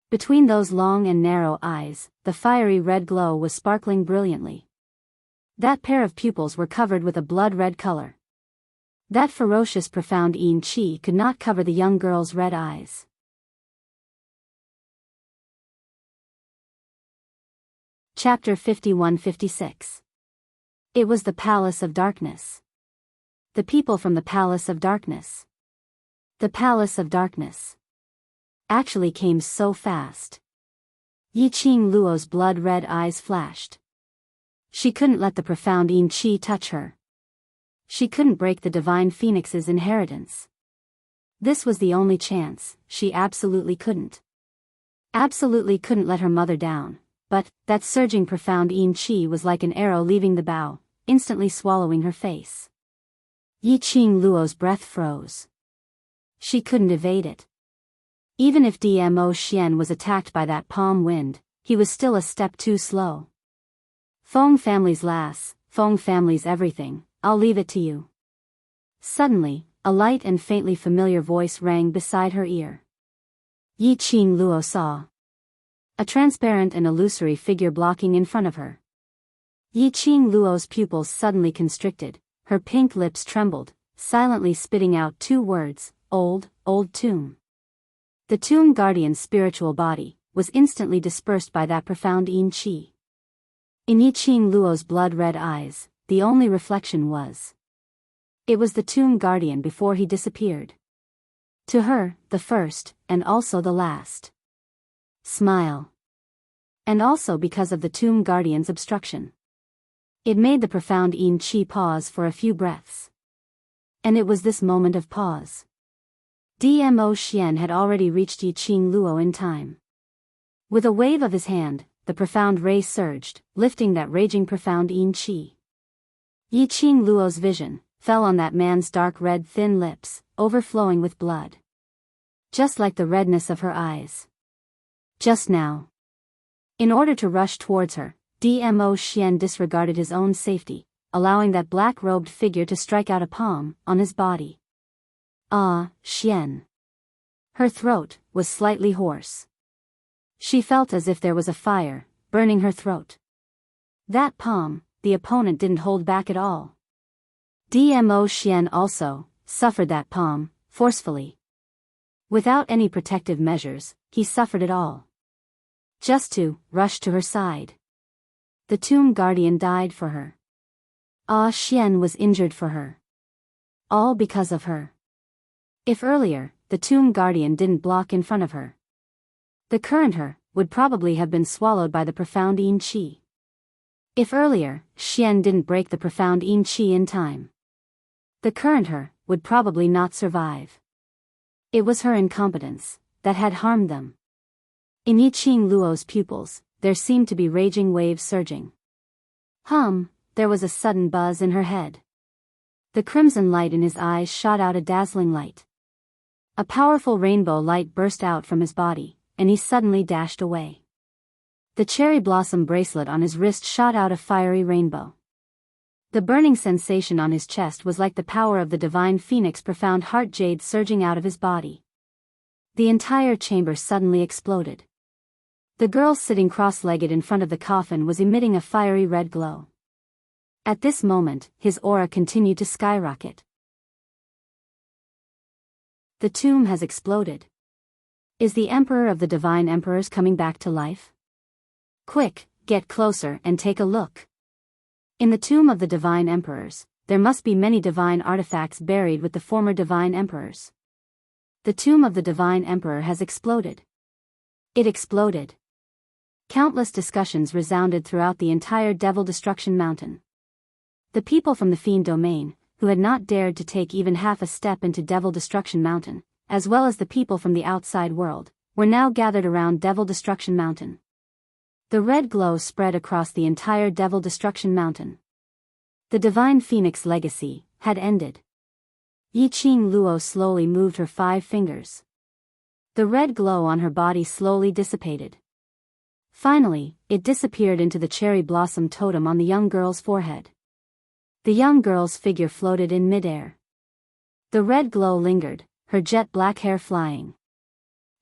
Speaker 1: Between those long and narrow eyes, the fiery red glow was sparkling brilliantly. That pair of pupils were covered with a blood-red color. That ferocious profound yin qi could not cover the young girl's red eyes. Chapter 51-56. It was the Palace of Darkness. The people from the Palace of Darkness. The Palace of Darkness actually came so fast. Yiqing Luo's blood-red eyes flashed. She couldn't let the profound yin qi touch her. She couldn't break the divine phoenix's inheritance. This was the only chance. She absolutely couldn't. Absolutely couldn't let her mother down. But that surging profound yin qi was like an arrow leaving the bow, instantly swallowing her face. Yi Qing Luo's breath froze. She couldn't evade it. Even if Dmo Xian was attacked by that palm wind, he was still a step too slow. Feng family's lass, Feng family's everything, I'll leave it to you. Suddenly, a light and faintly familiar voice rang beside her ear. Yi Qing Luo saw a transparent and illusory figure blocking in front of her. Yi Qing Luo's pupils suddenly constricted, her pink lips trembled, silently spitting out two words, old tomb. The tomb guardian's spiritual body was instantly dispersed by that profound yin qi. In Yi Qing Luo's blood-red eyes, the only reflection was. It was the tomb guardian before he disappeared. To her, the first, and also the last. Smile. And also because of the tomb guardian's obstruction. It made the profound yin qi pause for a few breaths. And it was this moment of pause. Dmo Xian had already reached Yi Qing Luo in time. With a wave of his hand, the profound ray surged, lifting that raging profound yin qi. Yi Qing Luo's vision fell on that man's dark red thin lips, overflowing with blood. Just like the redness of her eyes. Just now. In order to rush towards her, Dmo Xian disregarded his own safety, allowing that black-robed figure to strike out a palm on his body. Ah, Xian. Her throat was slightly hoarse. She felt as if there was a fire burning her throat. That palm, the opponent didn't hold back at all. Dmo Xian also suffered that palm, forcefully. Without any protective measures, he suffered it all. Just to rush to her side. The tomb guardian died for her. Ah Xian was injured for her. All because of her. If earlier, the tomb guardian didn't block in front of her, the current her would probably have been swallowed by the profound yin qi. If earlier, Xian didn't break the profound yin qi in time, the current her would probably not survive. It was her incompetence that had harmed them. In Yi Qing Luo's pupils, there seemed to be raging waves surging. There was a sudden buzz in her head. The crimson light in his eyes shot out a dazzling light. A powerful rainbow light burst out from his body, and he suddenly dashed away. The cherry blossom bracelet on his wrist shot out a fiery rainbow. The burning sensation on his chest was like the power of the divine phoenix profound heart jade surging out of his body. The entire chamber suddenly exploded. The girl sitting cross-legged in front of the coffin was emitting a fiery red glow. At this moment, his aura continued to skyrocket. The tomb has exploded. Is the Emperor of the Divine Emperors coming back to life? Quick, get closer and take a look. In the tomb of the Divine Emperors, there must be many divine artifacts buried with the former Divine Emperors. The tomb of the Divine Emperor has exploded. It exploded. Countless discussions resounded throughout the entire Devil Destruction Mountain. The people from the Fiend Domain, who had not dared to take even half a step into Devil Destruction Mountain, as well as the people from the outside world, were now gathered around Devil Destruction Mountain. The red glow spread across the entire Devil Destruction Mountain. The Divine Phoenix legacy had ended. Yi Qing Luo slowly moved her 5 fingers. The red glow on her body slowly dissipated. Finally, it disappeared into the cherry blossom totem on the young girl's forehead. The young girl's figure floated in midair. The red glow lingered, her jet black hair flying.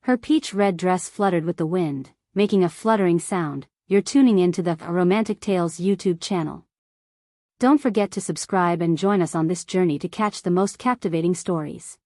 Speaker 1: Her peach red dress fluttered with the wind, making a fluttering sound. You're tuning into the Romantic Tales YouTube channel. Don't forget to subscribe and join us on this journey to catch the most captivating stories.